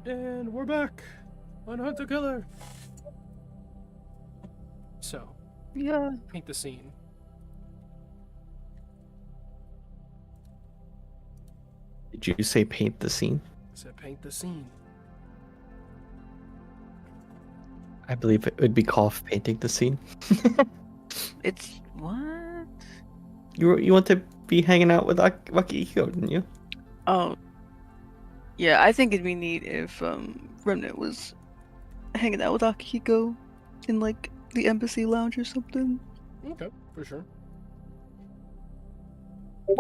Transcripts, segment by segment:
And we're back on Hunter Killer. So, Yeah. paint the scene. Did you say paint the scene? I said paint the scene. I believe it would be called painting the scene. It's what? You want to be hanging out with Akihiko, didn't you? Oh. Yeah, I think it'd be neat if Remnant was hanging out with Akihiko in like the embassy lounge or something. Okay, for sure.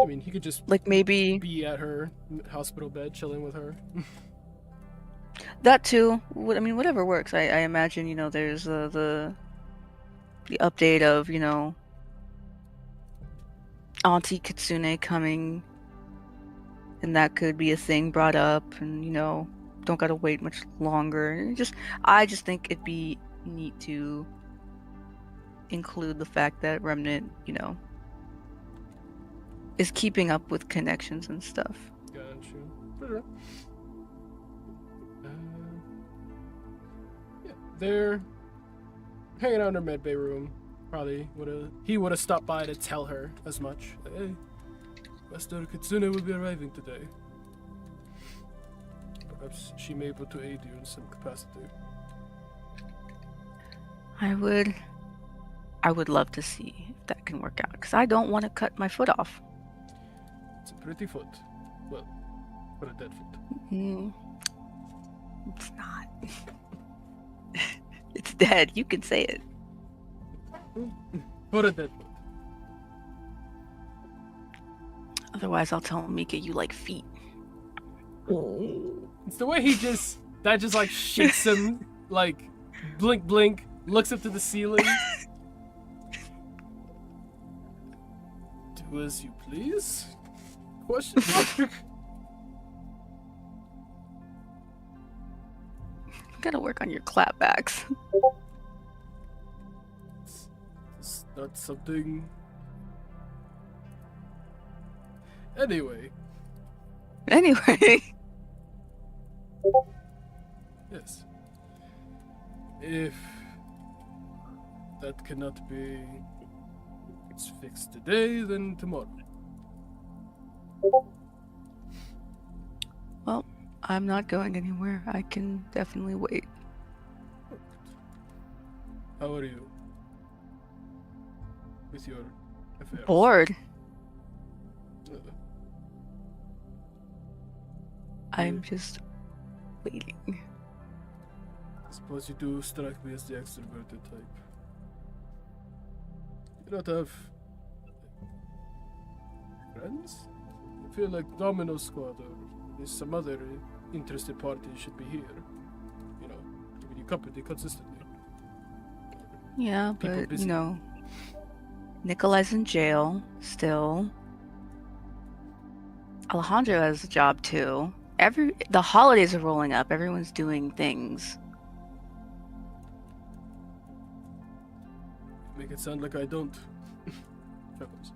I mean, he could just Like maybe be at her hospital bed, chilling with her. that too. I mean, whatever works. I imagine, you know, there's the update of, you know, Auntie Kitsune coming, and that could be a thing brought up, and you know, don't gotta wait much longer. And I just think it'd be neat to include the fact that Remnant, you know, is keeping up with connections and stuff. Got you. For sure. Yeah, they're hanging out in her medbay room. Probably he would have stopped by to tell her as much. Hey, Master Kitsune will be arriving today. Perhaps she may be able to aid you in some capacity. I would love to see if that can work out, because I don't want to cut my foot off. It's a pretty foot. Well, for a dead foot. It's not. It's dead. You can say it. For a dead foot. Otherwise, I'll tell Mika you like feet. It's the way that just like shakes him, like blink blink, looks up to the ceiling. Do as you please? Question mark. Gotta work on your clapbacks. It's not something. Anyway. Yes. If that cannot be fixed today, then tomorrow. Well, I'm not going anywhere. I can definitely wait. How are you? With your affairs? Bored. Uh, I'm just waiting. I suppose you do strike me as the extroverted type. You don't have friends? I feel like Domino Squad or at least some other interested party should be here. You know, giving you company consistently. Yeah, People but busy. you know, Nikolai's in jail still. Alejandro has a job too. The holidays are rolling up. Everyone's doing things. Make it sound like I don't. Chuckles.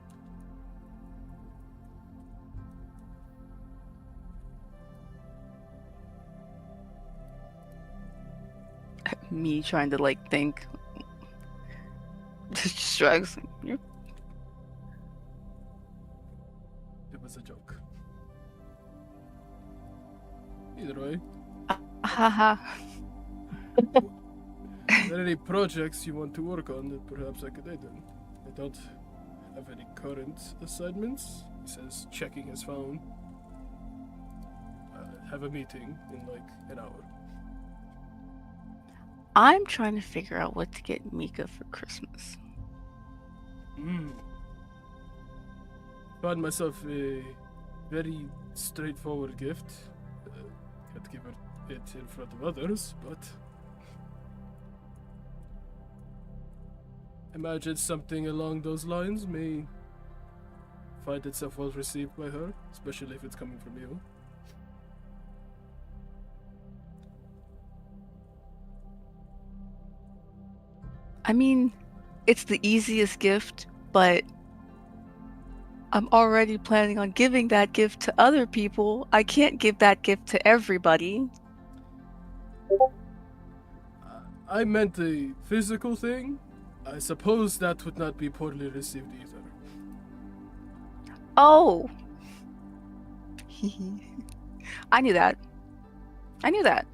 Me trying to like think. Just shrugs. It was a joke. Either way, Haha. are there any projects you want to work on that perhaps I could aid in? I don't have any current assignments, he says, checking his phone. I have a meeting in like an hour. I'm trying to figure out what to get Mika for Christmas. Found myself a very straightforward gift. Can't give it in front of others, but imagine something along those lines may find itself well received by her, especially if it's coming from you. I mean, it's the easiest gift, but I'm already planning on giving that gift to other people. I can't give that gift to everybody. I meant a physical thing. I suppose that would not be poorly received either. Oh! I knew that. I knew that.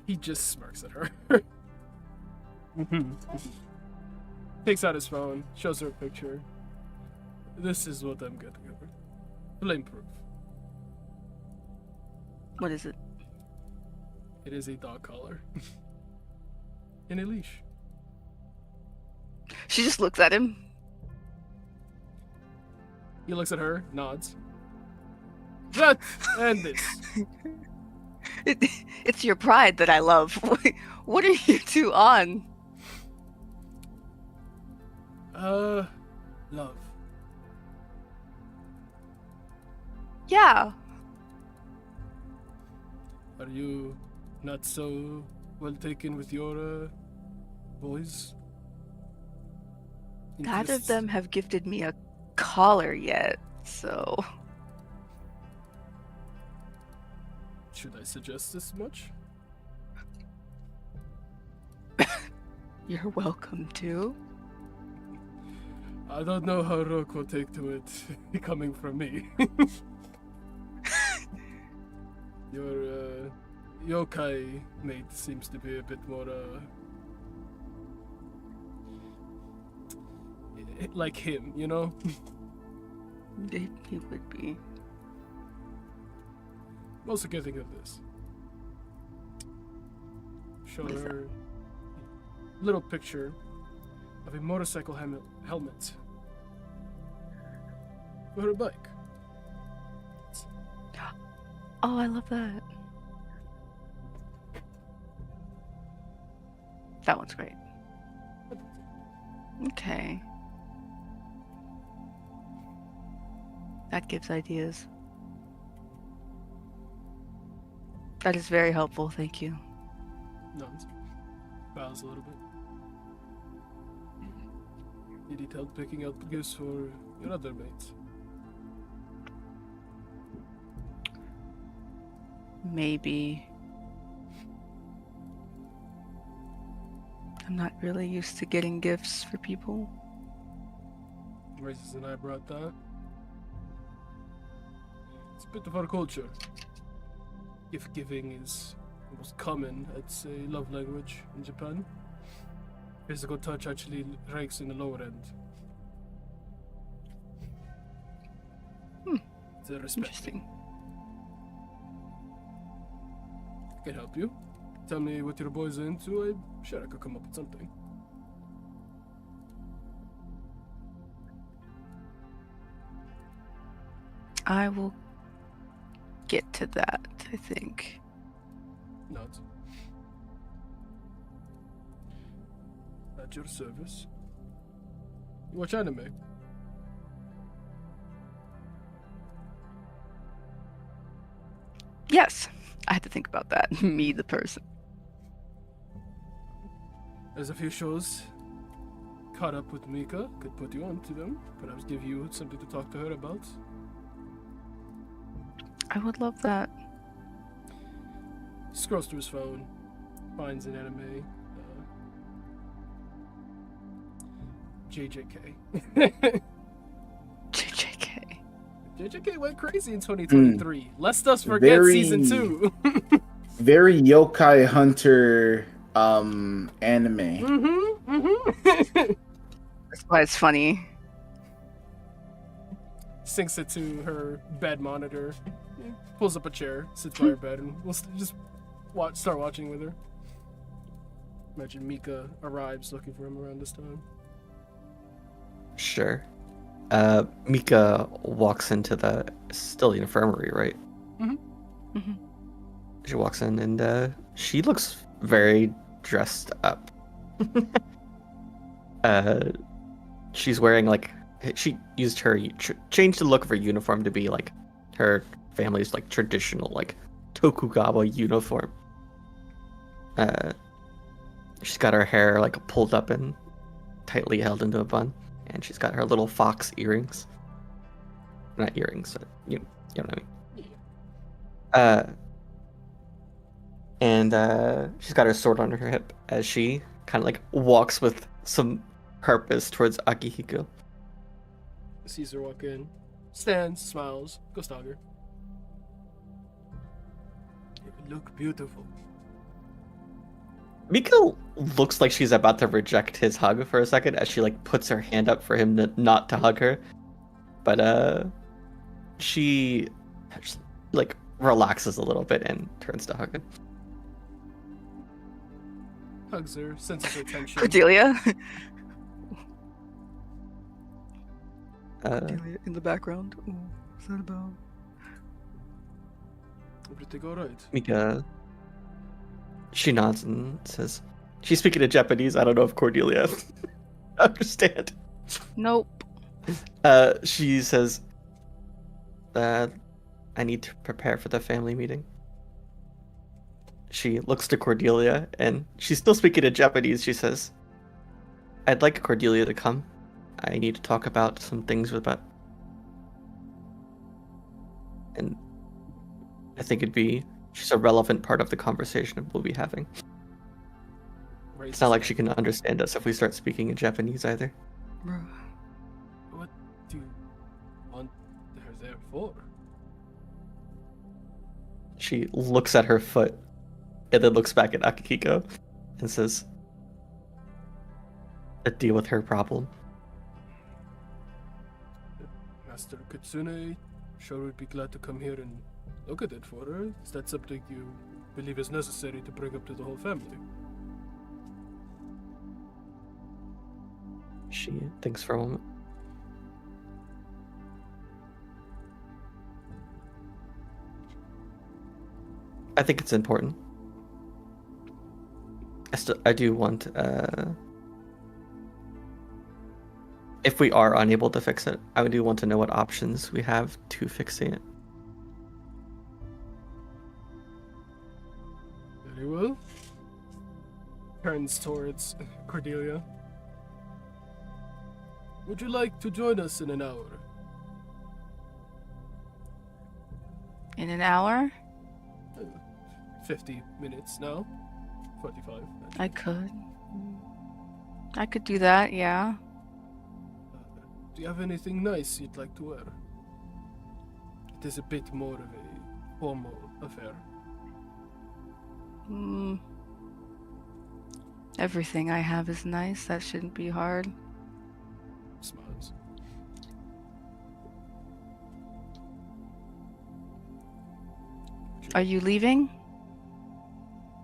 He just smirks at her. Takes out his phone, shows her a picture. This is what I'm getting her. Flame proof. What is it? It is a dog collar. In a leash. She just looks at him. He looks at her, nods. That and this. It's your pride that I love. What are you two on? Love. Yeah. Are you not so well taken with your boys? Neither of Interests? them have gifted me a collar yet, so... Should I suggest this much? You're welcome to. I don't know how Rook will take to it coming from me. Your yokai mate seems to be a bit more like him, you know? He would be. I'm also getting of this. Show What is that? her a little picture of a motorcycle helmet for her bike. Oh, I love that. That one's great. Okay. That gives ideas. That is very helpful, thank you. Nods. Bows a little bit. He detailed picking out gifts for your other mates. Maybe. I'm not really used to getting gifts for people. Raises an eyebrow at that. It's a bit of our culture. Gift giving is almost common. It's a love language in Japan. Physical touch actually ranks in the lower end. It's a respect. Interesting. I can help you. Tell me what your boys are into. I'm sure I could come up with something. I will get to that, I think. Nods. At your service. You watch anime? Yes, I had to think about that. Me, the person. There's a few shows caught up with Mika. Could put you on to them. Perhaps give you something to talk to her about. I would love that. Scrolls through his phone. Finds an anime. JJK. JJK. JJK went crazy in 2023. Lest us forget Very- season 2. Very yokai hunter anime. That's why it's funny. Sinks it to her bed monitor. Pulls up a chair, sits by her bed, and we'll just start watching with her. Imagine Mika arrives looking for him around this time. Sure. Mika walks into the still the infirmary, right? Mm-hmm. She walks in and she looks very dressed up. She's wearing like she used her changed the look of her uniform to be like her family's like traditional like Tokugawa uniform. She's got her hair like pulled up and tightly held into a bun, and she's got her little fox earrings. Not earrings, but you know what I mean. And she's got her sword on her hip as she kind of like walks with some purpose towards Akihiko. Sees her walk in, stands, smiles, goes to hug her. You look beautiful. Miko looks like she's about to reject his hug for a second as she like puts her hand up for him not to hug her. But she just, like relaxes a little bit and turns to hug him. Hugs her, senses her tension. Cordelia. Uh, Cordelia in the background. Oh, what's that about? Everything alright? Mika, she nods and says, she's speaking in Japanese. I don't know if Cordelia understand. Nope. She says, I need to prepare for the family meeting. She looks to Cordelia, and she's still speaking in Japanese. She says, I'd like Cordelia to come. I need to talk about some things about... And I think she's a relevant part of the conversation we'll be having. It's not like she can understand us if we start speaking in Japanese either. Bruh. What do you want her there for? She looks at her foot, and then looks back at Akihiko, and says, to deal with her problem. Master Kitsune sure would be glad to come here and look at it for her. Is that something you believe is necessary to bring up to the whole family? She thinks for a moment. I think it's important. I do want, if we are unable to fix it, I do want to know what options we have to fixing it. Very well. Turns towards Cordelia. Would you like to join us in an hour? In an hour? 50 minutes now. 45. I could. I could do that, yeah. Do you have anything nice you'd like to wear? It is a bit more of a formal affair. Hmm. Everything I have is nice. That shouldn't be hard. Smiles. Are you leaving?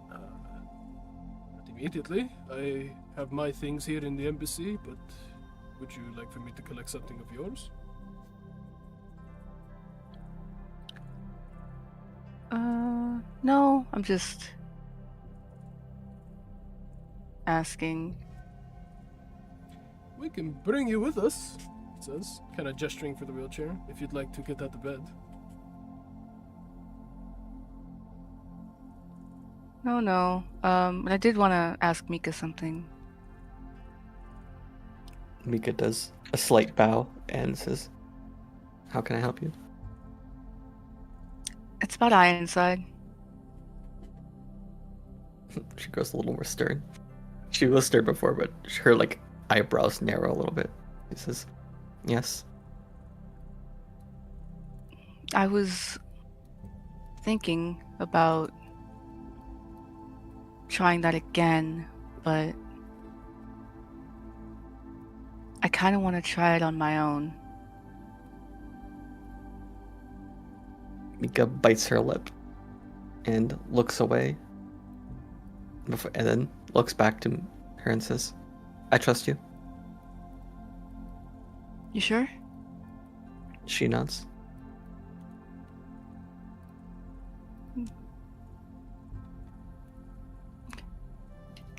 Not immediately. I have my things here in the embassy, but would you like for me to collect something of yours? No. I'm just asking. We can bring you with us, it says, kind of gesturing for the wheelchair, if you'd like to get out of bed. No. But I did want to ask Mika something. Mika does a slight bow and says, how can I help you? It's about Ironside. She goes a little more stern. She was stern before, but her like eyebrows narrow a little bit. He says, yes. I was thinking about trying that again, but I kind of want to try it on my own. Mika bites her lip and looks away, and then looks back to her and says, I trust you. You sure? She nods.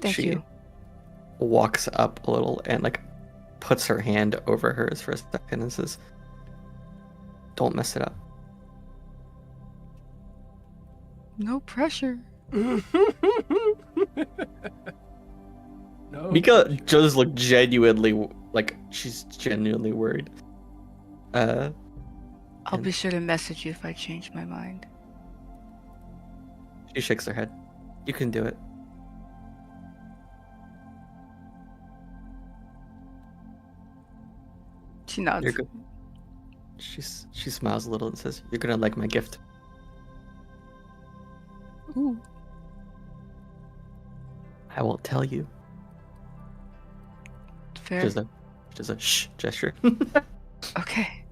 Thank She you. walks up a little and like puts her hand over hers for a second and says, don't mess it up. No pressure. No. Mika does look genuinely, like, she's genuinely worried. I'll And- be sure to message you if I change my mind. She shakes her head. You can do it. She nods. You're good. She smiles a little and says, "You're gonna like my gift." Ooh. I won't tell you. Fair. Just a shh gesture. Okay.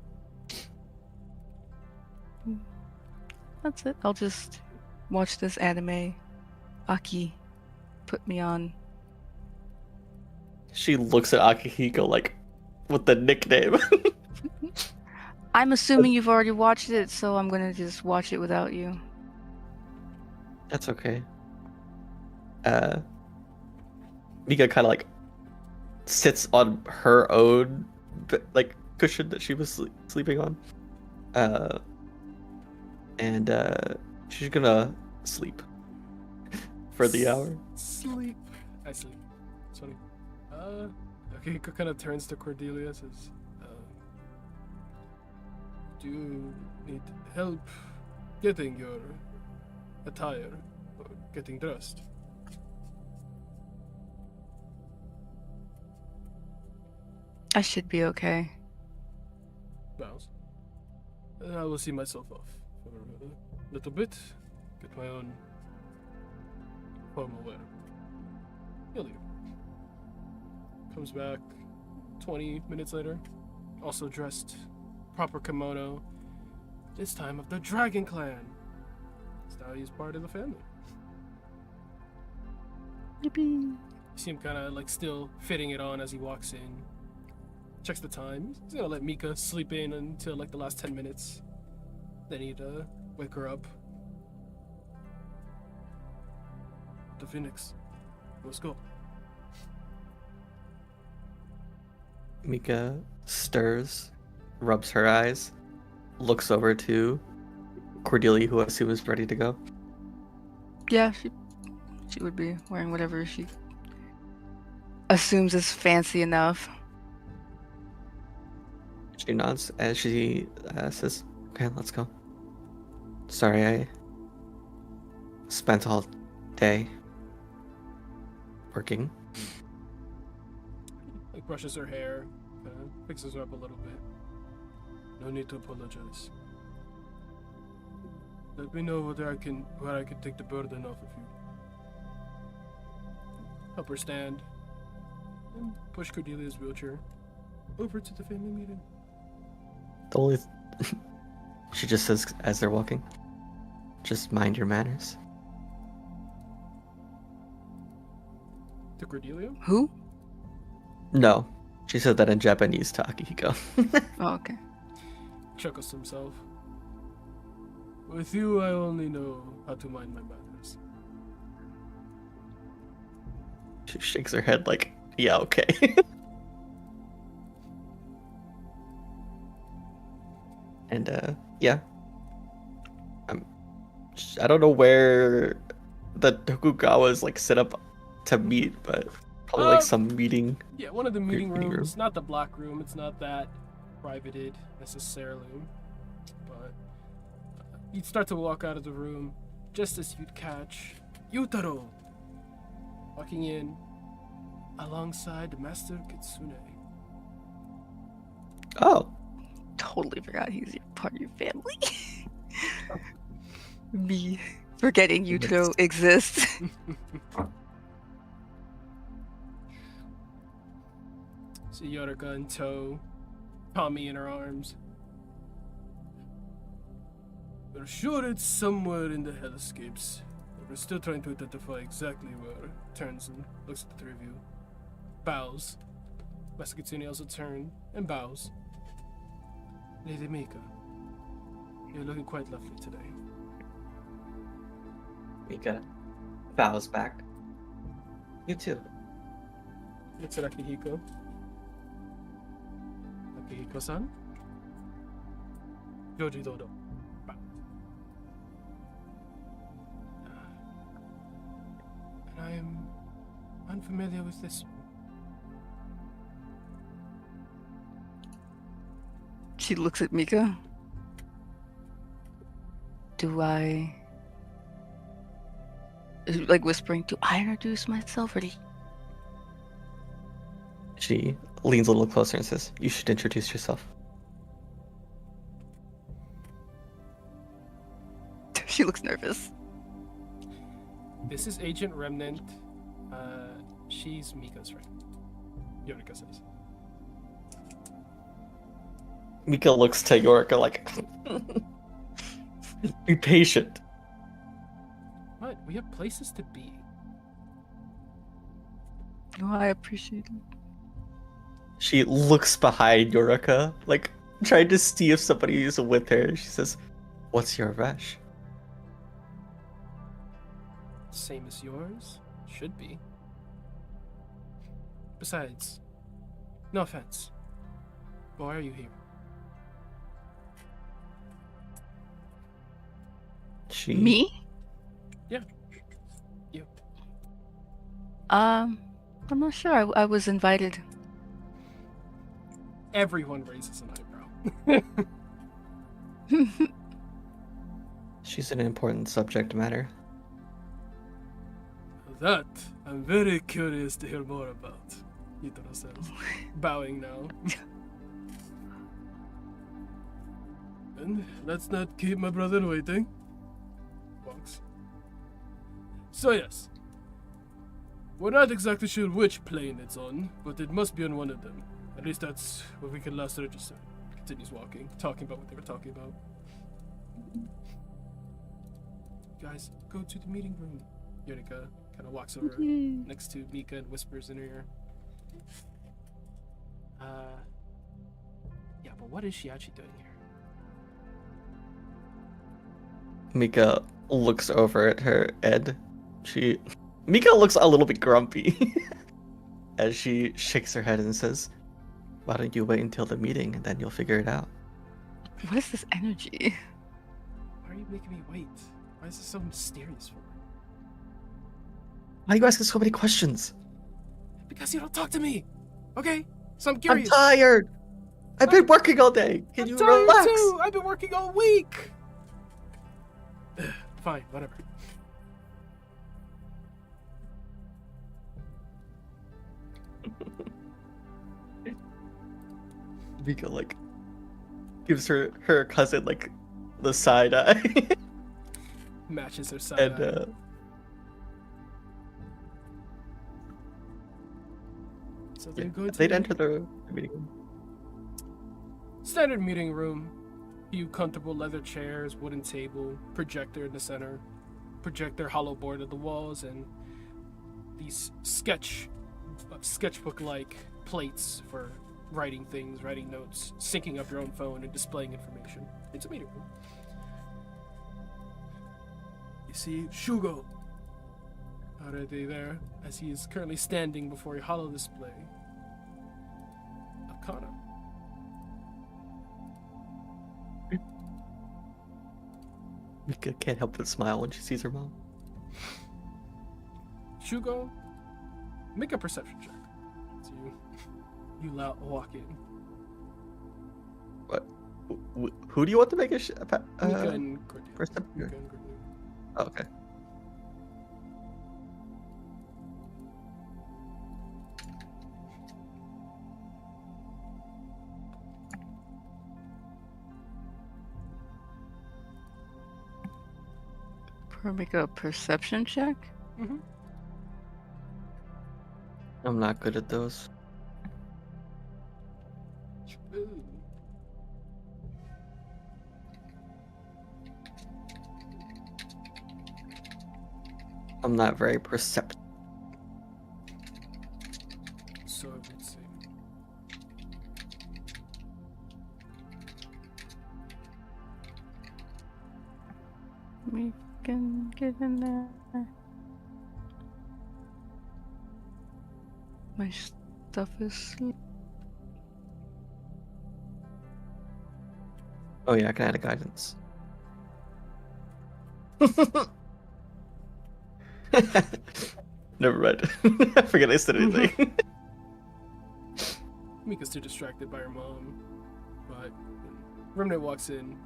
That's it. I'll just watch this anime. Aki put me on. She looks at Akihiko like, with the nickname. I'm assuming you've already watched it, so I'm gonna just watch it without you. That's okay. Mika kind of like sits on her own like cushion that she was sleeping on, and she's gonna sleep for the hour. Sleep. I sleep. It's funny. Okay, he kind of turns to Cordelia, says, "Do you need help getting your attire or getting dressed?" I should be okay. Bows. I will see myself off for a little bit. Get my own formal wear. He'll leave. Comes back 20 minutes later, also dressed, proper kimono. This time of the Dragon Clan. So now he's part of the family. Yippee. You see him kind of like still fitting it on as he walks in. Checks the time. He's gonna let Mika sleep in until like the last 10 minutes. Then he'd wake her up. The Phoenix. Let's go. Mika stirs, rubs her eyes, looks over to Cordelia, who I assume is ready to go. Yeah, she would be wearing whatever she assumes is fancy enough. She nods as she says, "Okay, let's go. Sorry, I spent all day working." Like brushes her hair, fixes her up a little bit. No need to apologize. Let me know where I can take the burden off of you. Help her stand. And push Cordelia's wheelchair over to the family meeting. The only she just says as they're walking, "Just mind your manners." To Cordelia? Who? No, she said that in Japanese to Akihiko. Oh, okay. Chuckles to himself. With you, I only know how to mind my manners. She shakes her head like, "Yeah, okay." And yeah, I don't know where the Tokugawa is like set up to meet, but probably like some meeting. Yeah, one of the meeting Meeting room. rooms. Not the black room. It's not that privated necessarily. But you'd start to walk out of the room just as you'd catch Yutaro walking in alongside Master Kitsune. Oh, Totally forgot he's part of your family. Me forgetting Yutaro exists. See Yorika in tow, Tommy in her arms. We're sure it's somewhere in the hellscapes. But we're still trying to identify exactly where. Turns and looks at the three of you. Bows. Master Kitsune also turns and bows. Lady Mika, you're looking quite lovely today. Mika bows back. "You too." Looks at Akihiko. Akihiko-san? Joji Dodo. And I am unfamiliar with this. She looks at Mika. Do I like whispering, "Do I introduce myself or do you-" She leans a little closer and says, "You should introduce yourself." She looks nervous. This is Agent Remnant. She's Mika's friend. Yorika says. Mika looks to Yorika like, be patient. What? We have places to be. Oh, I appreciate it. She looks behind Yorika, like trying to see if somebody is with her. She says, "What's your rush?" Same as yours? Should be. Besides, no offense. Why are you here? She Me? Yeah. You. I'm not sure. I was invited. Everyone raises an eyebrow. She's an important subject matter. That I'm very curious to hear more about, Yutaro says, bowing now. And let's not keep my brother waiting. Walks. So yes, we're not exactly sure which plane it's on, but it must be on one of them. At least that's what we can last register. Continues walking, talking about what they were talking about. Guys, go to the meeting room. Yorika kind of walks over next to Mika and whispers in her ear. Yeah, but what is she actually doing here? Mika looks over at her and Mika looks a little bit grumpy as she shakes her head and says, "Why don't you wait until the meeting and then you'll figure it out?" What is this energy? Why are you making me wait? Why is this so mysterious for? Why are you asking so many questions? Because you don't talk to me. Okay, so I'm I'm curious. tired. I've been working all day. Can I'm you tired relax? too. I've been working all week. Fine, whatever. Mika like gives her cousin like the side eye. Matches her side. And So they're going to they'd enter the meeting room. Standard meeting room. Few comfortable leather chairs, wooden table, projector in the center, projector hollow board at the walls, and these sketchbook-like plates for writing things, writing notes, syncing up your own phone, and displaying information. It's a meeting room. You see Shugo already there, as he is currently standing before a hollow display of Kana. Mika can't help but smile when she sees her mom. Shugo, make a perception check. So you walk in. What? Who do you want to make a Mika and Gordy. perception? Mika and Gordy. Oh, okay. Make a perception check? Mm-hmm. I'm not good at those. I'm not very perceptive. So let's see. We can get in there. My stuff is. Oh yeah, I can add a guidance. Never mind. I forget I said anything. Mika's too distracted by her mom. But when Remnant walks in,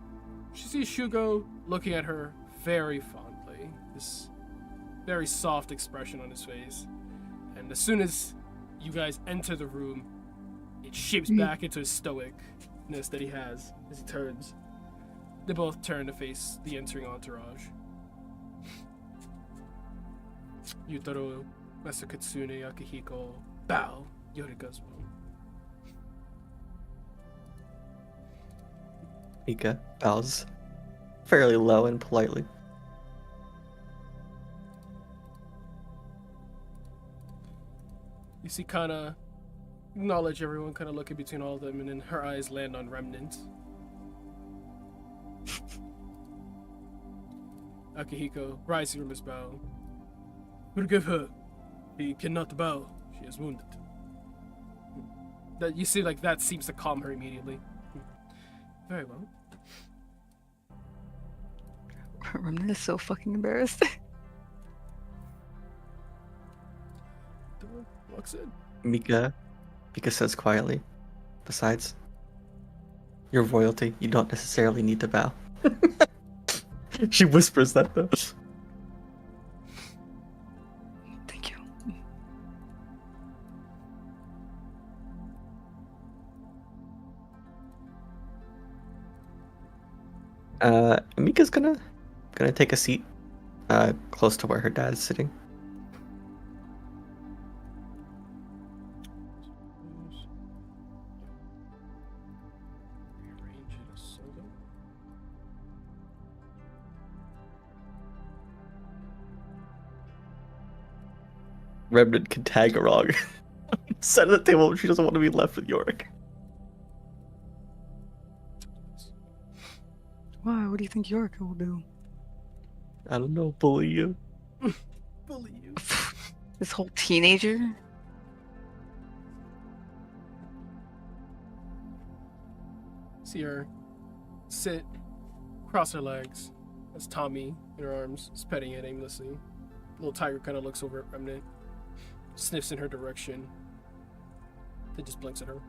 she sees Shugo looking at her very fondly. This very soft expression on his face. And as soon as you guys enter the room, it shapes back into his stoicness that he has as he turns. They both turn to face the entering entourage. Yutaro, Master Kitsune, Akihiko bow. Yorika's bow. Mika bows fairly low and politely. You see Kana acknowledge everyone, kind of looking between all of them, and then her eyes land on Remnant. Akihiko, rising from his bow. Forgive her. He cannot bow. She is wounded. That you see, like that seems to calm her immediately. Very well. Remnant is so fucking embarrassed. Door walks in. Mika says quietly, besides, you're royalty. You don't necessarily need to bow. She whispers that though. Thank you. Mika's gonna take a seat close to where her dad is sitting. Rearrange it so that- Remnant can tag along. Sat at the table. She doesn't want to be left with Yorick. Why? What do you think York will do? I don't know. Bully you. Bully you. This whole teenager? See her sit, cross her legs, as Tommy in her arms is petting it aimlessly. Little tiger kind of looks over at Remnant, sniffs in her direction, then just blinks at her.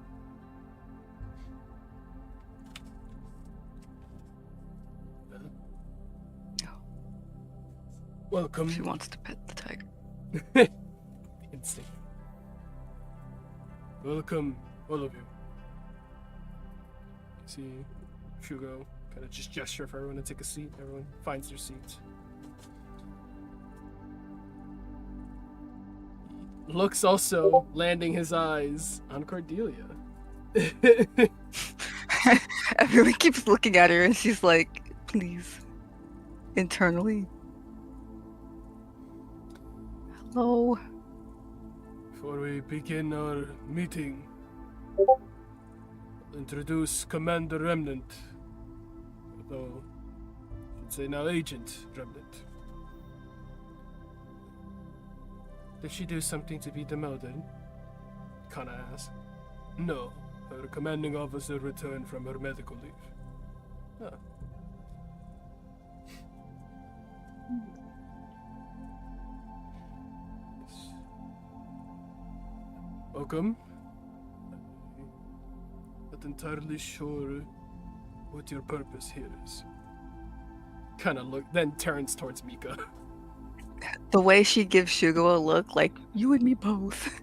Welcome. She wants to pet the tiger. Instinct. Welcome, all of you. See Shugo kind of just gesture for everyone to take a seat. Everyone finds their seats. Looks also landing his eyes on Cordelia. Everyone keeps looking at her and she's like, please. Internally. Hello. Before we begin our meeting, I'll introduce Commander Remnant. Although, I should say now Agent Remnant. Did she do something to be demoted? Kana asked. No, her commanding officer returned from her medical leave. Ah. Welcome. I'm not entirely sure what your purpose here is. Kind of then turns towards Mika. The way she gives Shugo a look like, you and me both.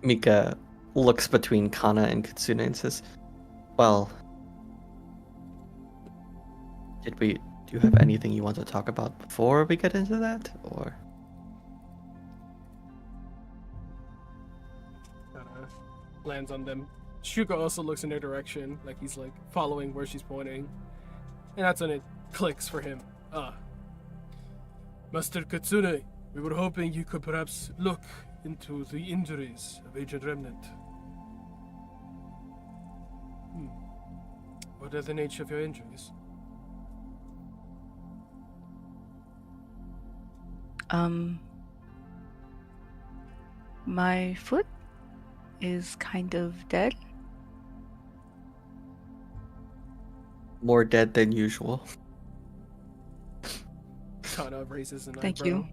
Mika looks between Kana and Kitsune and says, well, do you have anything you want to talk about before we get into that, or? Lands on them. Shugo also looks in their direction, like he's like following where she's pointing. And that's when it clicks for him. Master Kitsune, we were hoping you could perhaps look into the injuries of Agent Remnant. What are the nature of your injuries? My foot is kind of dead. More dead than usual. Kana raises an Thank eyebrow. you.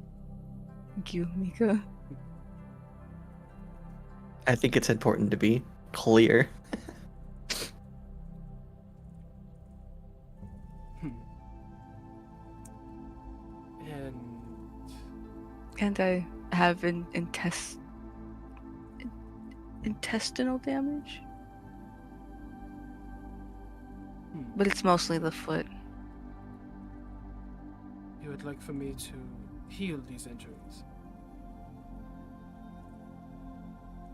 Thank you, Mika. I think it's important to be clear. And Can't I have intestinal damage? But it's mostly the foot. You would like for me to heal these injuries?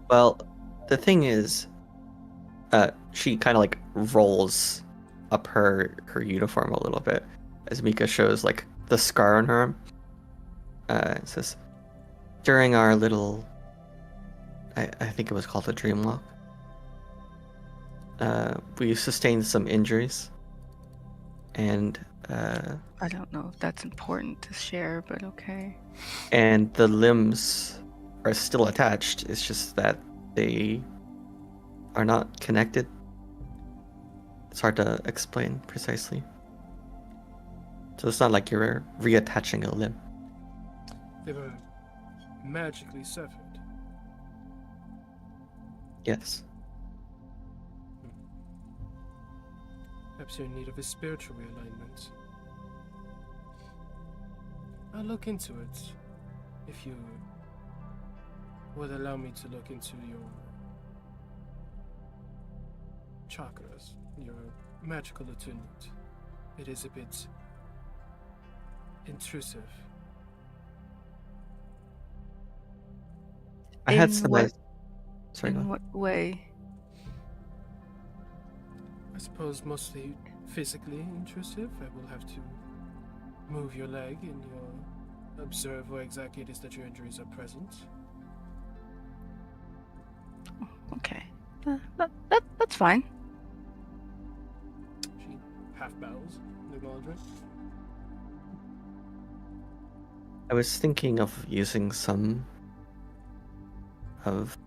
Well, the thing is, she kind of like rolls up her uniform a little bit as Mika shows like the scar on her arm. It says, during our little, I think it was called a dream walk, we sustained some injuries, and I don't know if that's important to share, but okay. and the limbs are still attached. It's just that they are not connected. It's hard to explain precisely. So it's not like you're reattaching a limb. They were magically severed. Yes. Perhaps you're in need of a spiritual realignment. I'll look into it. If you would allow me to look into your chakras, your magical attunement. It is a bit intrusive. I had In some. what- Sorry, go In on. what way? I suppose mostly physically intrusive. I will have to move your leg and you'll observe where exactly it is that your injuries are present. Okay. That's fine. She half bows in acknowledgement. I was thinking of using some of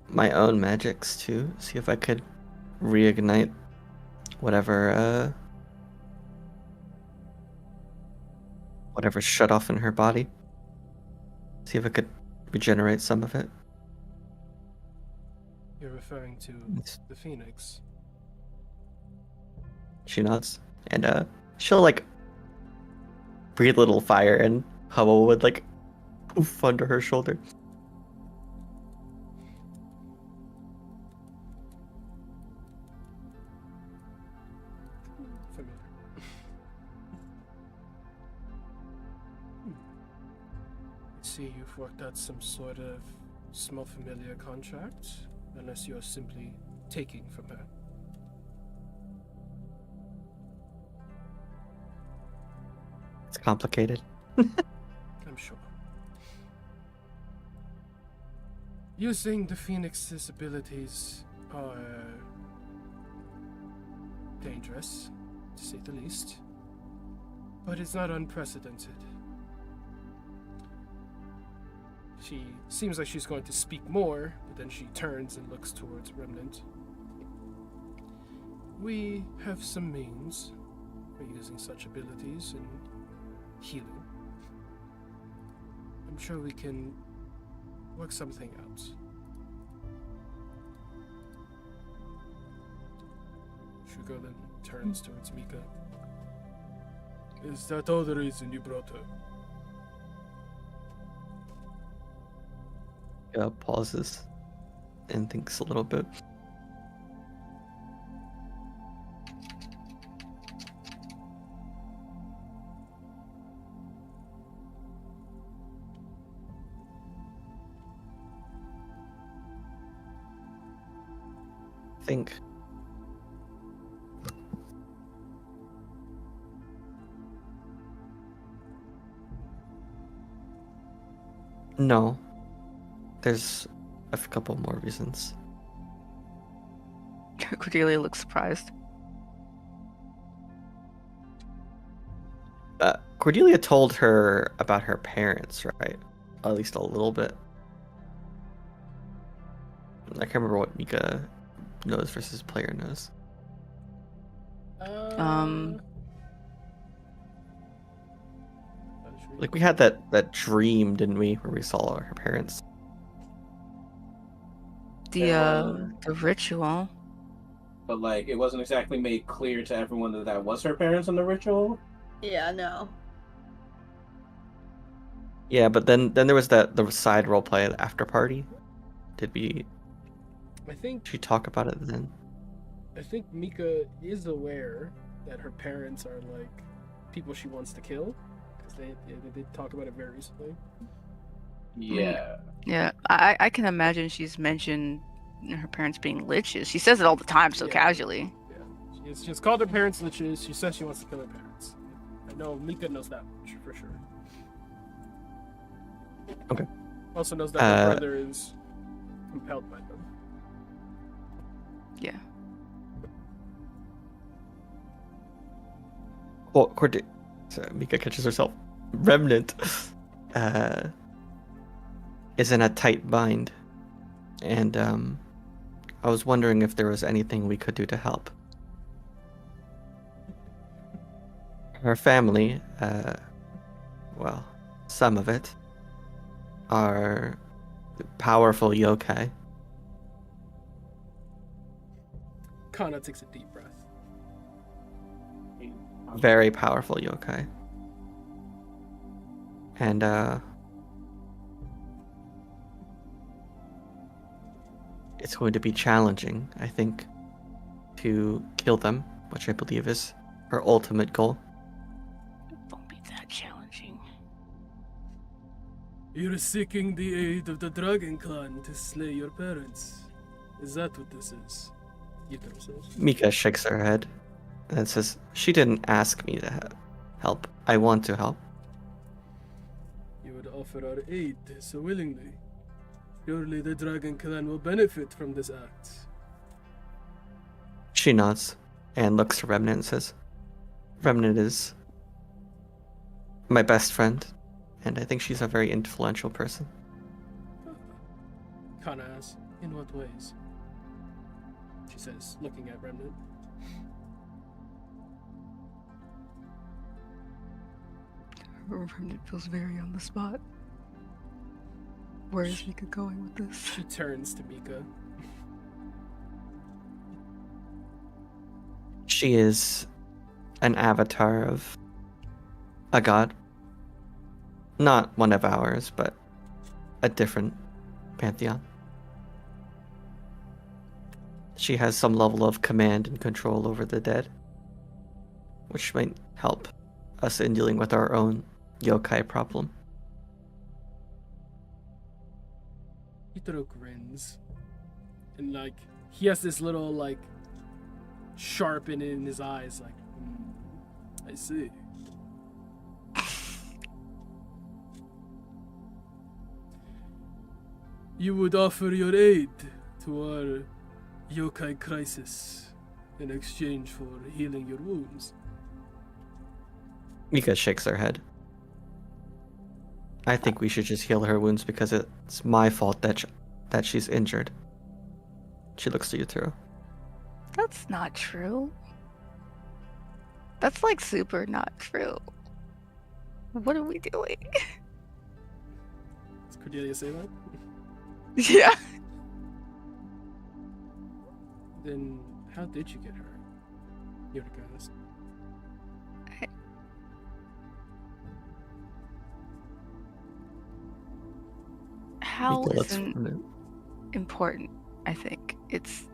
my own magics to see if I could reignite whatever's shut off in her body. See if I could regenerate some of it. You're referring to the phoenix. She nods, and she'll like breathe a little fire, and Hubble would like poof under her shoulder. Familiar. I see you've worked out some sort of small familiar contract, unless you're simply taking from her. It's complicated. I'm sure. Using the Phoenix's abilities are dangerous, to say the least, but it's not unprecedented. She seems like she's going to speak more, but then she turns and looks towards Remnant. We have some means for using such abilities and healing. I'm sure we can work something out. Shugo then turns towards Mika. Is that all the reason you brought her? Pauses and thinks a little bit. Think. No. There's a couple more reasons. Cordelia looks surprised. Cordelia told her about her parents, right? At least a little bit. I can't remember what Mika knows versus player knows. Like we had that dream, didn't we, where we saw her parents? The ritual. But like, it wasn't exactly made clear to everyone that that was her parents in the ritual. Yeah, no. Yeah, but then there was the side role play at the after party. Did I think she talk about it then? Mika is aware that her parents are like people she wants to kill, because they did talk about it very recently. Yeah. Yeah, I can imagine she's mentioned her parents being liches. She says it all the time, so Yeah. casually. Yeah, she's called her parents liches. She says she wants to kill her parents. I know Mika knows that much for sure. Okay. Also knows that her brother is compelled by them. Yeah. Well, so Mika catches herself. Remnant is in a tight bind, and I was wondering if there was anything we could do to help. Her family, well, some of it, are powerful yokai. Kana takes a deep breath. Very powerful yokai. And it's going to be challenging, I think, to kill them, which I believe is her ultimate goal. It won't be that challenging. You're seeking the aid of the Dragon Clan to slay your parents. Is that what this is? Yutaro says. Mika shakes her head and says, "She didn't ask me to help. I want to help." You would offer our aid so willingly. Surely the Dragon Clan will benefit from this act. She nods and looks to Remnant and says, "Remnant is my best friend, and I think she's a very influential person." Kana asks, in what ways? She says, looking at Remnant. Remnant feels very on the spot. Where is Mika going with this? She turns to Mika. She is an avatar of a god. Not one of ours, but a different pantheon. She has some level of command and control over the dead, which might help us in dealing with our own yokai problem. Yutaro grins. And, like, he has this little, like, sharpen in his eyes, like, I see. You would offer your aid to our yokai crisis in exchange for healing your wounds. Mika shakes her head. I think we should just heal her wounds because it's my fault that she's injured. She looks to Yutaro. That's not true. That's like super not true. What are we doing? Does Cordelia say that? Yeah. Then how did you get her? Yurika asked. How Mika looks isn't from it. important, I think. It's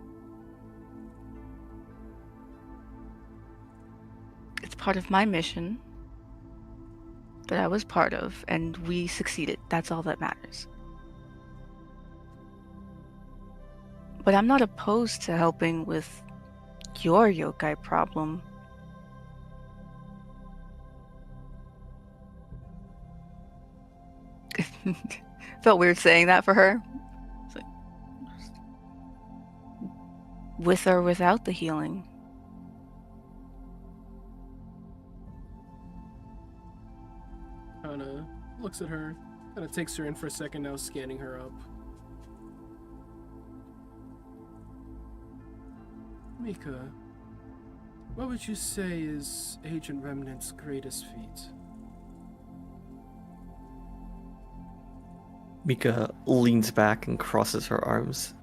part of my mission that I was part of, and we succeeded. That's all that matters. But I'm not opposed to helping with your yokai problem. Felt weird saying that for her. It's like, with or without the healing. Kana looks at her, kind of takes her in for a second now, scanning her up. Mika, what would you say is Agent Remnant's greatest feat? Mika leans back and crosses her arms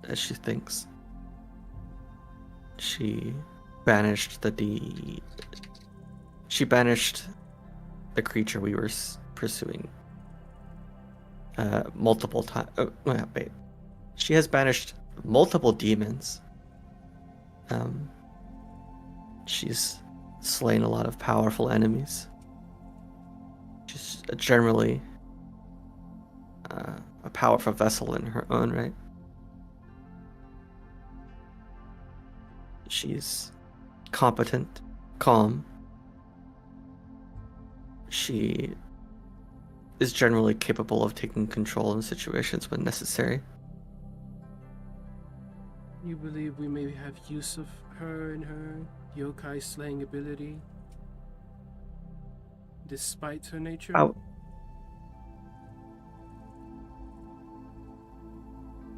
as she thinks. She banished the creature we were pursuing multiple times. Wait. She has banished multiple demons. She's slain a lot of powerful enemies. She's generally a powerful vessel in her own right. She's competent, calm. She is generally capable of taking control in situations when necessary. You believe we may have use of her and her yokai slaying ability? Despite her nature?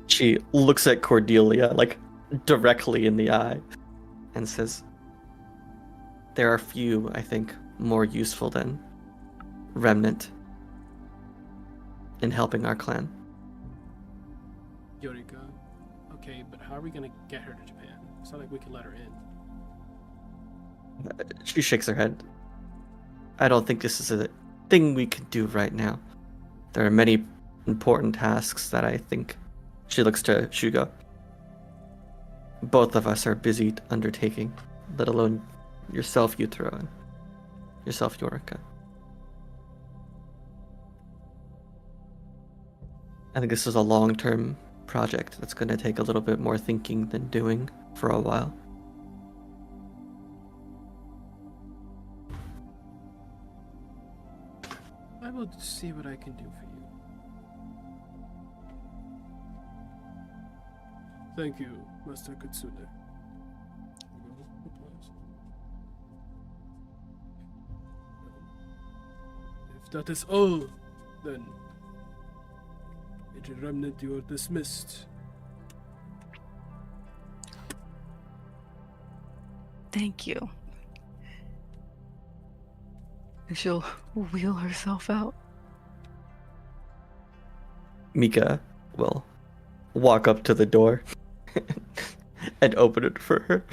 She looks at Cordelia, like, directly in the eye, and says, there are few, I think, more useful than Remnant in helping our clan. Yorika. Okay, but how are we gonna get her to Japan? It's not like we can let her in. She shakes her head. I don't think this is a thing we can do right now. There are many important tasks that I think. She looks to Shugo. Both of us are busy undertaking, let alone yourself, Yutaro, and yourself, Yorika. I think this is a long-term project that's going to take a little bit more thinking than doing for a while. I will see what I can do for you. Thank you, Master Katsune. If that is all, then Agent Remnant, you are dismissed. Thank you. And she'll wheel herself out. Mika will walk up to the door and open it for her.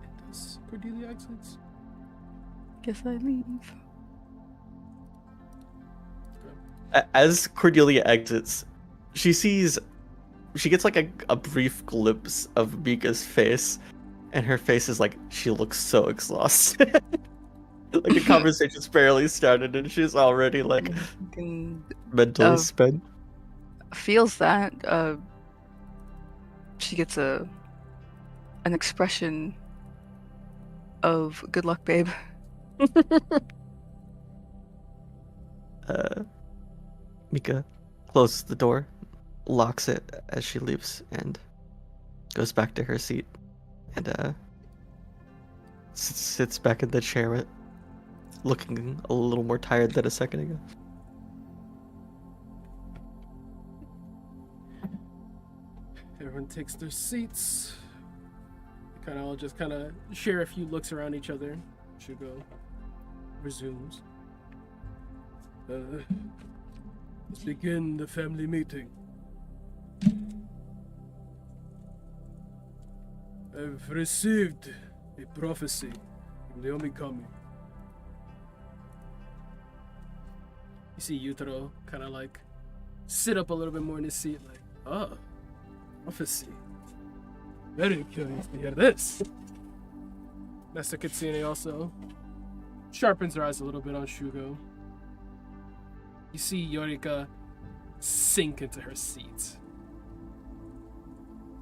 And as Cordelia exits, Guess I leave. As Cordelia exits, she gets like a brief glimpse of Mika's face, and her face is like, she looks so exhausted. Like the conversation's barely started and she's already like mentally spent. Feels that. She gets an expression of good luck, babe. Mika closes the door, locks it as she leaves, and goes back to her seat, and sits back in the chair, looking a little more tired than a second ago. everyone takes their seats. They all just share a few looks around each other. Shugo resumes. Let's begin the family meeting. I've received a prophecy from the Omikami. You see Yutaro sit up a little bit more in his seat, prophecy. Very curious to hear this. Master Kitsune also sharpens her eyes a little bit on Shugo. You see Yorika sink into her seat.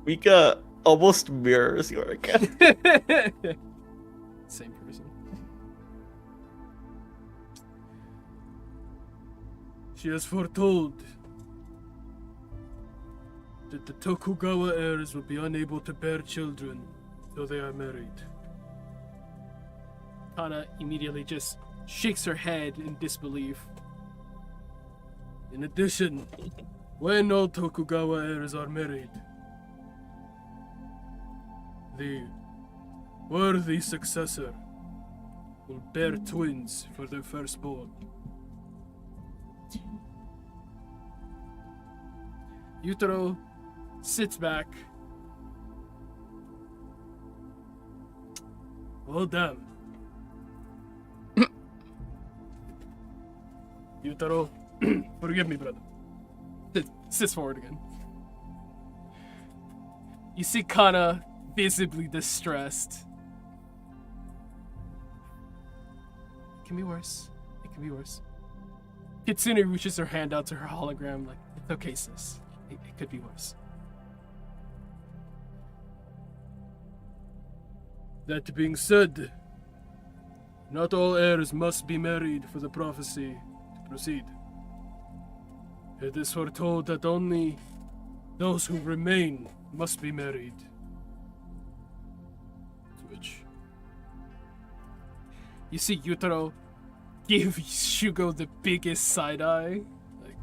Mika almost mirrors Yorika. Same person. She has foretold that the Tokugawa heirs will be unable to bear children till they are married. Kana immediately just shakes her head in disbelief. In addition, when all Tokugawa heirs are married, the worthy successor will bear twins for their firstborn. Yutaro sits back. Well, damn. Yutaro, forgive me, brother. Sits forward again. You see Kana visibly distressed. It can be worse. It can be worse. Kitsune reaches her hand out to her hologram like, it's okay, sis. It could be worse. That being said, not all heirs must be married for the prophecy to proceed. It is foretold that only those who remain must be married. To which you see Yutaro give Shugo the biggest side eye. Like,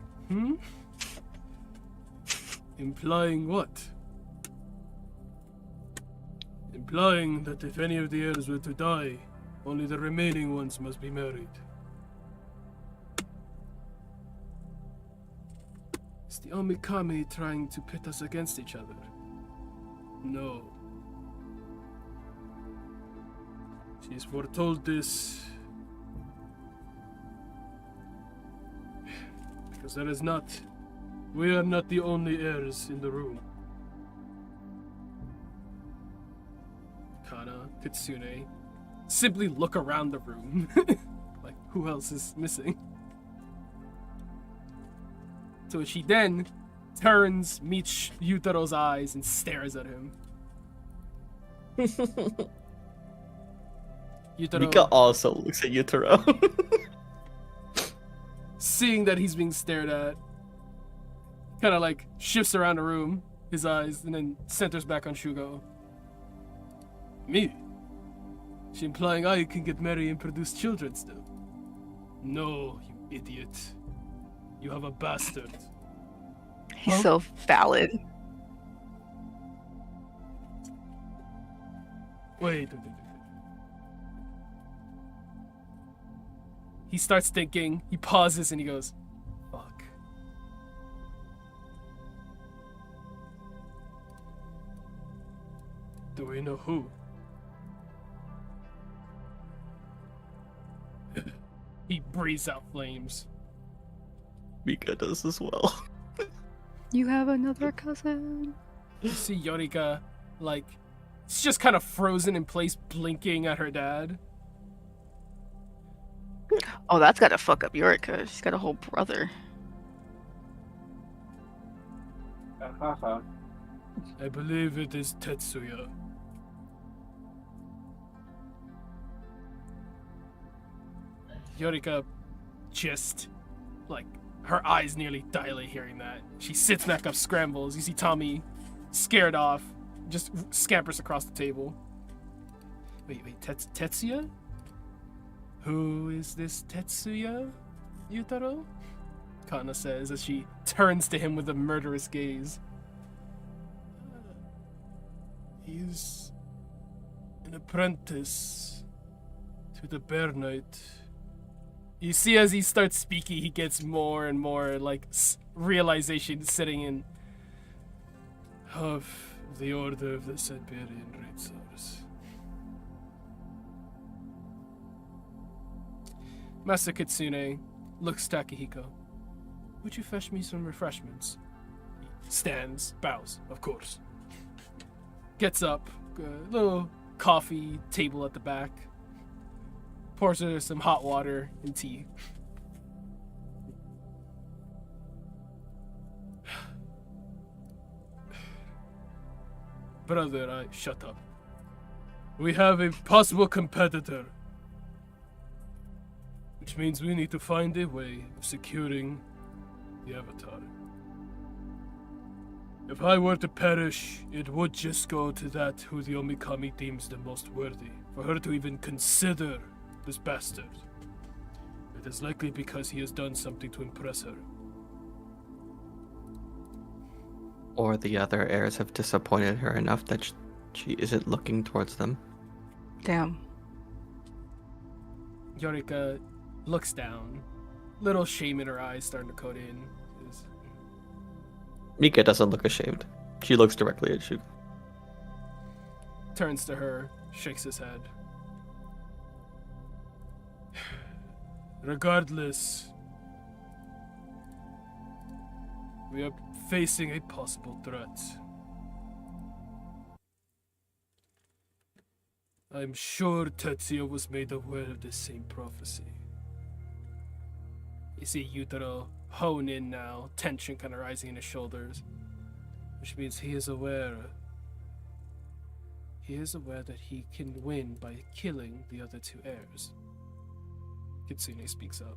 Implying what? Implying that if any of the heirs were to die, only the remaining ones must be married. Is the Omikami trying to pit us against each other? No. She's foretold this because we are not the only heirs in the room. Kana, Kitsune, simply look around the room. Like, who else is missing? So she then turns, meets Yutaro's eyes, and stares at him. Yutaro, Mika also looks at Yutaro. seeing that he's being stared at, kind of like shifts around the room, his eyes, and then centers back on Shugo. Me? She implying I can get married and produce children still? No, you idiot. You have a bastard. He's so valid. Wait. He starts thinking, he pauses, and he goes, fuck. Do we know who? He breathes out flames. Mika does as well. You have another cousin. You see Yorika, like, it's just kind of frozen in place, blinking at her dad. Oh, that's gotta fuck up Yorika. She's got a whole brother. I believe it is Tetsuya. Yorika just, like, her eyes nearly dilate hearing that. She sits back up, scrambles. You see Tommy, scared off, just scampers across the table. Wait, Tetsuya? Who is this Tetsuya, Yutaro? Kana says as she turns to him with a murderous gaze. He's an apprentice to the Bear Knight. You see, as he starts speaking, he gets more and more, like, realization setting in. Of the Order of the Siberian Raidsars. Master Kitsune looks to Akihiko. Would you fetch me some refreshments? He stands, bows, of course. Gets up, little coffee table at the back. Pours her some hot water and tea. Brother, shut up. We have a possible competitor. Which means we need to find a way of securing the Avatar. If I were to perish, it would just go to that who the Omikami deems the most worthy, for her to even consider this bastard. It is likely because he has done something to impress her. Or the other heirs have disappointed her enough that she isn't looking towards them. Damn. Yorika looks down. Little shame in her eyes starting to cut in. Mika doesn't look ashamed. She looks directly at Shugo. Turns to her, shakes his head. Regardless, we are facing a possible threat. I'm sure Tetsuya was made aware of the same prophecy. You see Yutaro hone in now, tension kind of rising in his shoulders, which means he is aware. He is aware that he can win by killing the other two heirs. Kitsune speaks up.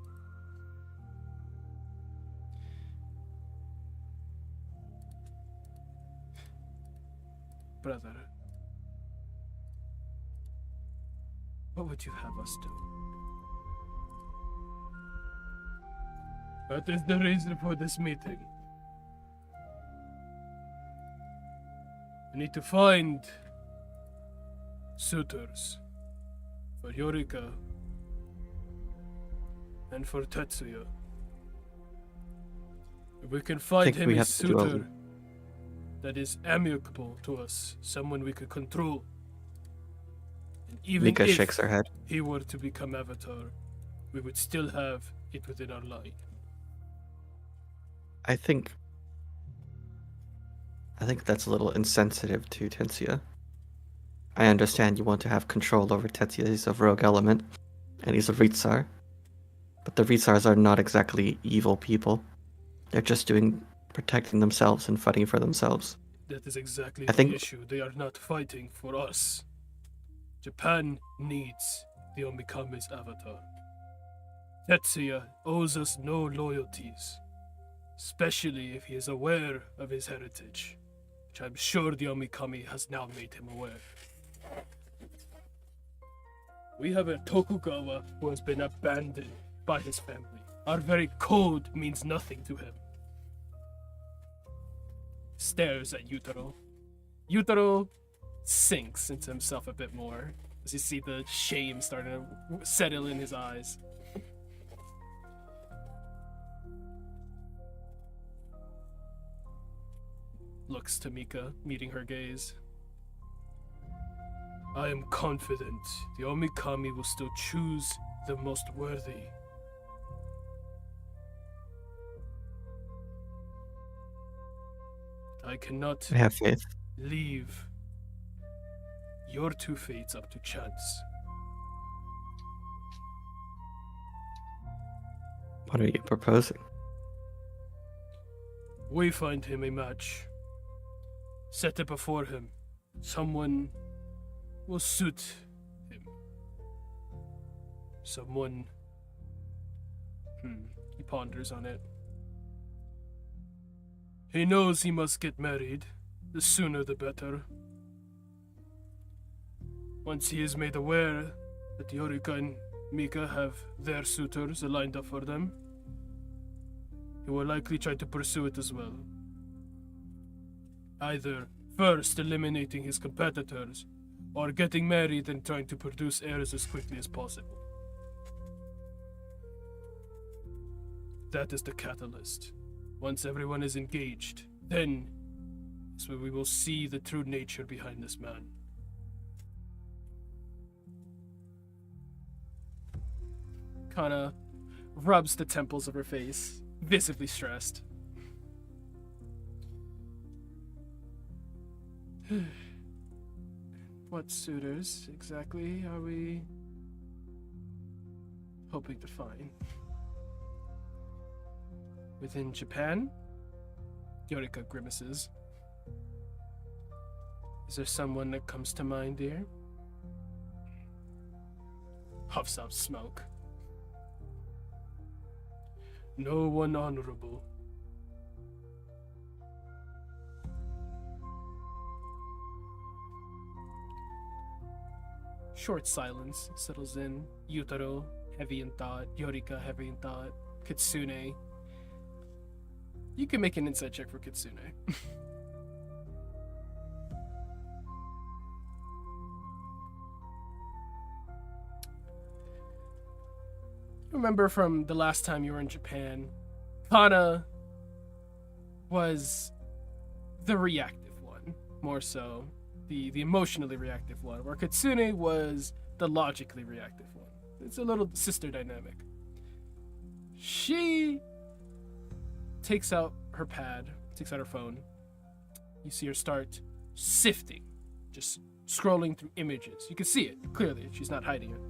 Brother, what would you have us do? What is the reason for this meeting? We need to find suitors for Yorika and for Tetsuya. If we can find think him we a have to do a- suitor that is amicable to us, someone we could control. And even Mika if shakes her head. he were to become Avatar, we would still have it within our line. I think that's a little insensitive to Tetsuya. I understand you want to have control over Tetsuya. He's a rogue element, and he's a Ritsar. But the Ritsars are not exactly evil people. They're just protecting themselves and fighting for themselves. That is exactly I the think- issue. They are not fighting for us. Japan needs the Omikami's Avatar. Tetsuya owes us no loyalties, especially if he is aware of his heritage, which I'm sure the Omikami has now made him aware. We have a Tokugawa who has been abandoned by his family. Our very code means nothing to him. Stares at Yutaro. Yutaro sinks into himself a bit more as you see the shame starting to settle in his eyes. Looks to Mika, meeting her gaze. I am confident the Omikami will still choose the most worthy. I cannot I have faith. leave your two fates up to chance. What are you proposing? We find him a match. Set it before him. Someone will suit him. Someone. He ponders on it. He knows he must get married. The sooner the better. Once he is made aware that Yorika and Mika have their suitors lined up for them, he will likely try to pursue it as well. Either first eliminating his competitors, or getting married and trying to produce heirs as quickly as possible. That is the catalyst. Once everyone is engaged, then is where we will see the true nature behind this man. Kana rubs the temples of her face, visibly stressed. What suitors exactly are we hoping to find? Within Japan? Yorika grimaces. Is there someone that comes to mind, dear? Huffs out smoke. No one honorable. Short silence settles in. Yutaro, heavy in thought. Yorika, heavy in thought. Kitsune. You can make an insight check for Kitsune. Remember from the last time you were in Japan, Kana was the reactive one, more so. The emotionally reactive one, where Kitsune was the logically reactive one. It's a little sister dynamic. She takes out her pad, takes out her phone. You see her start sifting, just scrolling through images. You can see it clearly. She's not hiding it.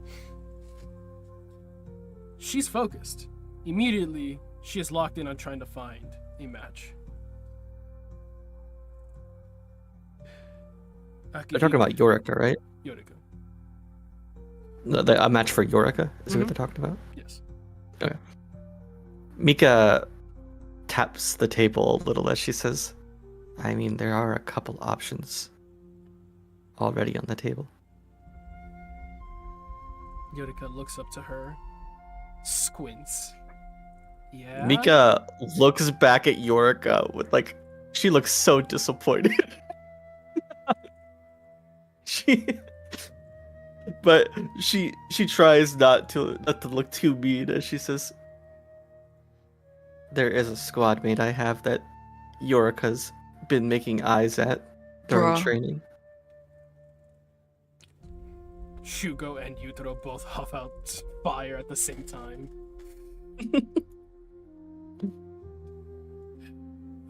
She's focused. Immediately, she is locked in on trying to find a match. They're talking about Yorica, right? Yorika. No, a match for Yorica is what they're talking about? Yes. Okay. Mika taps the table a little as she says, I mean, there are a couple options already on the table. Yorika looks up to her, squints. Yeah? Mika looks back at Yorica with she looks so disappointed. But she tries not to look too mean as she says, there is a squad mate I have that Yorica's been making eyes at during Bruh. training. Shugo and Yutaro both huff out fire at the same time.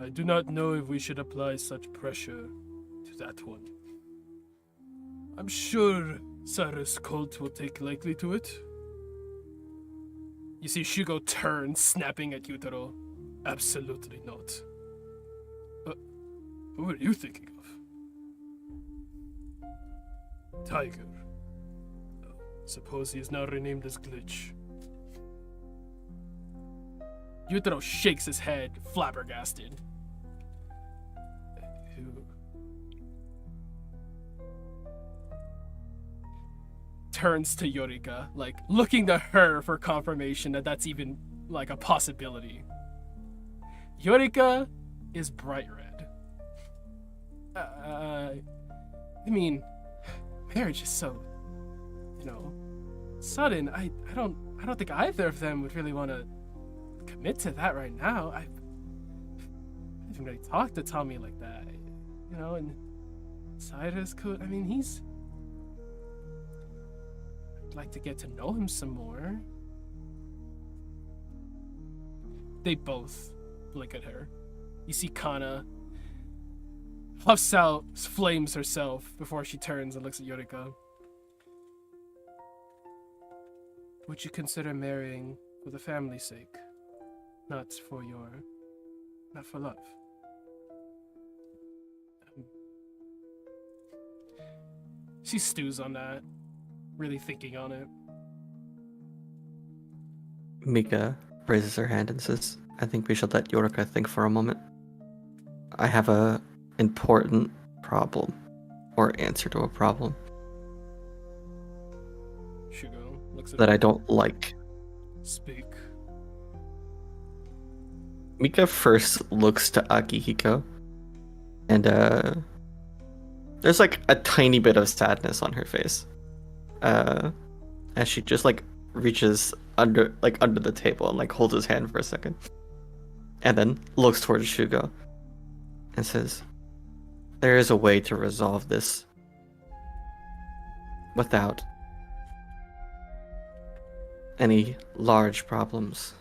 I do not know if we should apply such pressure to that one. I'm sure Cyrus Colt will take likely to it. You see Shugo turn, snapping at Yutaro. Absolutely not. What are you thinking of? Tiger. Suppose he is now renamed as Glitch. Yutaro shakes his head, flabbergasted. Turns to Yorika, looking to her for confirmation that that's even, a possibility. Yorika is bright red. I mean, marriage is so, sudden. I don't think either of them would really want to commit to that right now. I haven't really talked to Tommy like that, and Cyrus could, he's... I'd like to get to know him some more. They both blink at her. You see Kana huffs out flames herself before she turns and looks at Yorika. Would you consider marrying for the family's sake? Not for love? She stews on that, really thinking on it. Mika raises her hand and says, I think we should let Yorika think for a moment. I have a important problem, or answer to a problem, Shugo looks at that her. I don't like. Speak. Mika first looks to Akihiko, and there's a tiny bit of sadness on her face, as she just reaches under the table and holds his hand for a second, and then looks towards Shugo and says, there is a way to resolve this without any large problems.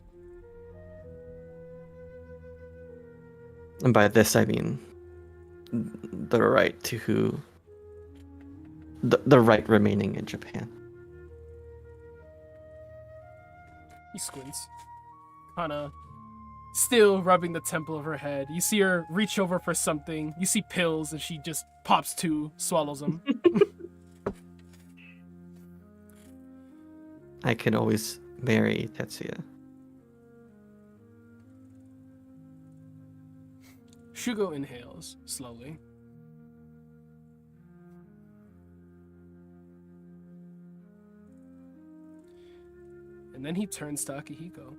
And by this I mean the right to the right remaining in Japan. He squints. Kana still rubbing the temple of her head. You see her reach over for something. You see pills, and she just pops two, swallows them. I can always marry Tetsuya. Shugo inhales slowly. And then he turns to Akihiko.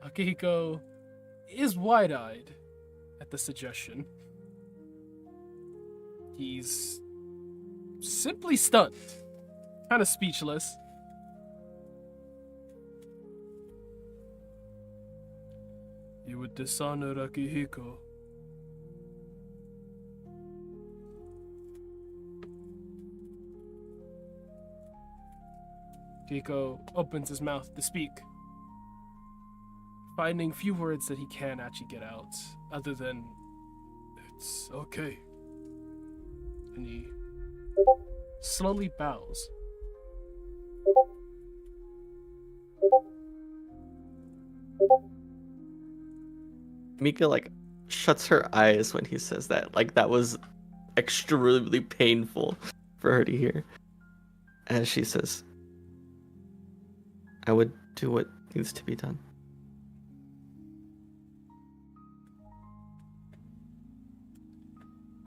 Akihiko is wide-eyed at the suggestion. He's simply stunned, kind of speechless. You would dishonor Akihiko. Keiko opens his mouth to speak, finding few words that he can actually get out, other than, "It's okay." And he slowly bows. Mika like shuts her eyes when he says that. Like that was extremely painful for her to hear. As she says, "I would do what needs to be done."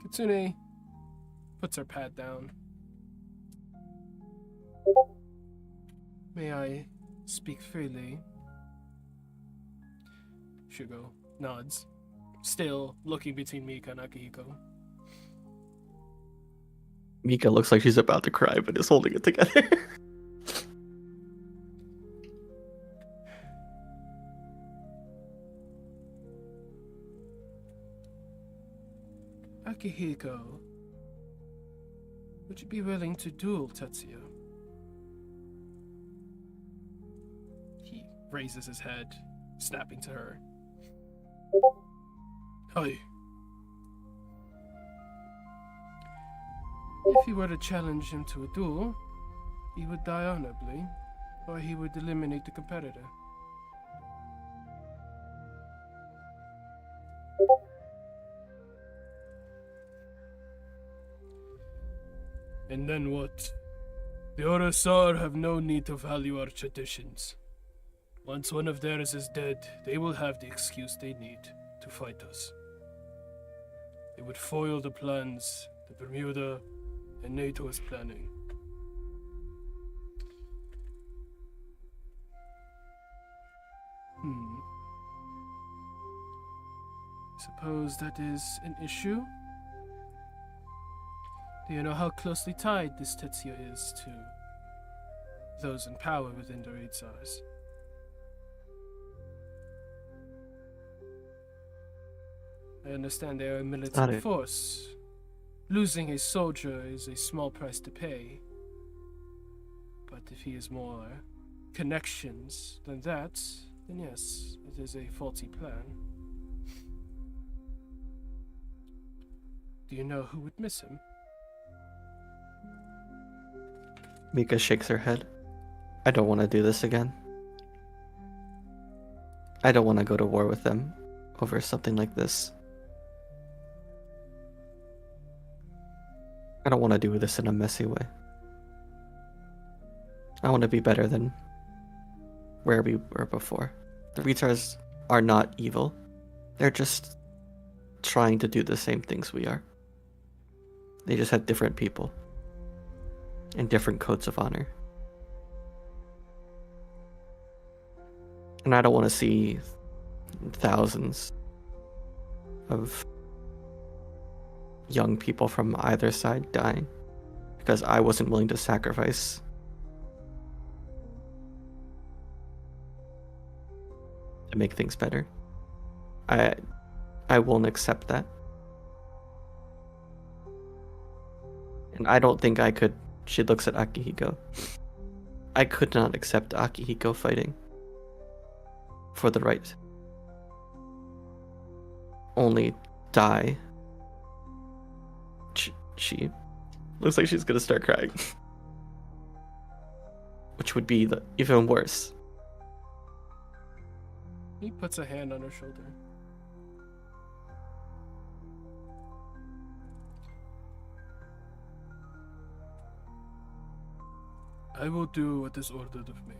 Kitsune puts her pad down. "May I speak freely?" Shugo nods, still looking between Mika and Akihiko. Mika looks like she's about to cry, but is holding it together. "Akihiko, would you be willing to duel Tetsuya?" He raises his head, snapping to her. "Aye." "If you were to challenge him to a duel, he would die honorably, or he would eliminate the competitor." "And then what? The Orasar have no need to value our traditions. Once one of theirs is dead, they will have the excuse they need to fight us. They would foil the plans that Bermuda and NATO is planning." Suppose that is an issue? Do you know how closely tied this Tetsuya is to those in power within the Raid Tsars? I understand they are a militant force. Losing a soldier is a small price to pay. But if he has more connections than that, then yes, it is a faulty plan. Do you know who would miss him? Mika shakes her head. "I don't want to do this again. I don't want to go to war with them over something like this. I don't want to do this in a messy way. I want to be better than where we were before. The retards are not evil. They're just trying to do the same things we are. They just have different people and different codes of honor. And I don't want to see thousands of young people from either side dying because I wasn't willing to sacrifice to make things better. I won't accept that. And I don't think I could." She looks at Akihiko. "I could not accept Akihiko fighting for the right. Only die." She looks like she's gonna start crying. Which would be even worse. He puts a hand on her shoulder. "I will do what is ordered of me."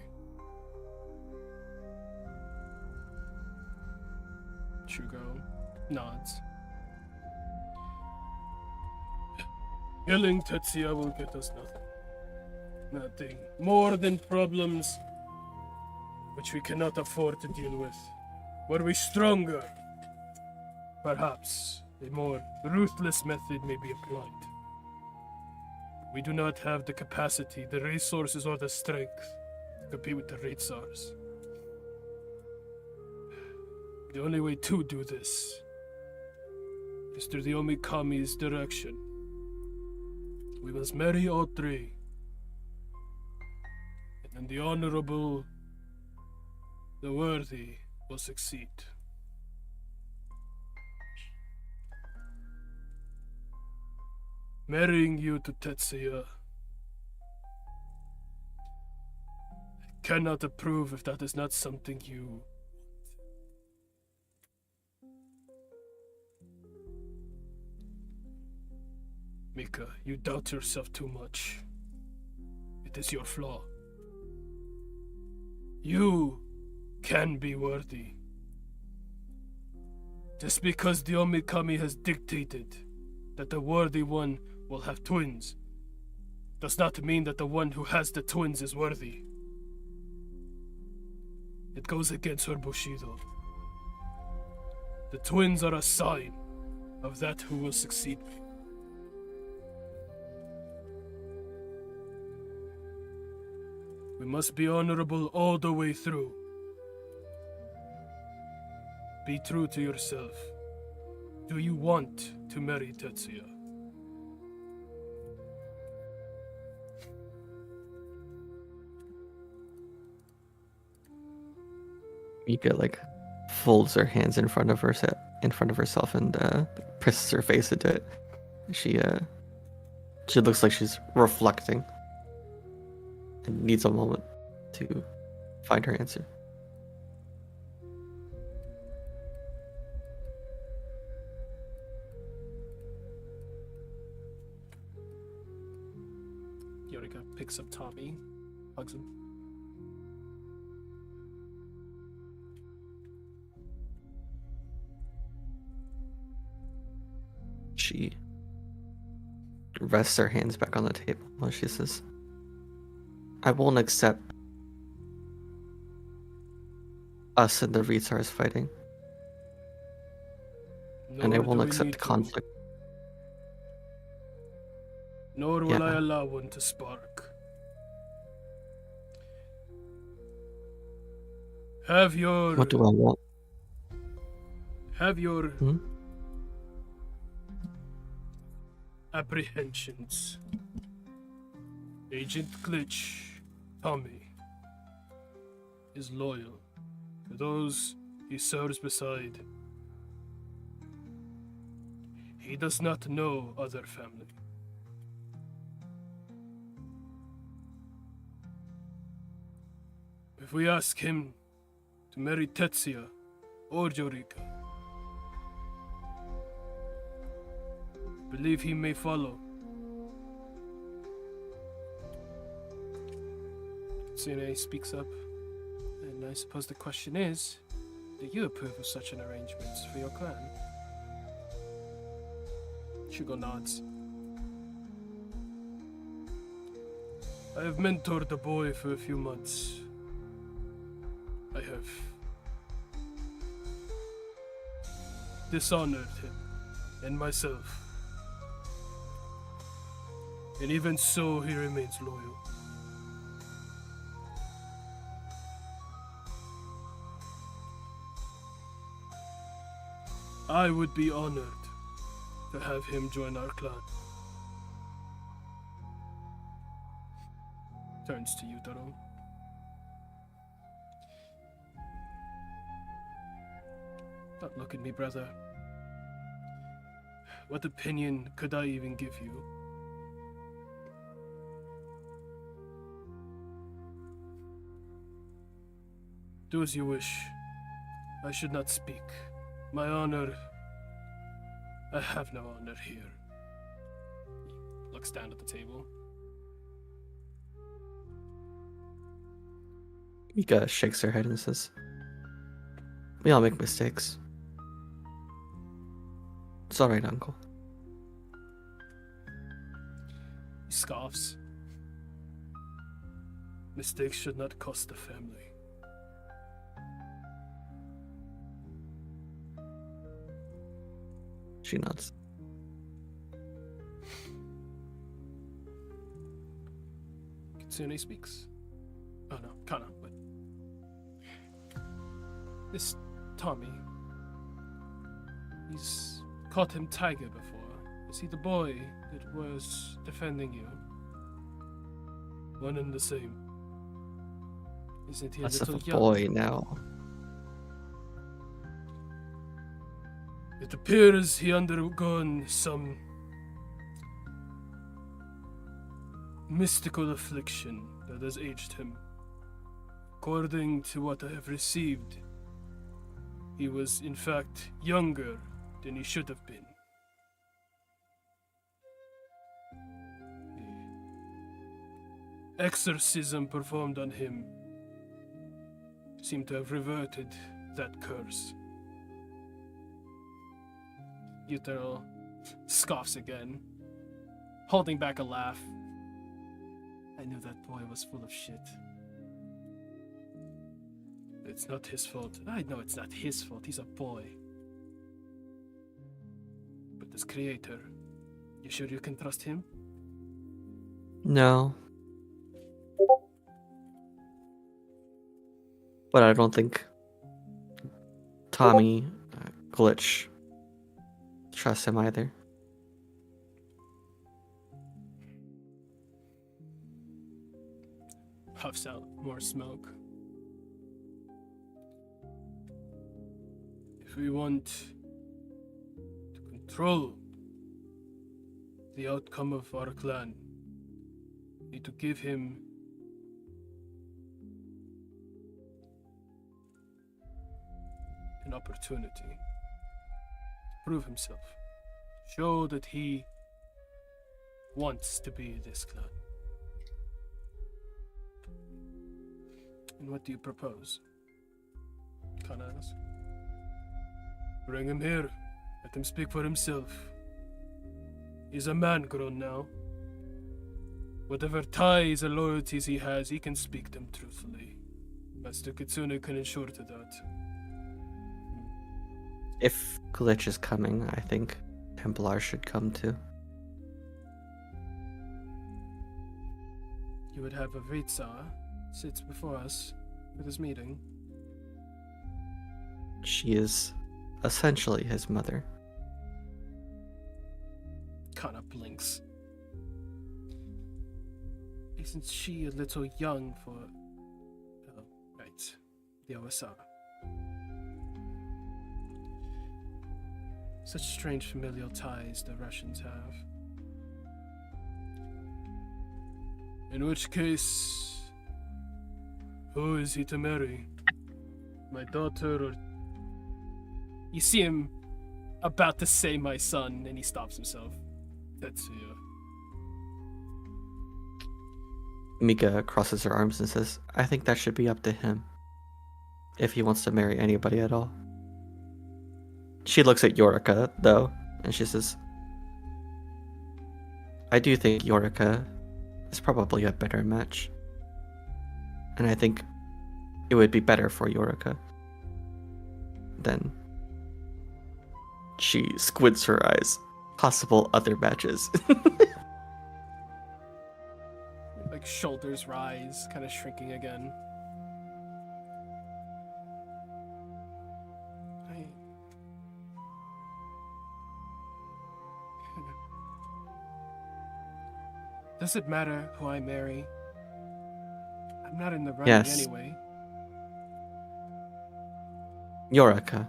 Shugo nods. "Killing Tetsuya will get us nothing. Nothing more than problems which we cannot afford to deal with. Were we stronger, perhaps a more ruthless method may be applied. We do not have the capacity, the resources, or the strength to compete with the Raid Tsars. The only way to do this is through the Omikami's direction. We must marry all three and And the honorable, the worthy will succeed. Marrying you to Tetsuya, I cannot approve if that is not something you. Mika, you doubt yourself too much. It is your flaw. You can be worthy. Just because the Omikami has dictated that the worthy one will have twins does not mean that the one who has the twins is worthy. It goes against her Bushido. The twins are a sign of that who will succeed me. We must be honorable all the way through. Be true to yourself. Do you want to marry Tetsuya? Mika like folds her hands in front of herself and presses her face into it. She looks like she's reflecting and needs a moment to find her answer. Yorika picks up Tommy, hugs him. She rests her hands back on the table while she says, I won't accept us and the Ritsars fighting, and I Nor won't do we accept need to. conflict. Nor will I Yeah. allow one to spark. Have your What do I want? have your Hmm? apprehensions. Agent Glitch, Tommy, is loyal to those he serves beside. He does not know other family. If we ask him to marry Tetsuya or Yorika, believe he may follow. Tsune speaks up, and I suppose the question is, do you approve of such an arrangement for your clan? Shugo nods. I have mentored the boy for a few months. I have dishonored him and myself. And even so, he remains loyal. I would be honored to have him join our clan. Turns to Yutaro. Don't look at me, brother. What opinion could I even give you? Do as you wish. I should not speak. My honor. I have no honor here. He looks down at the table. Mika shakes her head and says, we all make mistakes. It's alright, Uncle. He scoffs. Mistakes should not cost the family. She nods. Kitsune speaks. Oh no, Kana, but this Tommy, he's caught him tiger before. Is he the boy that was defending you? One and the same. Isn't he a Less of little a young? boy now. It appears he undergone some mystical affliction that has aged him. According to what I have received, he was in fact younger than he should have been. The exorcism performed on him seemed to have reverted that curse. Yutaro scoffs again, holding back a laugh. I knew that boy was full of shit. It's not his fault. I know it's not his fault. He's a boy. But this creator, you sure you can trust him? No. But I don't think Tommy Glitch trusts him either. Puffs out more smoke. If we want to control the outcome of our clan, we need to give him an opportunity to prove himself. Show that he wants to be this clan. And what do you propose? Kana asks. Bring him here. Let him speak for himself. He's a man grown now. Whatever ties or loyalties he has, he can speak them truthfully. Master Kitsune can ensure to that. If Glitch is coming, I think Templar should come too. You would have a Vitsa sits before us with his meeting. She is essentially his mother. Kana blinks. Isn't she a little young for... Oh, right. The OSR. Such strange familial ties the Russians have. In which case, who is he to marry? My daughter or... You see him about to say my son, and he stops himself. Tetsuya. Mika crosses her arms and says, I think that should be up to him. If he wants to marry anybody at all. She looks at Yorika, though, and she says, I do think Yorika is probably a better match. And I think it would be better for Yorika. Then she squints her eyes. Possible other matches. Like shoulders rise, kind of shrinking again. Does it matter who I marry? I'm not in the running Yes. anyway. Yorika,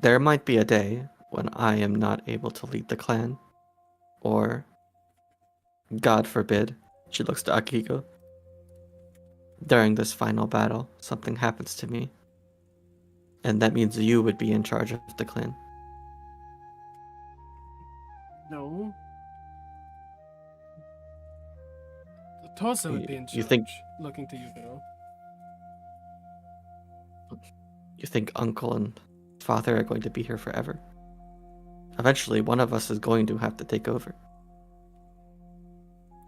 there might be a day when I am not able to lead the clan, or, God forbid, she looks to Akiko. During this final battle, something happens to me, and that means you would be in charge of the clan. No. Tosa would be in charge. You think- Looking to you, girl. You think Uncle and Father are going to be here forever? Eventually, one of us is going to have to take over.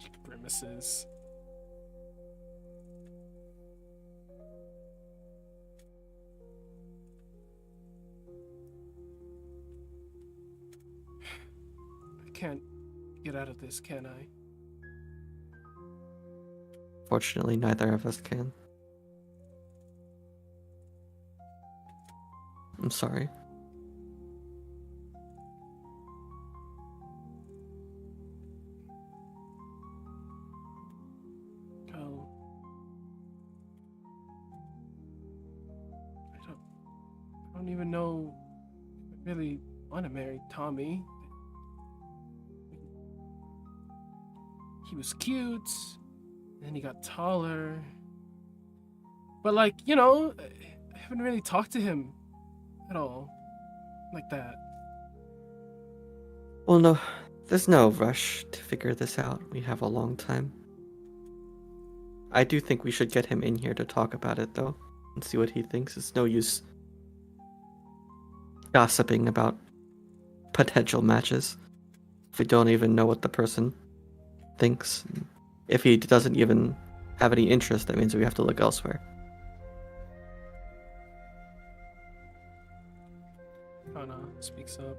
She grimaces. I can't get out of this, can I? Fortunately, neither of us can. I'm sorry. I'll know, I really want to marry Tommy. He was cute, and then he got taller. But like, you know, I haven't really talked to him at all like that. Well, no, there's no rush to figure this out. We have a long time. I do think we should get him in here to talk about it, though, and see what he thinks. It's no use gossiping about potential matches if we don't even know what the person thinks. If he doesn't even have any interest, that means we have to look elsewhere. Kana speaks up.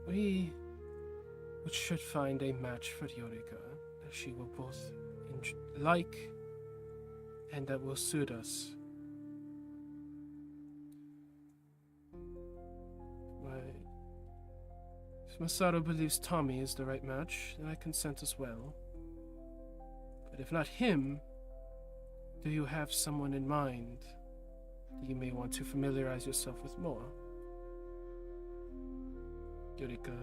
We should find a match for Yorika that she will both like and that will suit us. If Masato believes Tommy is the right match, then I consent as well. But if not him, do you have someone in mind that you may want to familiarize yourself with more? Yorika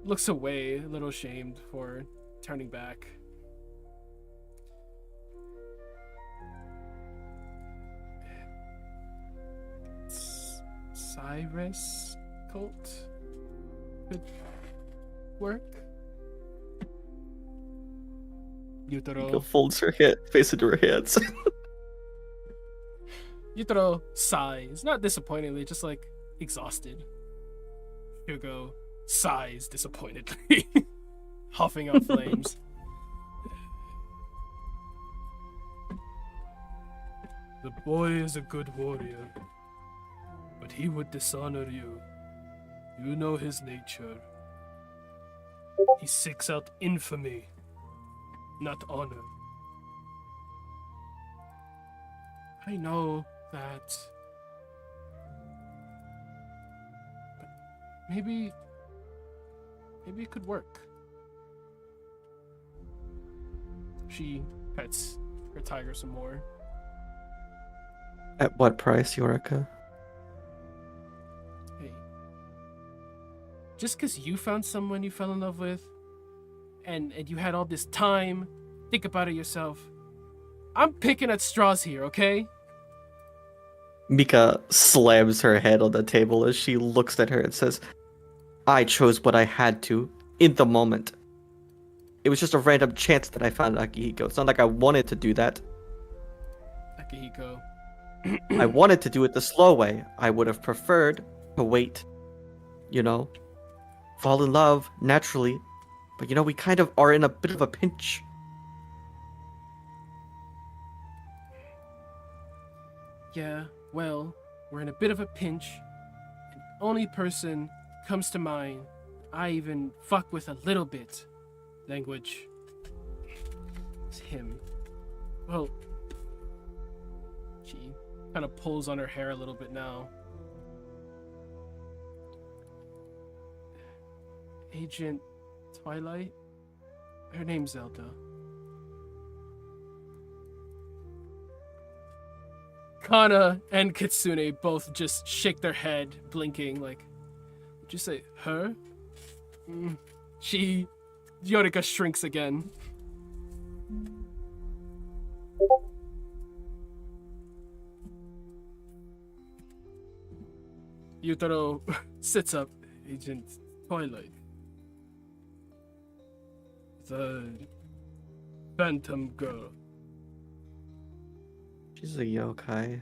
looks away, a little ashamed for turning back. Cyrus cult could work. Miko Yutaro folds her face into her hands. Yutaro sighs, not disappointingly, just like exhausted. Hugo sighs disappointedly, huffing out flames. The boy is a good warrior, but he would dishonor you. You know his nature. He seeks out infamy, not honor. I know that. But maybe it could work. She pets her tiger some more. At what price, Yorika? Hey. Just because you found someone you fell in love with, and you had all this time, think about it yourself. I'm picking at straws here, okay? Mika slams her head on the table as she looks at her and says, I chose what I had to, in the moment. It was just a random chance that I found Akihiko. It's not like I wanted to do that. Akihiko. I wanted to do it the slow way. I would have preferred to wait, you know, fall in love naturally. But, you know, we kind of are in a bit of a pinch. Yeah, well, we're in a bit of a pinch. And the only person comes to mind I even fuck with a little bit. Language. It's him. Well, she kind of pulls on her hair a little bit now. Agent Twilight? Her name's Zelda. Kana and Kitsune both just shake their head, blinking, like, did you say her? Yorika shrinks again. Yutaro sits up. Agent Twilight. The Phantom Girl. She's a yokai.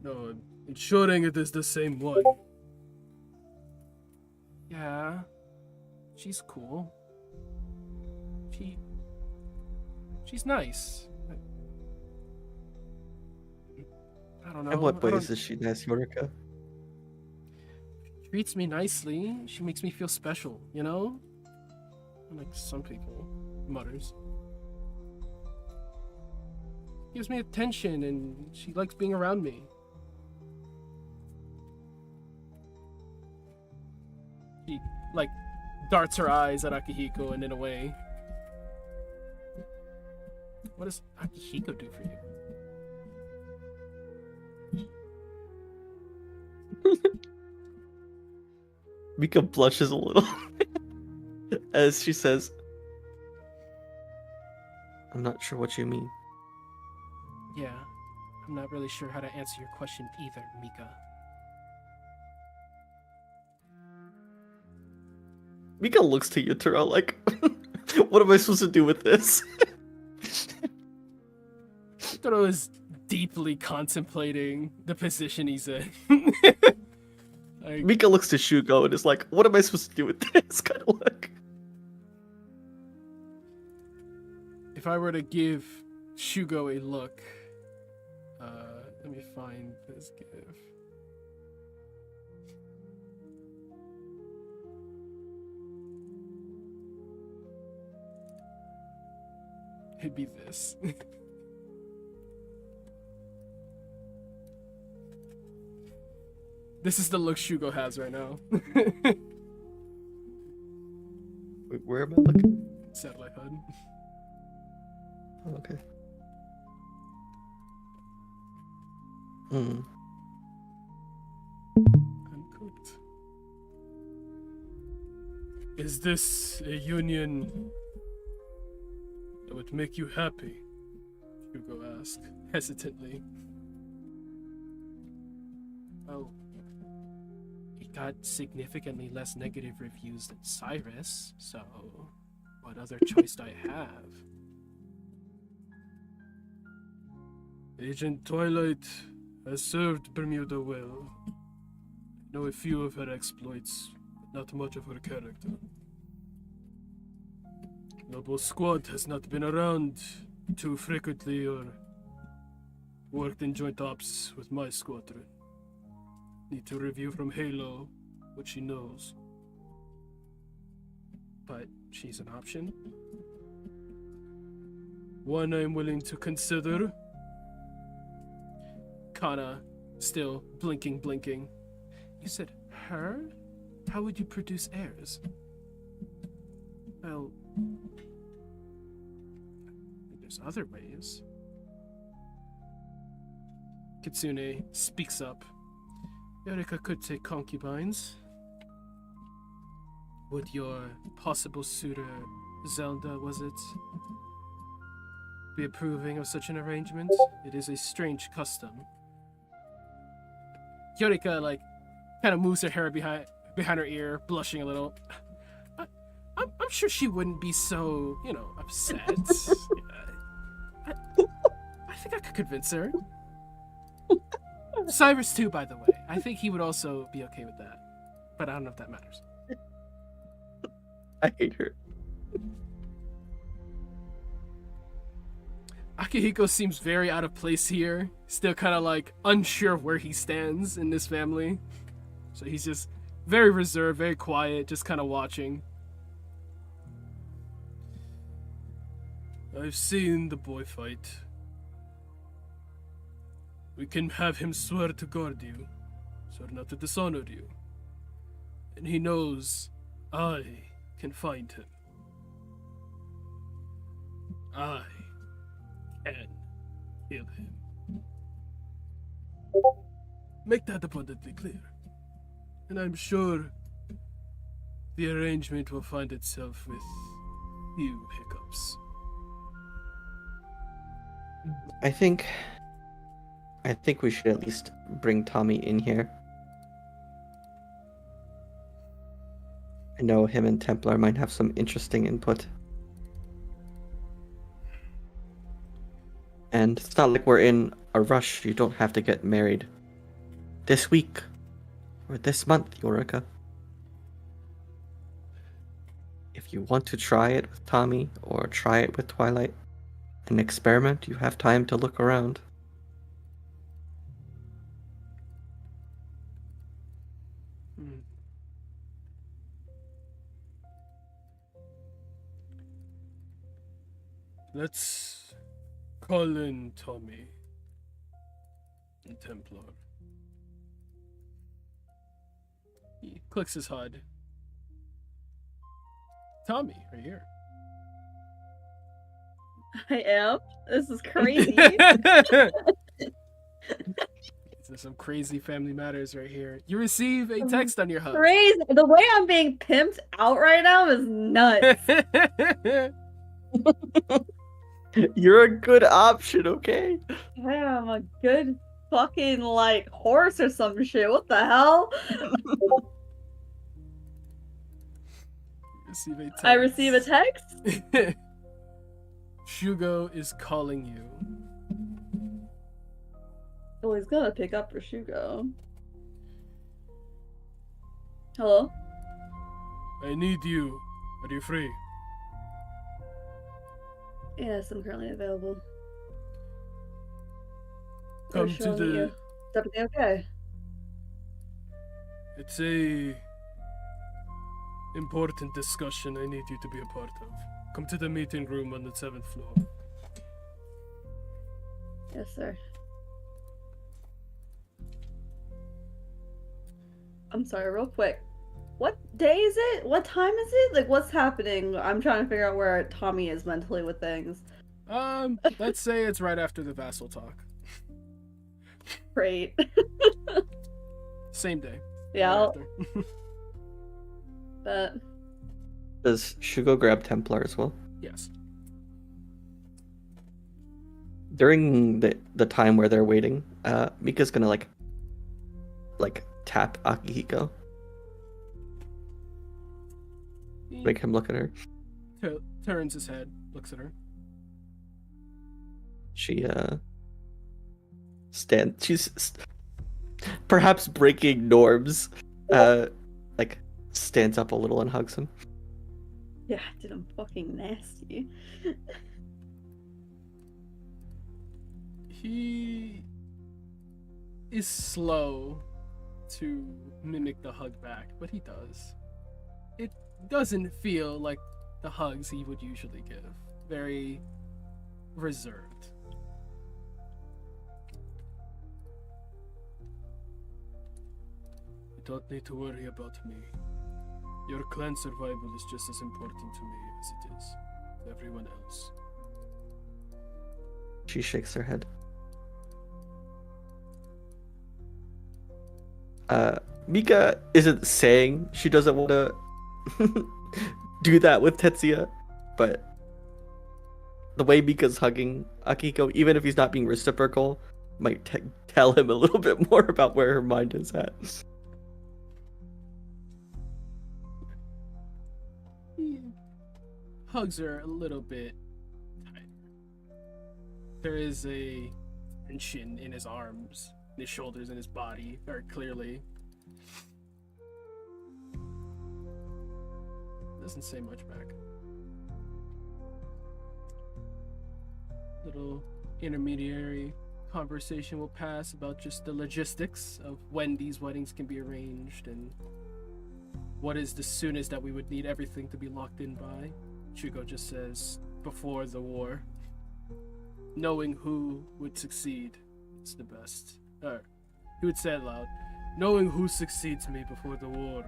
No, I'm ensuring it is the same one. Yeah. She's cool. She's nice. I don't know. In what I don't- ways is she nice, Yorika? Treats me nicely. She makes me feel special, you know? Like some people, mutters. Gives me attention and she likes being around me. She like darts her eyes at Akihiko and then away. What does Akihiko do for you? Mika blushes a little as she says, I'm not sure what you mean. Yeah, I'm not really sure how to answer your question either, Mika. Mika looks to Yutaro like, what am I supposed to do with this? Yutaro is deeply contemplating the position he's in. Like, Mika looks to Shugo and is like, what am I supposed to do with this? Kind of like. if I were to give Shugo a look, let me find this gif. It'd be this. This is the look Shugo has right now. Wait, where am I looking? Satellite HUD. Oh, okay. Hmm. Uncooked. Is this a union that would make you happy? Hugo asked, hesitantly. Oh. It got significantly less negative reviews than Cyrus, so what other choice do I have? Agent Twilight has served Bermuda well. I know a few of her exploits, but not much of her character. Noble Squad has not been around too frequently or worked in joint ops with my squadron. Need to review from Halo what she knows. But she's an option. One I'm willing to consider. Kana, still blinking. You said her? How would you produce heirs? Well, there's other ways. Kitsune speaks up. Eureka could take concubines. Would your possible suitor, Zelda, was it, be approving of such an arrangement? It is a strange custom. Yorika, like, kind of moves her hair behind her ear, blushing a little. I'm sure she wouldn't be so, upset. I think I could convince her. Cyrus too, by the way. I think he would also be okay with that. But I don't know if that matters. I hate her. Akihiko seems very out of place here. Still kind of like unsure of where he stands in this family. So he's just very reserved, very quiet, just kind of watching. I've seen the boy fight. We can have him swear to guard you, swear not to dishonor you. And he knows I can find him. I can kill him. Make that abundantly clear. And I'm sure the arrangement will find itself with few hiccups. I think we should at least bring Tommy in here. I know him and Templar might have some interesting input. And it's not like we're in a rush. You don't have to get married this week or this month, Yorika. If you want to try it with Tommy or try it with Twilight, an experiment, you have time to look around. Let's call in Tommy and Templar. He clicks his HUD. Tommy, are you here? I am. This is crazy. There's some crazy family matters right here. You receive a text on your hub. Crazy. The way I'm being pimped out right now is nuts. You're a good option, okay? Yeah, I'm a good fucking like horse or some shit. What the hell? Receive a text. I receive a text? Shugo is calling you. Oh, he's gonna pick up for Shugo. Hello? I need you. Are you free? Yes, I'm currently available. Come Where's to Charlotte? the. Is everything okay? It's a important discussion I need you to be a part of. Come to the meeting room on the 7th floor. Yes, sir. I'm sorry, real quick. What day is it? What time is it? Like, what's happening? I'm trying to figure out where Tommy is mentally with things. Let's say it's right after the vassal talk. Great. Same day. Yeah, Right I'll- after. but Does Shugo grab Templar as well? Yes. During the time where they're waiting, Mika's gonna like tap Akihiko, make him look at her. Turns his head, looks at her. She she's perhaps breaking norms, like stands up a little and hugs him. yeah, dude, I'm fucking nasty. He is slow to mimic the hug back, but he does. It doesn't feel like the hugs he would usually give. Very reserved. You don't need to worry about me. Your clan survival is just as important to me as it is to everyone else. She shakes her head. Mika isn't saying she doesn't want to do that with Tetsuya, but the way Mika's hugging Akihiko, even if he's not being reciprocal, might tell him a little bit more about where her mind is at. Hugs are a little bit tighter. There is a tension in his arms, in his shoulders, and his body, very clearly. Doesn't say much back. Little intermediary conversation will pass about just the logistics of when these weddings can be arranged and what is the soonest that we would need everything to be locked in by. Shugo just says, before the war. Knowing who would succeed, it's the best. He would say it loud. Knowing who succeeds me before the war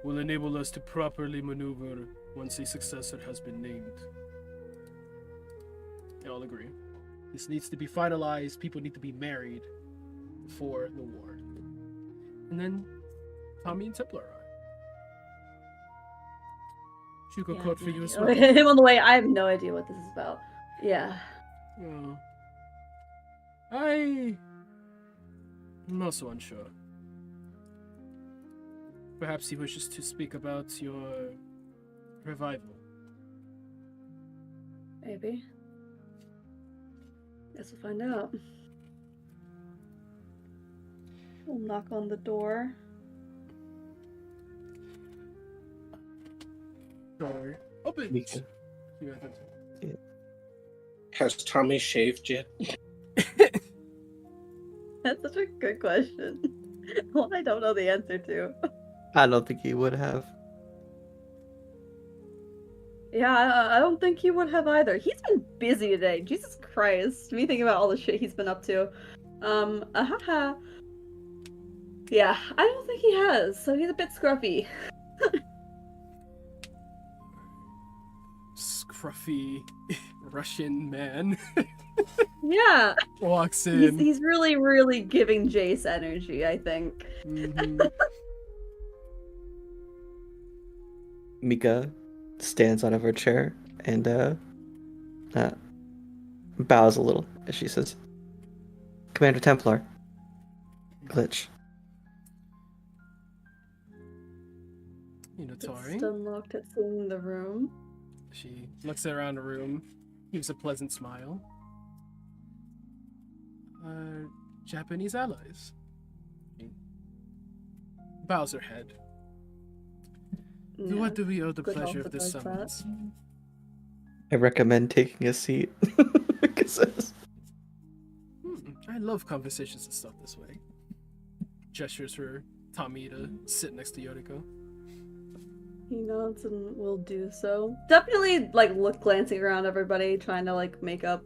will enable us to properly maneuver once a successor has been named. They all agree. This needs to be finalized. People need to be married before the war. And then Tommy and Templar arrive. Shugo code for you as well. Him on the way. I have no idea what this is about. Yeah. Oh. I'm also unsure. Perhaps he wishes to speak about your revival. Maybe. Guess we'll find out. We'll knock on the door. Door opens. Mika. You guys enter. Has Tommy shaved yet? That's such a good question. One I don't know the answer to. I don't think he would have. Yeah, I don't think he would have either. He's been busy today. Jesus Christ. Me thinking about all the shit he's been up to. Yeah, I don't think he has, so he's a bit scruffy. scruffy Russian man Yeah, walks in. he's really, really giving Jace energy, I think. Mhm. Mika stands out of her chair and bows a little as she says, Commander Templar, glitch. Tori. Unlocked at seeing the room. She looks around the room, gives a pleasant smile. Japanese allies. She bows her head. To what do we owe the good pleasure of help this with that. summons? I recommend taking a seat. I love conversations and stuff this way. Gestures for Tommy to sit next to Yoriko. He nods and will do so. Definitely, like, glancing around everybody, trying to, like, make up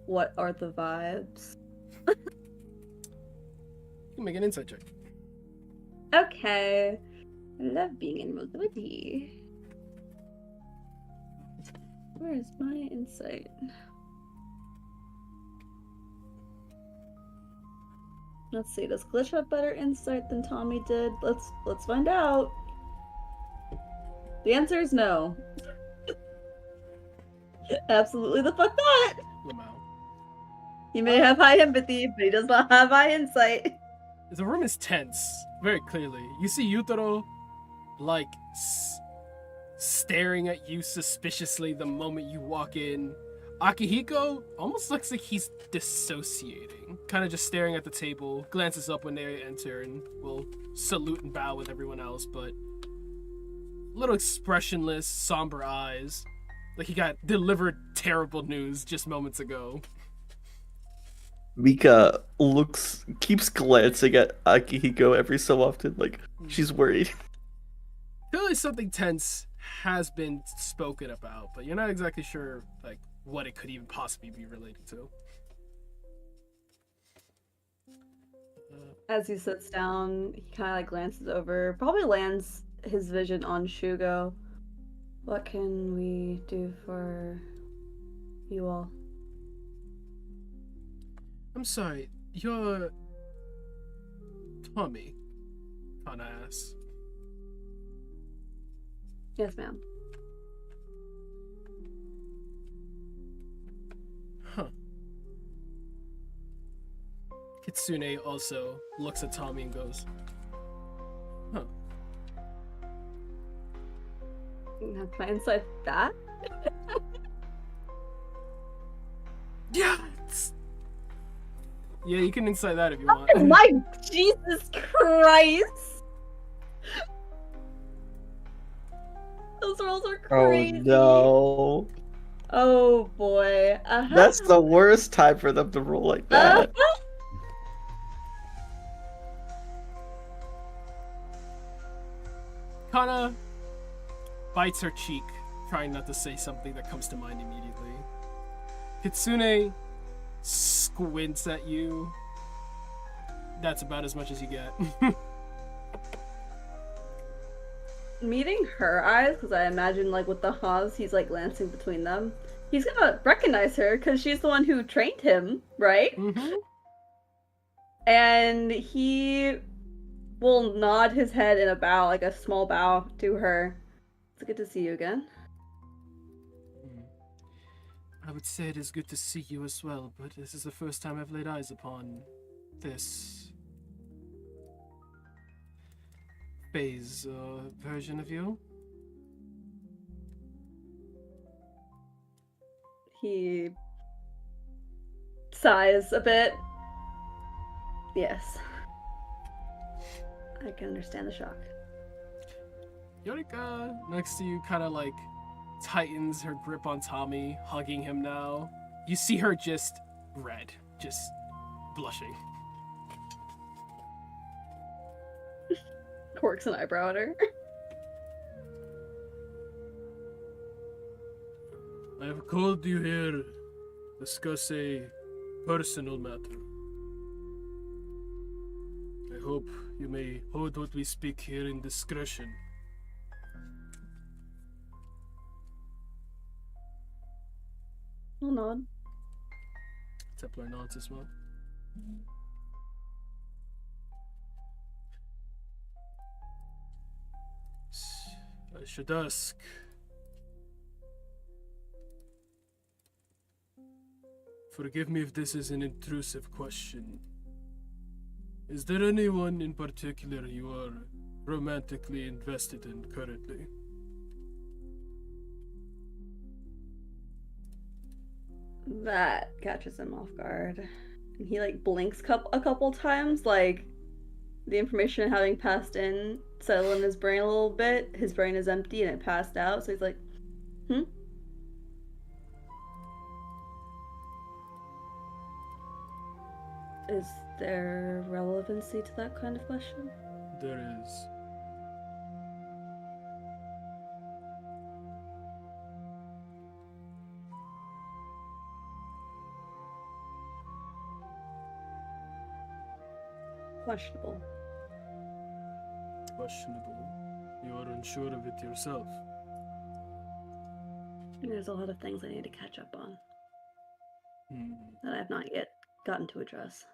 what are the vibes. You can make an insight check. Okay. I love being in mobility. Where's my insight? Let's see, does Glitch have better insight than Tommy did? Let's find out. The answer is no. Absolutely the fuck not! Lamau. He may have high empathy, but he does not have high insight. The room is tense, very clearly. You see Yutaro, like, staring at you suspiciously the moment you walk in. Akihiko almost looks like he's dissociating, kind of just staring at the table, glances up when they enter, and will salute and bow with everyone else, but a little expressionless, somber eyes, like he got delivered terrible news just moments ago. Mika keeps glancing at Akihiko every so often, like she's worried. Clearly something tense has been spoken about, but you're not exactly sure, like, what it could even possibly be related to. As he sits down, he kind of like glances over, probably lands his vision on Shugo. What can we do for you all? I'm sorry, you're Tommy, Kana asks. Yes, ma'am. Huh. Kitsune also looks at Tommy and goes, huh. Can I insight that? Yeah! Yeah, you can insight that if you want. Oh my Jesus Christ! Those rolls are crazy. Oh no. Oh boy. That's the worst time for them to roll like that. Kana bites her cheek, trying not to say something that comes to mind immediately. Kitsune squints at you. That's about as much as you get. Meeting her eyes, because I imagine like with the Haas, he's like glancing between them. He's gonna recognize her because she's the one who trained him, right? Mm-hmm. And he will nod his head in a bow, like a small bow to her. It's good to see you again. I would say it is good to see you as well, but this is the first time I've laid eyes upon this phase version of you. He sighs a bit. Yes. I can understand the shock. Yorika, next to you, kind of like tightens her grip on Tommy, hugging him now. You see her just red, just blushing. Quirks an eyebrow at her. I have called you here to discuss a personal matter. I hope you may hold what we speak here in discretion. I'll nod. Templar nods as well. I should ask. Forgive me if this is an intrusive question. Is there anyone in particular you are romantically invested in currently? That catches him off guard. And he like blinks a couple times, like the information having passed in settled in his brain a little bit. His brain is empty and it passed out, so he's like, Is there relevancy to that kind of question? There is. Questionable. Questionable. You are unsure of it yourself. There's a lot of things I need to catch up on Hmm. that I have not yet gotten to address.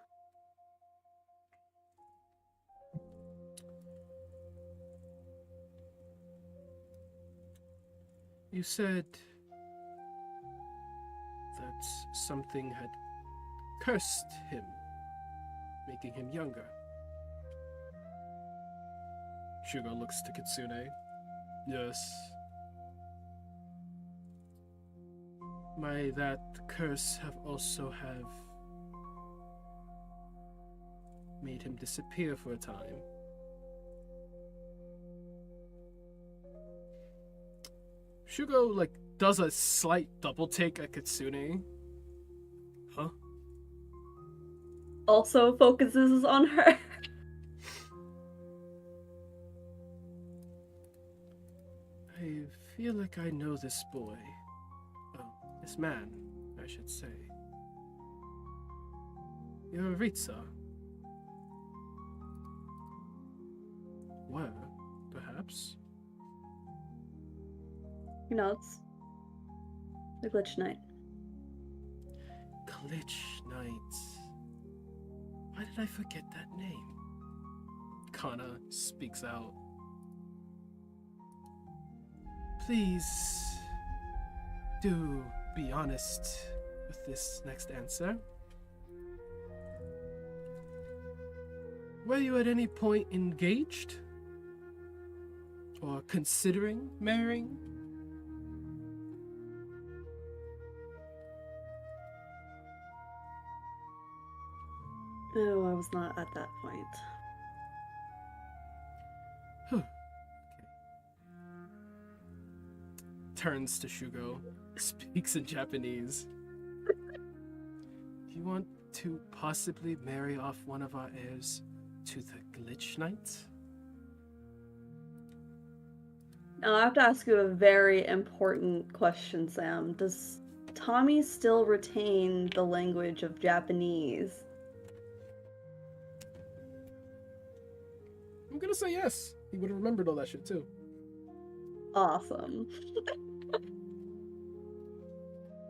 You said that something had cursed him, making him younger. Shugo looks to Kitsune. Yes. May that curse have also made him disappear for a time. Shugo, like, does a slight double take at Kitsune. Huh? Also focuses on her. I feel like I know this boy. Oh, this man, I should say. You're Ritsa. Where, perhaps? He nods. The glitch knight. Glitch Knight. Why did I forget that name? Kana speaks out. Please do be honest with this next answer. Were you at any point engaged? Or considering marrying? No, I was not at that point. Turns to Shugo, speaks in Japanese. Do you want to possibly marry off one of our heirs to the Glitch Knight? Now, I have to ask you a very important question, Sam. Does Tommy still retain the language of Japanese? I'm gonna say yes. He would have remembered all that shit too. Awesome.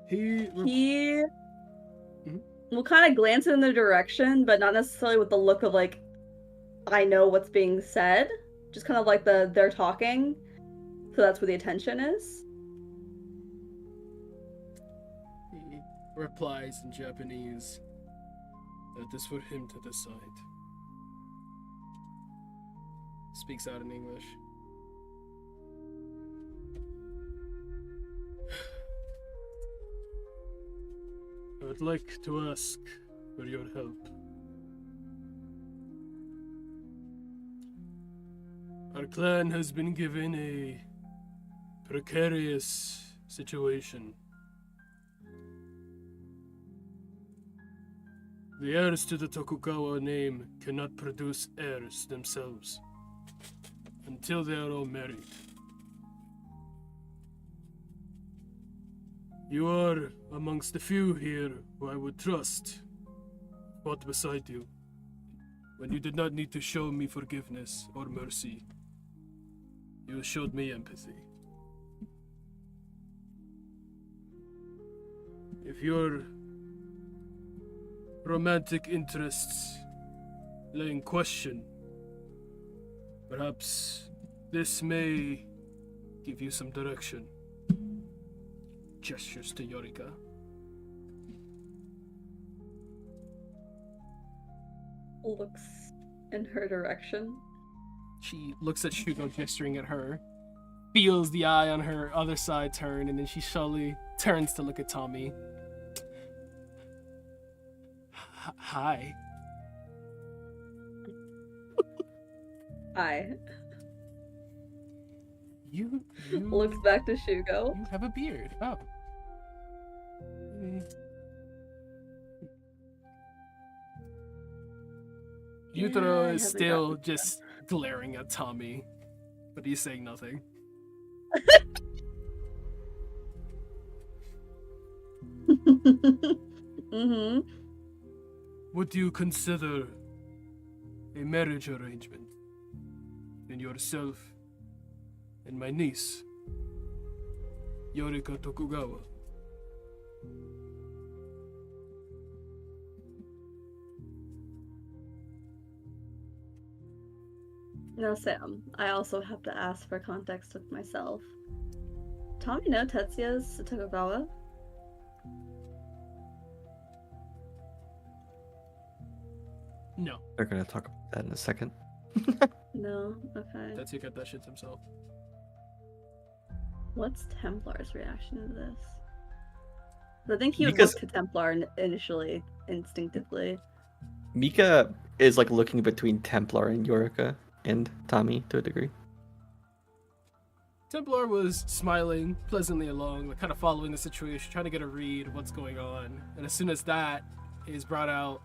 He Mhm. will kind of glance in the direction, but not necessarily with the look of like, I know what's being said. Just kind of like they're talking, so that's where the attention is. He replies in Japanese. That is for him to decide. Speaks out in English. I would like to ask for your help. Our clan has been given a precarious situation. The heirs to the Tokugawa name cannot produce heirs themselves until they are all married. You are amongst the few here who I would trust. Fought beside you when you did not need to show me forgiveness or mercy. You showed me empathy. If your romantic interests lay in question, perhaps this may give you some direction. Gestures to Yorika. Looks in her direction. She looks at Shugo gesturing at her, feels the eye on her other side turn, and then she slowly turns to look at Tommy. Hi. Hi. You Looks back to Shugo. You have a beard. Oh. Yeah, Yutaro I is haven't still gotten- just glaring at Tommy, but he's saying nothing. Mm-hmm. Would you consider a marriage arrangement in yourself and my niece, Yorika Tokugawa? No, Sam. I also have to ask for context with myself. Tommy know Tetsuya's Tokugawa? No, They're gonna talk about that in a second. No? Okay. Tetsuya got that shit himself. What's Templar's reaction to this? I think he would Because- look to Templar initially, instinctively. Mika is like looking between Templar and Yorika and Tommy to a degree. Templar was smiling pleasantly along, like kind of following the situation, trying to get a read of what's going on. And as soon as that is brought out,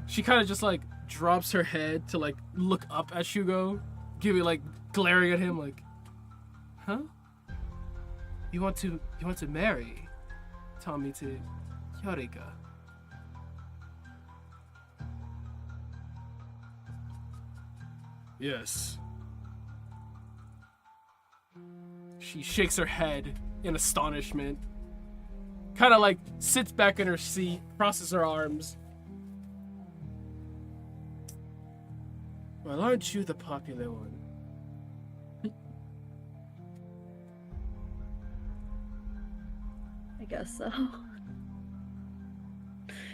she kind of just like drops her head to like look up at Shugo, like glaring at him like, huh? You want to marry Tommy to Yorika? Yes. She shakes her head in astonishment. Kind of like sits back in her seat, crosses her arms. Well, aren't you the popular one? I guess so.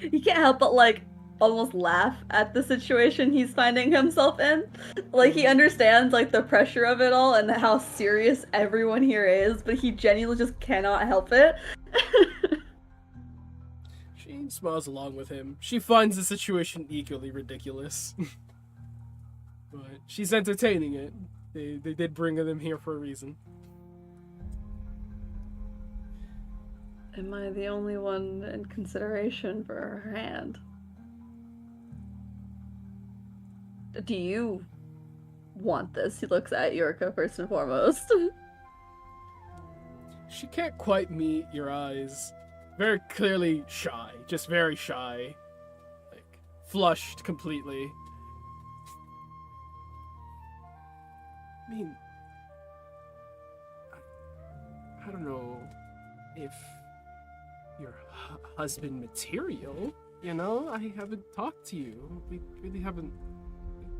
You can't help but like almost laugh at the situation he's finding himself in. Like he understands like the pressure of it all and how serious everyone here is, but he genuinely just cannot help it. She smiles along with him. She finds the situation equally ridiculous. But she's entertaining it. They did bring them here for a reason. Am I the only one in consideration for her hand? Do you want this? He looks at Yorika first and foremost. She can't quite meet your eyes. Very clearly shy. Just very shy. Like, flushed completely. I mean, I don't know if you're husband material, you know? I haven't talked to you. We really haven't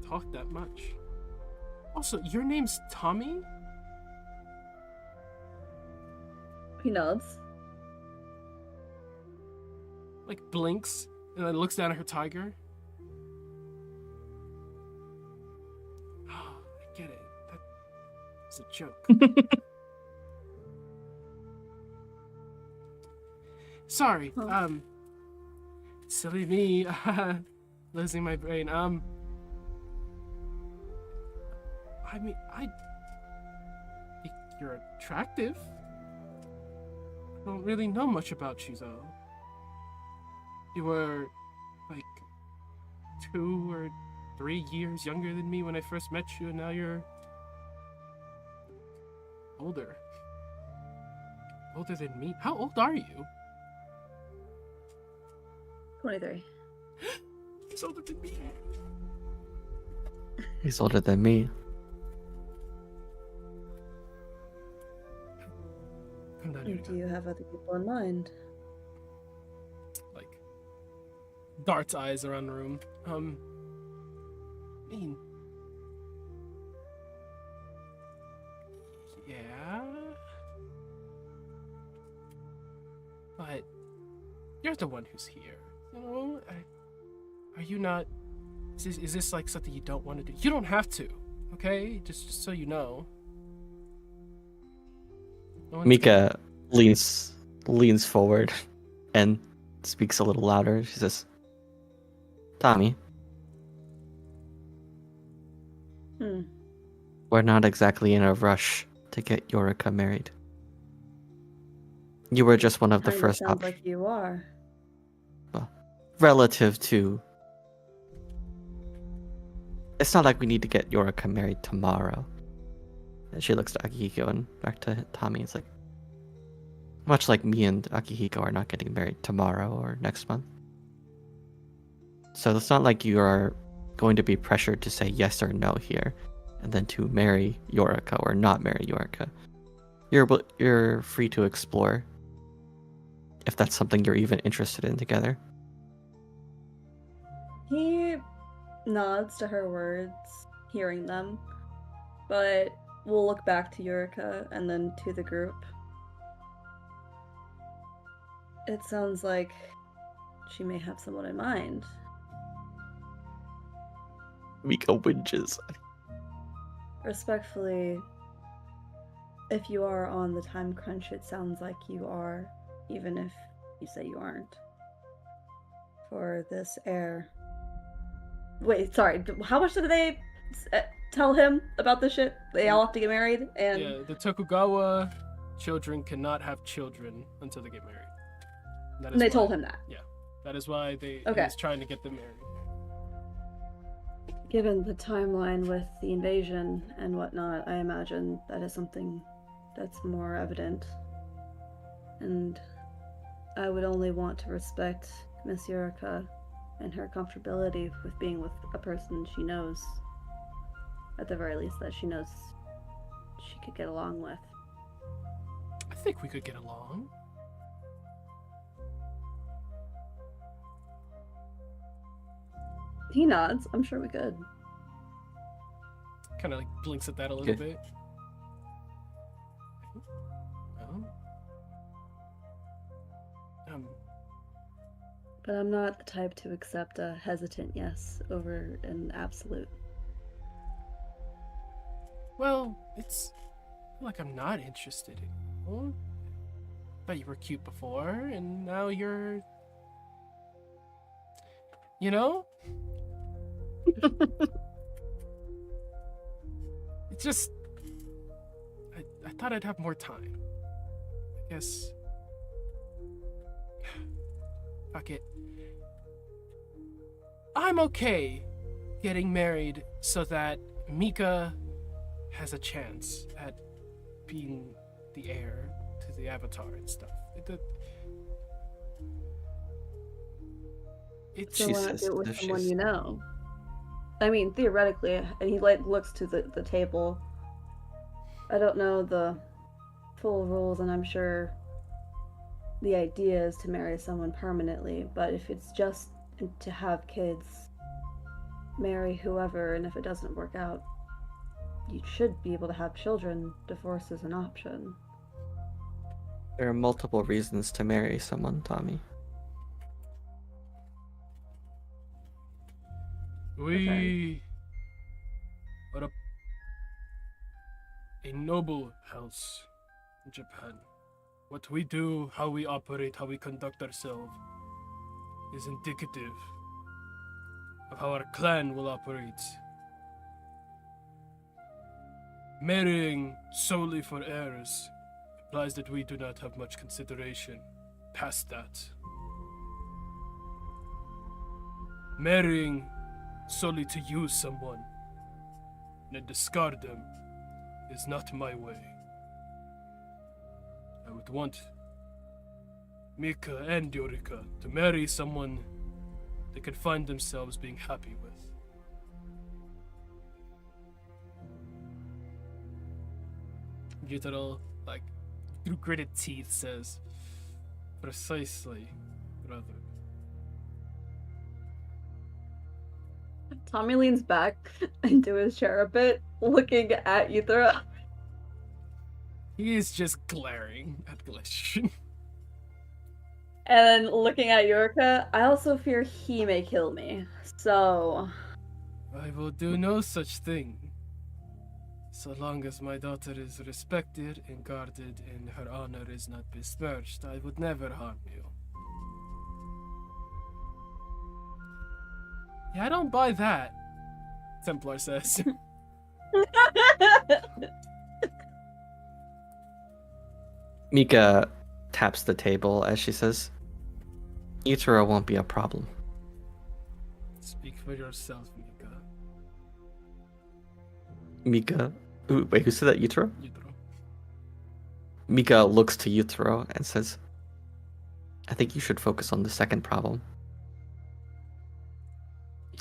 talked that much. Also, your name's Tommy? He nods. Like, blinks, and then looks down at her tiger. Oh, I get it. That's a joke. Sorry, Oh. silly me, losing my brain. I mean, I think you're attractive. I don't really know much about you, though. You were, like, 2 or 3 years younger than me when I first met you, and now you're older. Older than me? How old are you? 23. He's older than me. He's older than me. Come down, Do Yurika. you have other people in mind? darts eyes around the room. I mean, yeah, but you're the one who's here. You know, are you not? Is this like something you don't want to do? You don't have to. Okay, just so you know. No one's Mika leans forward and speaks a little louder. She says, Tommy, we're not exactly in a rush to get Yorika married. You were just one of the Kinda first sounds options. like you are. Well, relative to... It's not like we need to get Yorika married tomorrow. And she looks to Akihiko and back to Tommy. It's like, much like me and Akihiko are not getting married tomorrow or next month. So it's not like you are going to be pressured to say yes or no here, and then to marry Yorika or not marry Yorika. You're free to explore if that's something you're even interested in together. He nods to her words, hearing them, but we'll look back to Yurika and then to the group. It sounds like she may have someone in mind. Mika whinges. Respectfully, if you are on the time crunch, it sounds like you are, even if you say you aren't. For this heir. Wait, sorry, how much did they tell him about this shit? They all have to get married? And Yeah, the Tokugawa children cannot have children until they get married. That is they why- told him that. That is why he Okay. was trying to get them married. Given the timeline with the invasion and whatnot, I imagine that is something that's more evident. And I would only want to respect Miss Yurika and her comfortability with being with a person she knows, at the very least, that she knows she could get along with. I think we could get along. He nods. I'm sure we could. Kind of like blinks at that a little Okay. bit. Um, But I'm not the type to accept a hesitant yes over an absolute. well, it's like I'm not interested in you. Thought you were cute before, and now you're. You know? It's just. I thought I'd have more time. I guess. Fuck it. I'm okay getting married so that Mika has a chance at being the heir to the Avatar and stuff. It's So why not Jesus, do it with if someone she's- you know? I mean, theoretically, and he like looks to the table. I don't know the full rules, and I'm sure the idea is to marry someone permanently, but if it's just to have kids, marry whoever, and if it doesn't work out, you should be able to have children. Divorce is an option. There are multiple reasons to marry someone, Tommy. We are a noble house in Japan. What we do, how we operate, how we conduct ourselves is indicative of how our clan will operate. Marrying solely for heirs implies that we do not have much consideration past that. Marrying solely to use someone and then discard them is not my way. I would want Mika and Yorika to marry someone they could find themselves being happy with. Gyutaro, like, through gritted teeth, says, "Precisely, brother." Tommy leans back into his chair a bit, looking at Euthra. He is just glaring at Glitch. And then looking at Yorka, I also fear he may kill me. So I will do no such thing. So long as my daughter is respected and guarded and her honor is not besmirched, I would never harm you. Yeah, I don't buy that, Templar says. Mika taps the table as she says, Utero won't be a problem. Speak for yourself, Mika. Mika. Ooh, wait, who said that? Utero? Utero. Mika looks to Utero and says, I think you should focus on the second problem.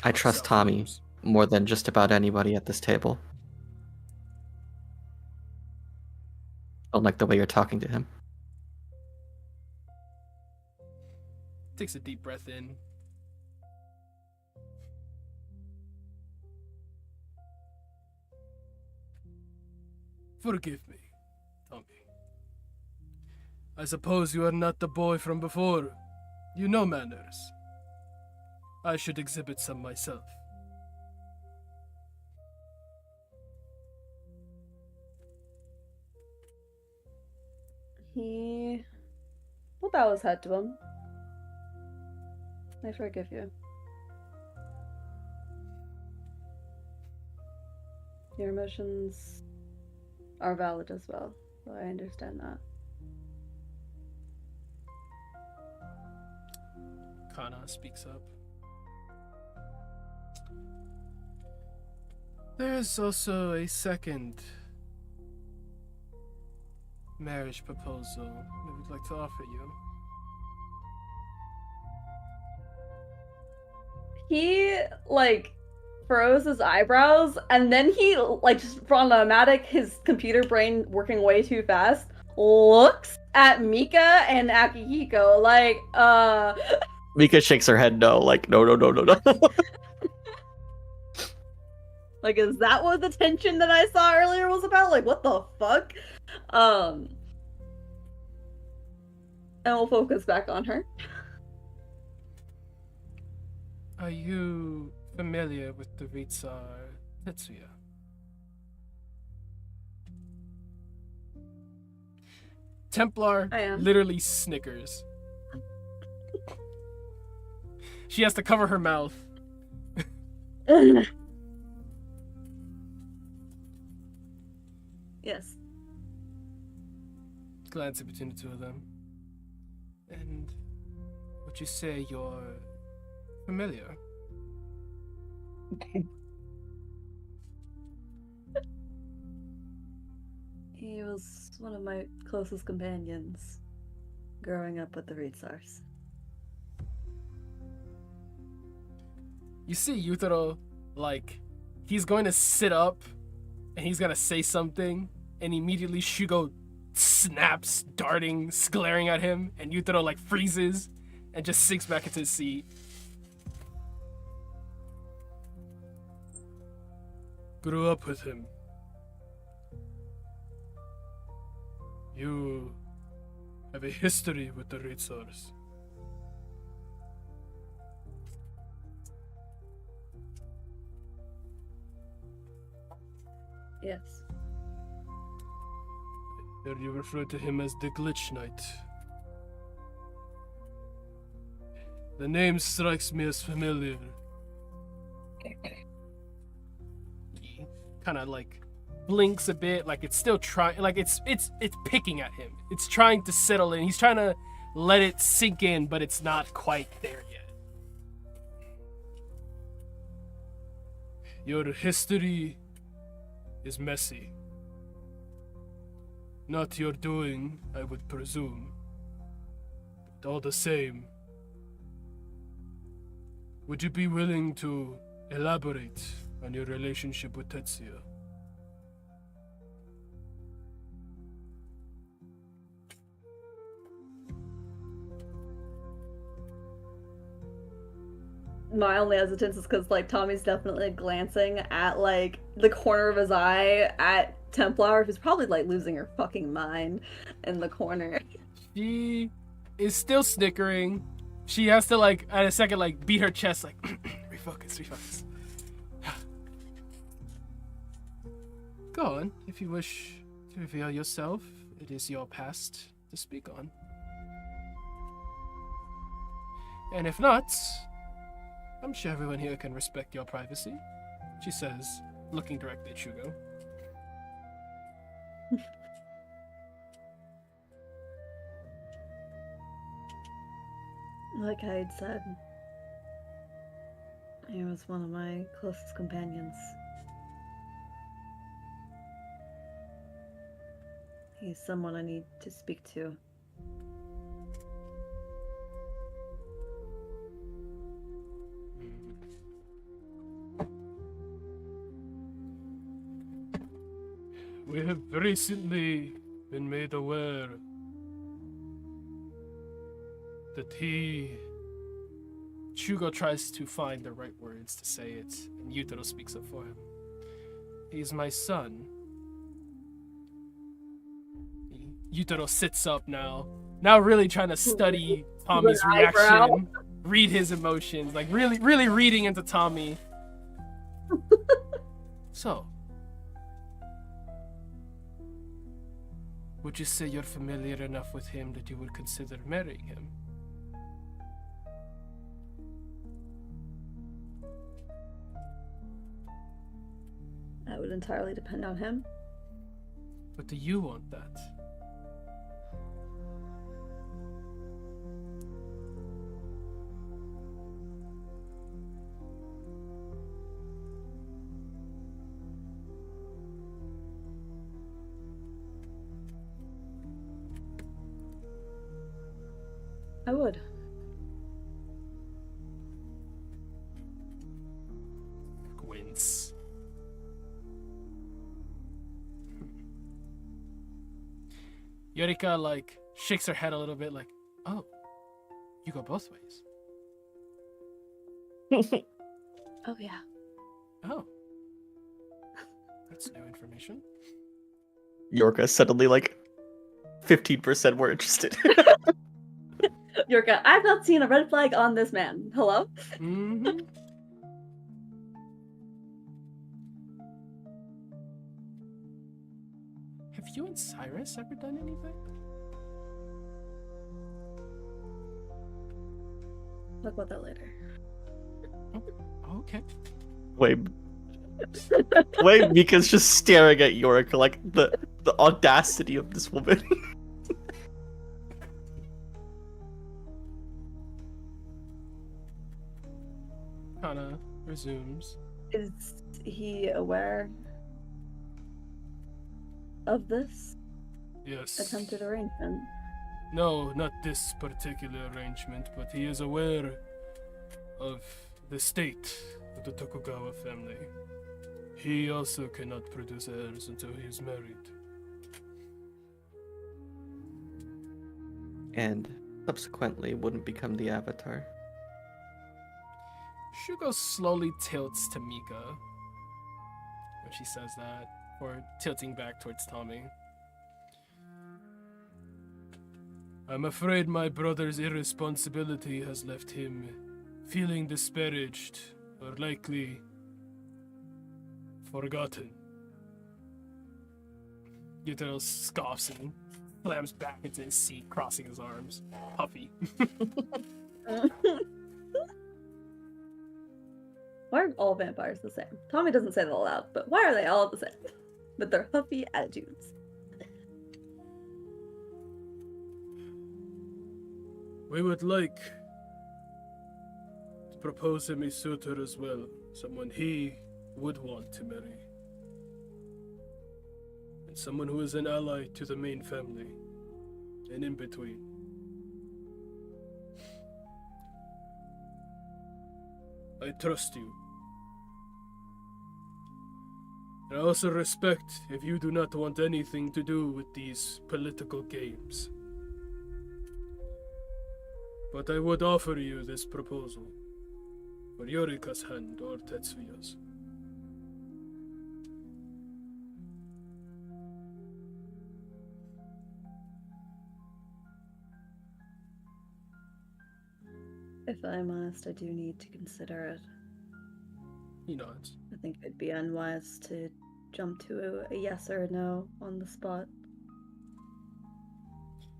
I trust Tommy more than just about anybody at this table. Don't like the way you're talking to him. Takes a deep breath in. Forgive me, Tommy. I suppose you are not the boy from before. You know manners. I should exhibit some myself. he will bow his head to him. I forgive you. Your emotions are valid as well, so I understand that. Kana speaks up. There's also a second marriage proposal that we'd like to offer you. He, like, froze his eyebrows, and then he, like, just from automatic, his computer brain working way too fast, looks at Mika and Akihiko, like, Mika shakes her head no, like, no. like, is that what the tension that I saw earlier was about? Like, what the fuck? And we'll focus back on her. Are you familiar with the Ritsar Tetsuya? Templar I am. literally snickers. She has to cover her mouth. Yes. Glancing between the two of them. And would you say you're familiar? He was one of my closest companions growing up with the Ritsars. You see Yutaro, like, he's going to sit up and he's gonna say something, and immediately Shugo snaps, darting, glaring at him, and Yutaro, like, freezes and just sinks back into his seat. Grew up with him. You have a history with the Ritsars. Yes. There you refer to him as the Glitch Knight. The name strikes me as familiar. He kind of like blinks a bit, like it's still trying, like it's picking at him. It's trying to settle in. He's trying to let it sink in, but it's not quite there yet. Your history is messy. Not your doing, I would presume. But all the same, would you be willing to elaborate on your relationship with Tetsuya? my only hesitance is because like Tommy's definitely glancing at like the corner of his eye at Templar, who's probably like losing her fucking mind in the corner. She is still snickering. She has to like at a second like beat her chest like refocus. Go on, if you wish to reveal yourself. It is your past to speak on. And if not, I'm sure everyone here can respect your privacy, she says, looking directly at Shugo. Like I had said, he was one of my closest companions. He's someone I need to speak to. We have recently been made aware that Shugo tries to find the right words to say it, and Yutaro speaks up for him. He's my son. Yutaro sits up now really trying to study Tommy's reaction, read his emotions, like really reading into Tommy. So, would you say you're familiar enough with him that you would consider marrying him? That would entirely depend on him. But do you want that? I would. Gwyn's. Yorika, like, shakes her head a little bit, like, oh, you go both ways. Oh, yeah. Oh. That's new information. Yorka suddenly like 15% more interested. Yorka, I've not seen a red flag on this man. Hello? Mm-hmm. Have you and Cyrus ever done anything? Talk about that later. Oh, okay. Wait, Mika's just staring at Yorika like the audacity of this woman. Kana resumes. Is he aware of this Yes. attempted arrangement? No, not this particular arrangement, but he is aware of the state of the Tokugawa family. He also cannot produce heirs until he is married. And subsequently wouldn't become the Avatar. Shugo slowly tilts to Mika when she says that, or tilting back towards Tommy. I'm afraid my brother's irresponsibility has left him feeling disparaged, or likely forgotten. Yutaro scoffs and slams back into his seat, crossing his arms. Puffy. Why are all vampires the same? Tommy doesn't say that aloud, but why are they all the same? With their huffy attitudes. We would like to propose him a suitor as well, someone he would want to marry. And someone who is an ally to the main family, and in between. I trust you. And I also respect if you do not want anything to do with these political games. But I would offer you this proposal. for Yorika's hand or Tetsuya's. If I'm honest, I do need to consider it. He nods. I think it'd be unwise to jump to a yes or a no on the spot.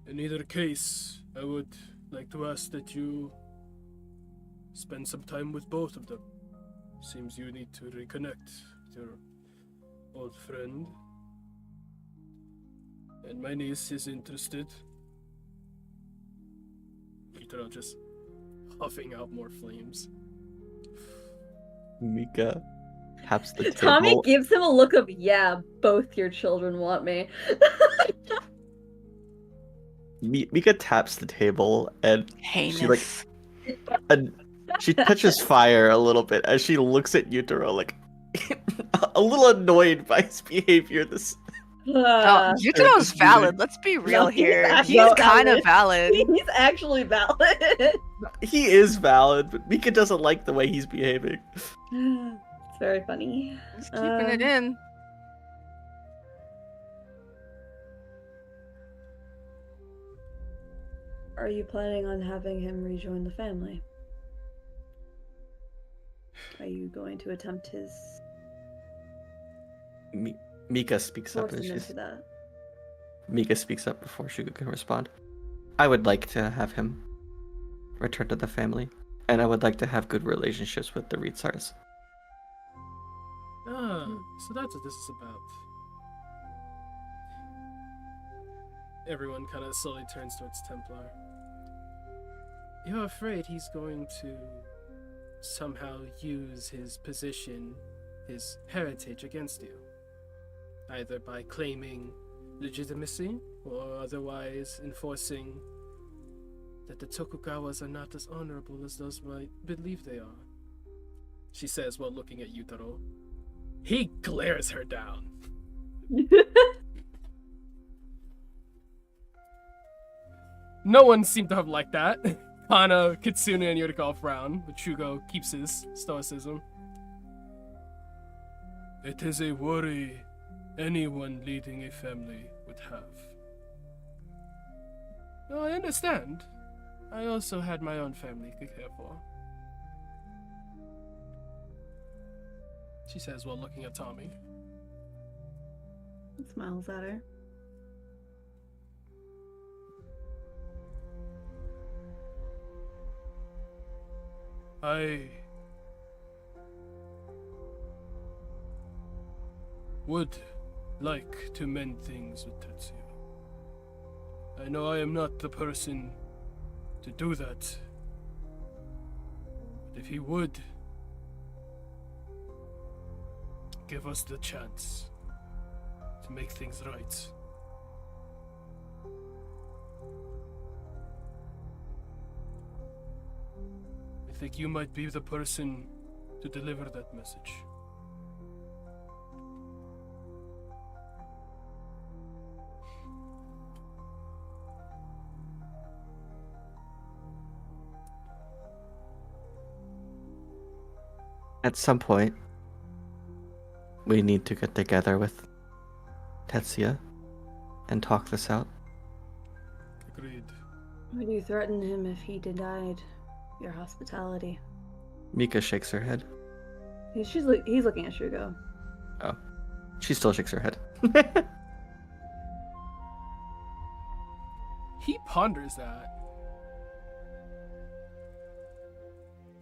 In either case, I would like to ask that you spend some time with both of them. Seems you need to reconnect with your old friend. And my niece is interested. Yutaro just huffing out more flames. Mika taps the table. Tommy gives him a look of, yeah, both your children want me. Mika taps the table and Heinous. she touches fire a little bit as she looks at Yutaro like a little annoyed by his behavior. Yutaro's valid. Let's be real he's here. actually He's kind of valid. valid. He's actually valid. He is valid, but Mika doesn't like the way he's behaving. It's very funny. He's keeping it in. Are you planning on having him rejoin the family? Are you going to attempt his Mika speaks up and forcing him she's to that? Mika speaks up before Shugo can respond. I would like to have him return to the family, and I would like to have good relationships with the Ritsars. Ah, so that's what this is about. Everyone kind of slowly turns towards Templar. You're afraid he's going to somehow use his position, his heritage against you, either by claiming legitimacy or otherwise enforcing that the Tokugawas are not as honorable as those might believe they are, she says while looking at Yutaro. He glares her down. No one seemed to have liked that. Kana, Kitsune, and Yurika all frown, but Shugo keeps his stoicism. It is a worry anyone leading a family would have. No, I understand. I also had my own family to care for. She says while looking at Tommy. He smiles at her. I would like to mend things with Tetsuya. I know I am not the person to do that. But if he would give us the chance to make things right. I think you might be the person to deliver that message. At some point, we need to get together with Tetsuya and talk this out. Agreed. Would you threaten him if he denied your hospitality? Mika shakes her head. He's looking at Shugo. Oh. She still shakes her head. He ponders that.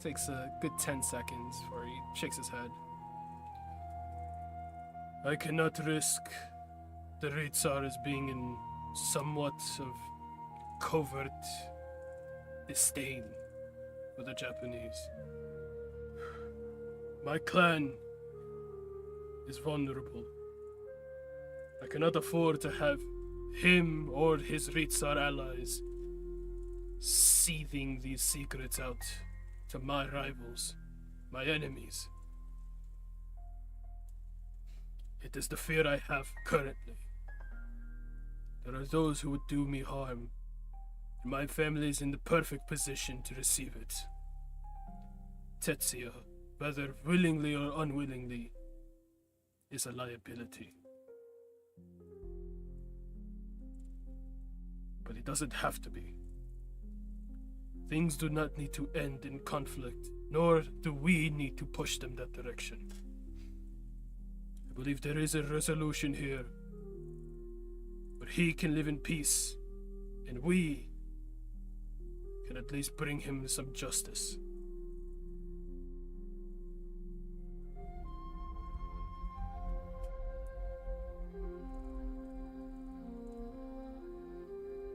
Takes a good 10 seconds before he shakes his head. I cannot risk the Ritsars being in somewhat of covert disdain for the Japanese. My clan is vulnerable. I cannot afford to have him or his Ritsar allies seething these secrets out to my rivals, my enemies. It is the fear I have currently. There are those who would do me harm, and my family is in the perfect position to receive it. Tetsuya, whether willingly or unwillingly, is a liability. But it doesn't have to be. Things do not need to end in conflict, nor do we need to push them that direction. I believe there is a resolution here where he can live in peace, and we can at least bring him some justice.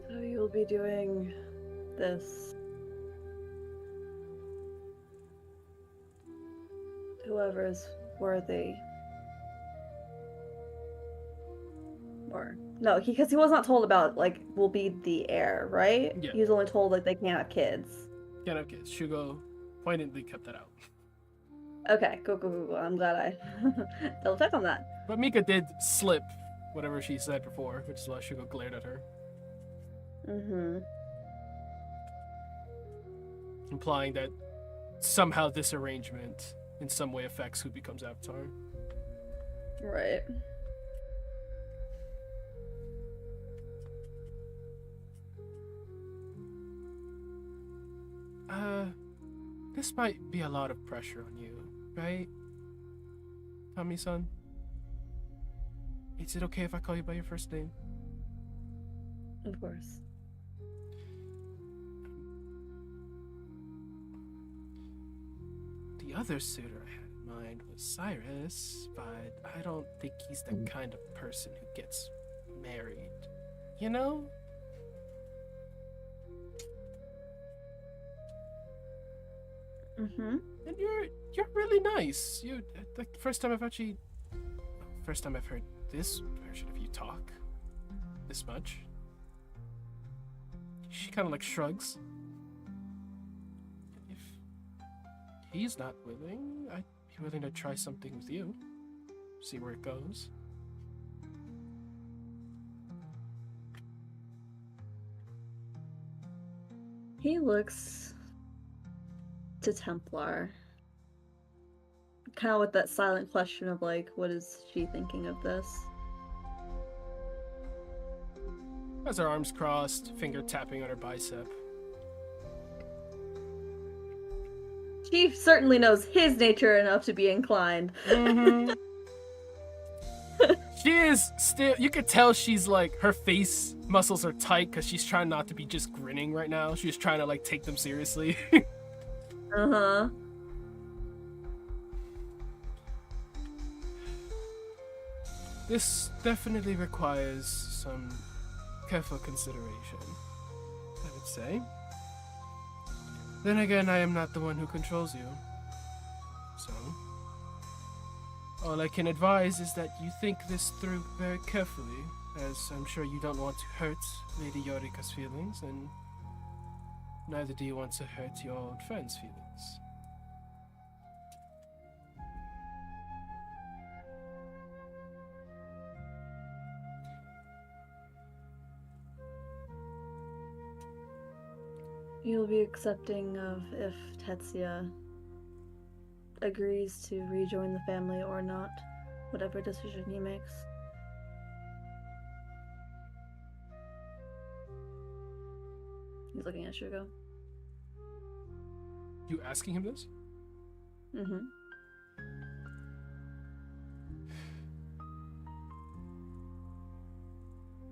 So you'll be doing this. Whoever's worthy. Or no, because he was not told about like will be the heir, right? Yeah. He was only told like they can't have kids. Can't have kids. Shugo pointedly kept that out. Okay, cool. I'm glad I double checked on that. But Mika did slip whatever she said before, which is why Shugo glared at her, Mm-hmm. implying that somehow this arrangement in some way affects who becomes Avatar. Right. This might be a lot of pressure on you, right? Tommy-san? Is it okay if I call you by your first name? Of course. The other suitor I had in mind was Cyrus, but I don't think he's the kind of person who gets married. You know? Mm-hmm. And you're really nice. You the first time I've heard this version of you talk this much. She kind of like shrugs. If he's not willing, I'd be willing to try something with you. See where it goes. He looks to Templar. Kind of with that silent question of like, what is she thinking of this? Has her arms crossed, finger tapping on her bicep. She certainly knows his nature enough to be inclined. Mm-hmm. She is still, you could tell she's like, her face muscles are tight because she's trying not to be just grinning right now. She's trying to like take them seriously. Uh-huh. This definitely requires some careful consideration, I would say. Then again, I am not the one who controls you. So, all I can advise is that you think this through very carefully, as I'm sure you don't want to hurt Lady Yorika's feelings, and neither do you want to hurt your old friend's feelings. You'll be accepting of if Tetsuya agrees to rejoin the family or not, whatever decision he makes. He's looking at Shugo. You asking him this? Mm-hmm.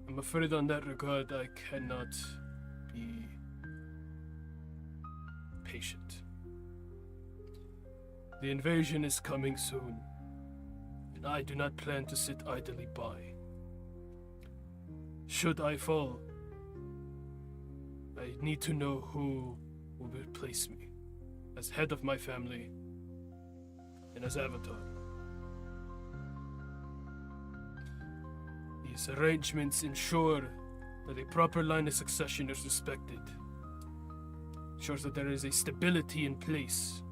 I'm afraid on that regard I cannot be patient. The invasion is coming soon, and I do not plan to sit idly by. Should I fall, I need to know who will replace me as head of my family and as Avatar. These arrangements ensure that a proper line of succession is respected. Ensures that there is a stability in place,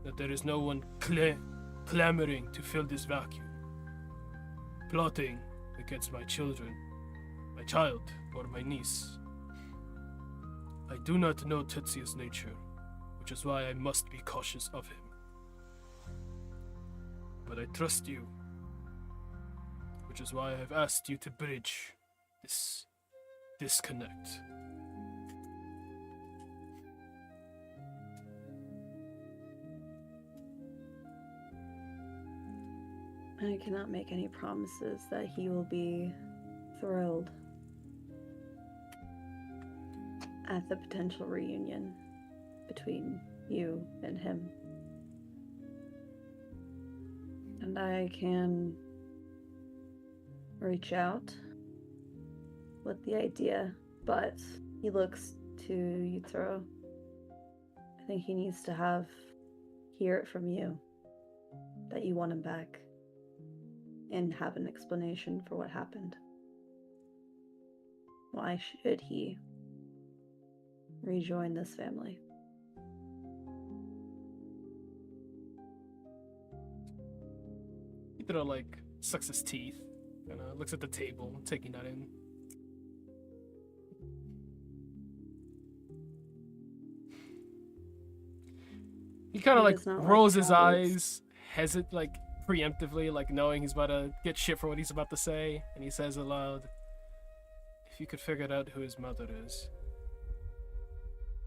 that there is no one clamoring to fill this vacuum, plotting against my children, my child, or my niece. I do not know Tetsuya's nature, or which is why I must be cautious of him. But I trust you, which is why I've asked you to bridge this disconnect. I cannot make any promises that he will be thrilled at the potential reunion between you and him. And I can reach out with the idea, but he looks to Yutaro. I think he needs to hear it from you that you want him back and have an explanation for what happened. Why should he rejoin this family? Yutaro, like, sucks his teeth and looks at the table, taking that in. He kind of He like does not like rolls his cowards. eyes, like preemptively, like knowing he's about to get shit for what he's about to say, and he says aloud, "If you could figure out who his mother is,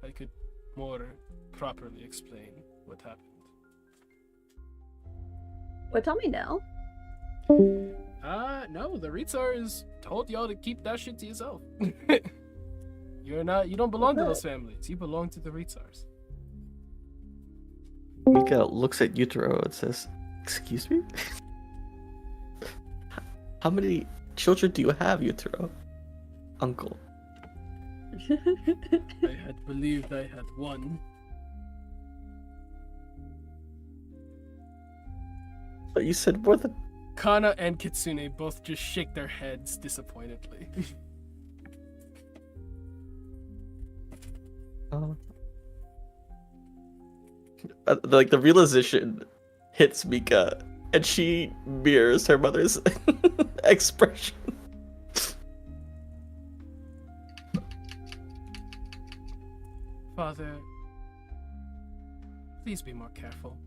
I could more properly explain what happened." Well, tell me now. No, the Ritsars told y'all to keep that shit to yourself. You don't belong to those families. You belong to the Ritsars. Mika looks at Yutaro and says, "Excuse me? How many children do you have, Yutaro? Uncle." I had believed I had one. But you said more than... Kana and Kitsune both just shake their heads disappointedly. Like, the realization hits Mika, and she mirrors her mother's expression. Father, please be more careful.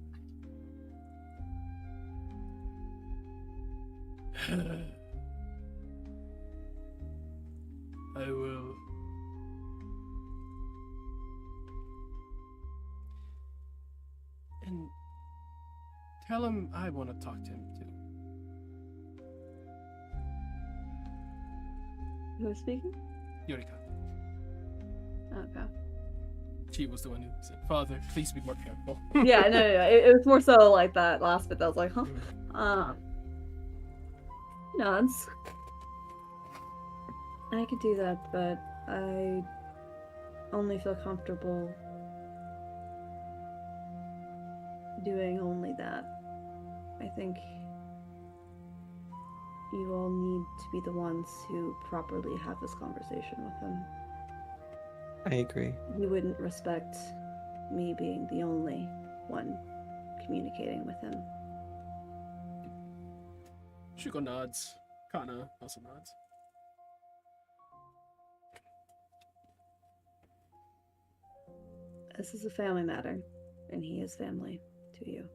I will. And tell him I want to talk to him too. Who was speaking? Yorika. Okay. She was the one who said, "Father, please be more careful." Yeah, no. It was more so like that last bit that was like, huh? Nods. I could do that, but I only feel comfortable doing only that. I think you all need to be the ones who properly have this conversation with him. I agree. He wouldn't respect me being the only one communicating with him. Shuko nods. Kana also nods. This is a family matter, and he is family to you.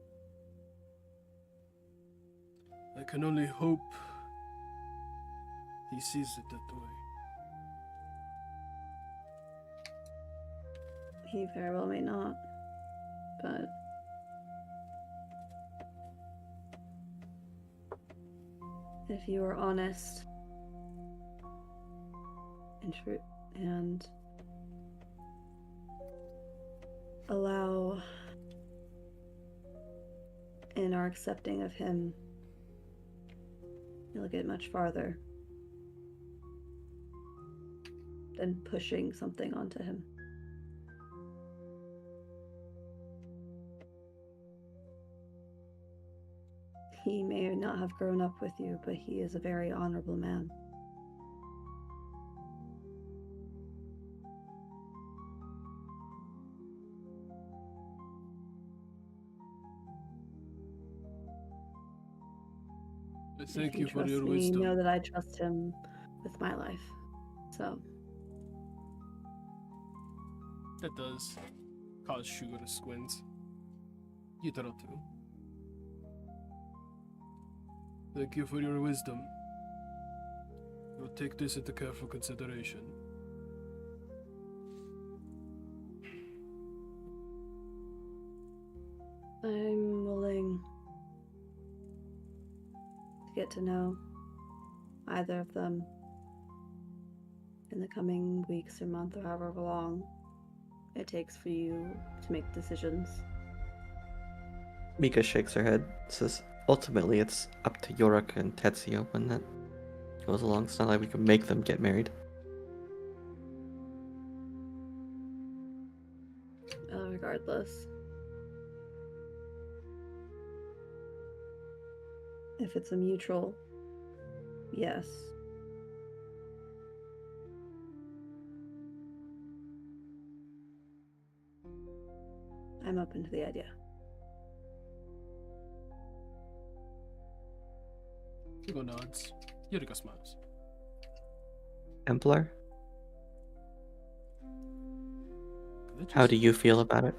I can only hope he sees it that way. He very well may not, but if you are honest and true and allow and are accepting of him, you'll get much farther than pushing something onto him. He may not have grown up with you, but he is a very honorable man. Thank If you for trust your me, wisdom. know that I trust him with my life. So, That does. cause Shugo to squint. Yutaro too. Thank you for your wisdom. We'll take this into careful consideration. I'm willing to get to know either of them in the coming weeks or month or however long it takes for you to make decisions. Mika shakes her head, says, ultimately it's up to Yorick and Tetsuya when that goes along. It's not like we can make them get married. Regardless. If it's a mutual, yes. I'm open to the idea. Shugo nods. Yurika smiles. Templar, how do you feel about it?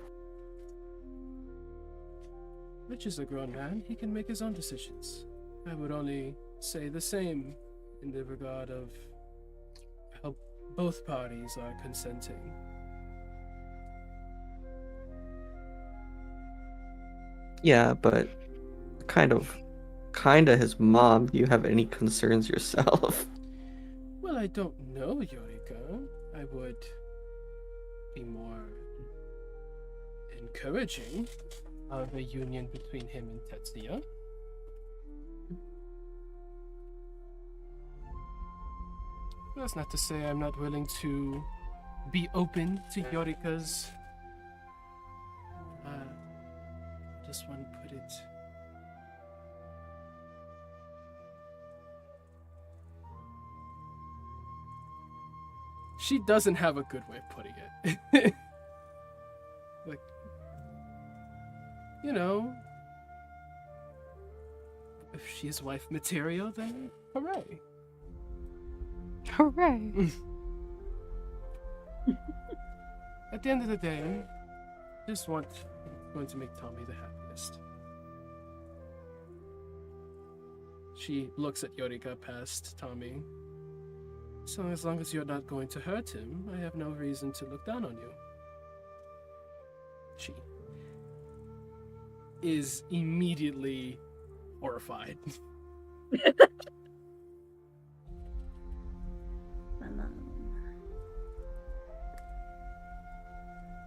Rich is a grown man. He can make his own decisions. I would only say the same in the regard of how both parties are consenting. Yeah, but kinda his mom. Do you have any concerns yourself? Well, I don't know, Yorika. I would be more encouraging of a union between him and Tetsuya. That's not to say I'm not willing to be open to Yorika's. Just want to put it. She doesn't have a good way of putting it. Like, you know, if she is wife material, then hooray. Hooray! At the end of the day, just want going to make Tommy the happiest. She looks at Yorika past Tommy. So as long as you're not going to hurt him, I have no reason to look down on you. She is immediately horrified.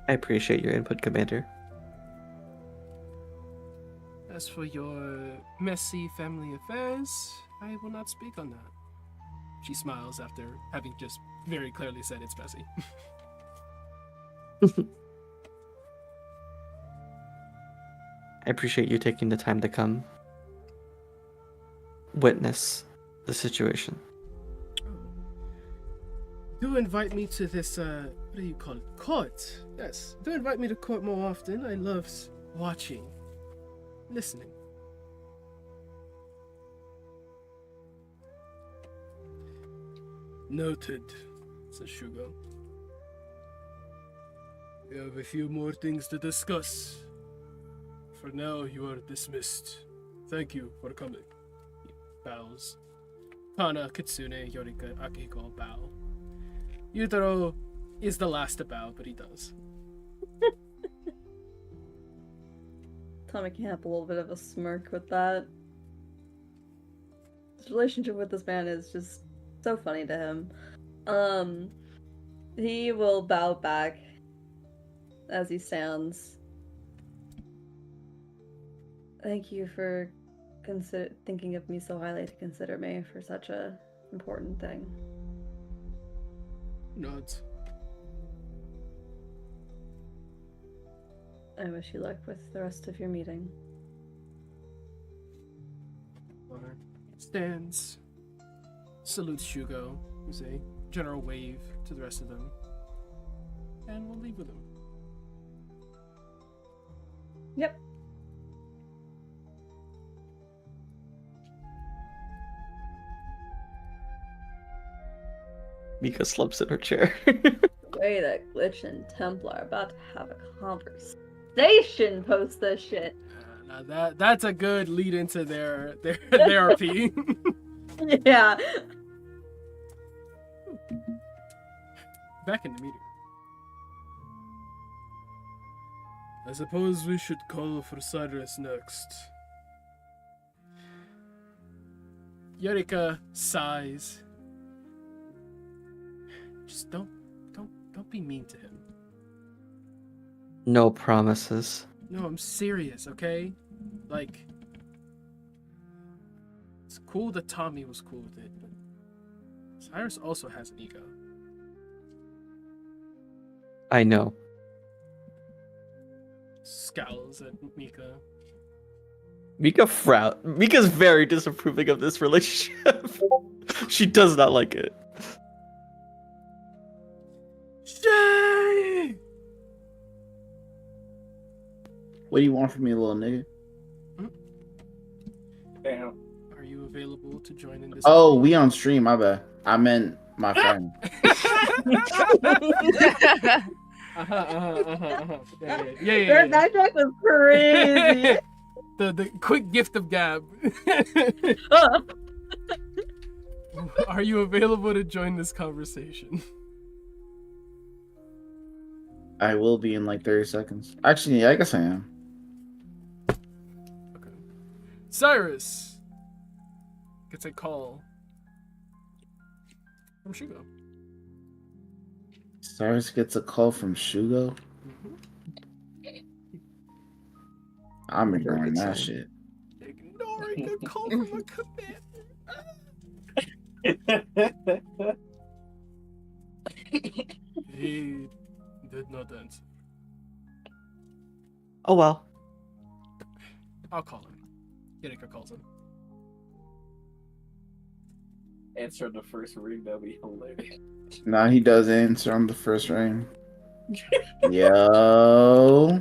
I appreciate your input, Commander. As for your messy family affairs, I will not speak on that. She smiles after having just very clearly said it's messy. I appreciate you taking the time to come witness the situation. Do invite me to this, what do you call it? Court. Yes. Do invite me to court more often. I love watching, listening. Noted, says Shugo. We have a few more things to discuss. For now, you are dismissed. Thank you for coming. He bows. Kana, Kitsune, Yorika, Akihiko bow. Yutaro is the last to bow, but he does. Tommy can't have a little bit of a smirk with that. His relationship with this man is just so funny to him. He will bow back as he stands. Thank you for thinking of me so highly to consider me for such a important thing. Nods. I wish you luck with the rest of your meeting. Stands, salutes Shugo, gives a general wave to the rest of them, and we'll leave with him. Yep. Mika slumps in her chair. way that Glitch and Templar are about to have a conversation post this shit. Now that's a good lead into their therapy. Yeah. Back in the meeting. I suppose we should call for Cyrus next. Yorika sighs. Just don't be mean to him. No promises. No, I'm serious, okay? Like, it's cool that Tommy was cool with it, but Cyrus also has an ego. I know. Scowls at Mika. Mika's very disapproving of this relationship. She does not like it. Shay! What do you want from me, little nigga? Damn. Are you available to join in this? Oh, we on stream. My bad. I meant my friend. Yeah. That joke was crazy. The quick gift of gab. Are you available to join this conversation? I will be in like 30 seconds. Actually, yeah, I guess I am. Okay. Cyrus gets a call from Shugo. Cyrus gets a call from Shugo. I'm ignoring that shit. Ignoring a call from a commander. He did not answer. Oh well. I'll call him. Yerika calls him. Answer the first ring, that'd be hilarious. Nah, he does answer on the first ring. Yo.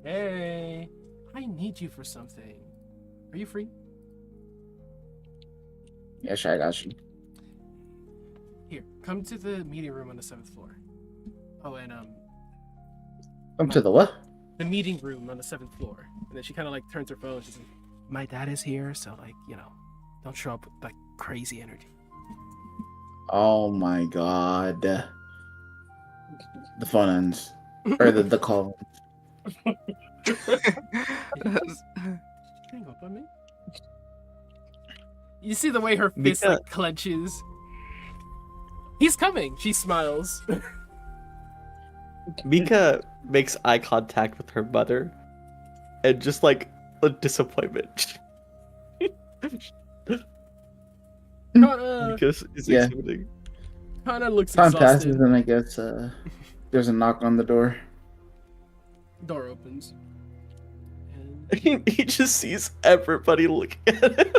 Hey, I need you for something. Are you free? Yeah, sure, I got you. Here, come to the meeting room on the 7th floor. Oh, and Come to the what? the meeting room on the 7th floor. And then she kind of like turns her phone. She's like, "My dad is here, so like, you know, don't show up with like crazy energy." Oh my god. The phone ends. Or the call. Hang up on me. You see the way her fist Mika- like clenches. He's coming. She smiles. Mika makes eye contact with her mother, and just like a disappointment. Kana Mika is Yeah. exhibiting. looks Time passes exhausted. and I guess there's a knock on the door. Door opens. And He just sees everybody looking at him.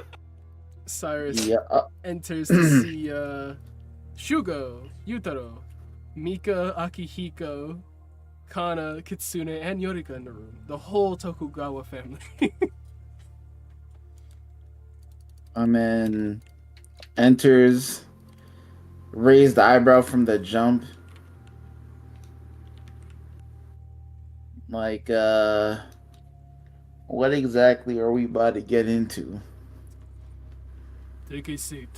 Cyrus Yeah. enters to see Shugo, Yutaro, Mika, Akihiko, Kana, Kitsune, and Yorika in the room. The whole Tokugawa family. Enters, raised eyebrow from the jump. Like, what exactly are we about to get into? Take a seat.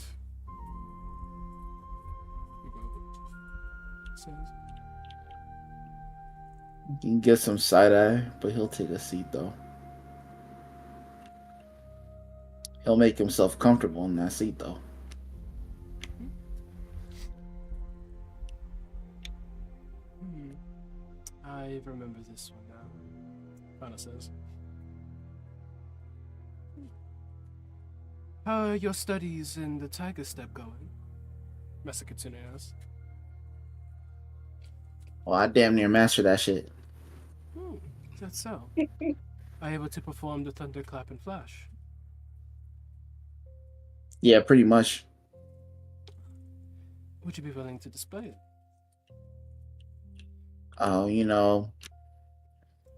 Says, You can get some side eye, but he'll take a seat though. He'll make himself comfortable in that seat though. I remember this one now. Kana says. How are your studies in the Tiger Step going? Masa Kitsune asks. Well, I damn near mastered that shit. Is that so? Are you able to perform the Thunderclap and Flash? Yeah, pretty much. Would you be willing to display it? Oh,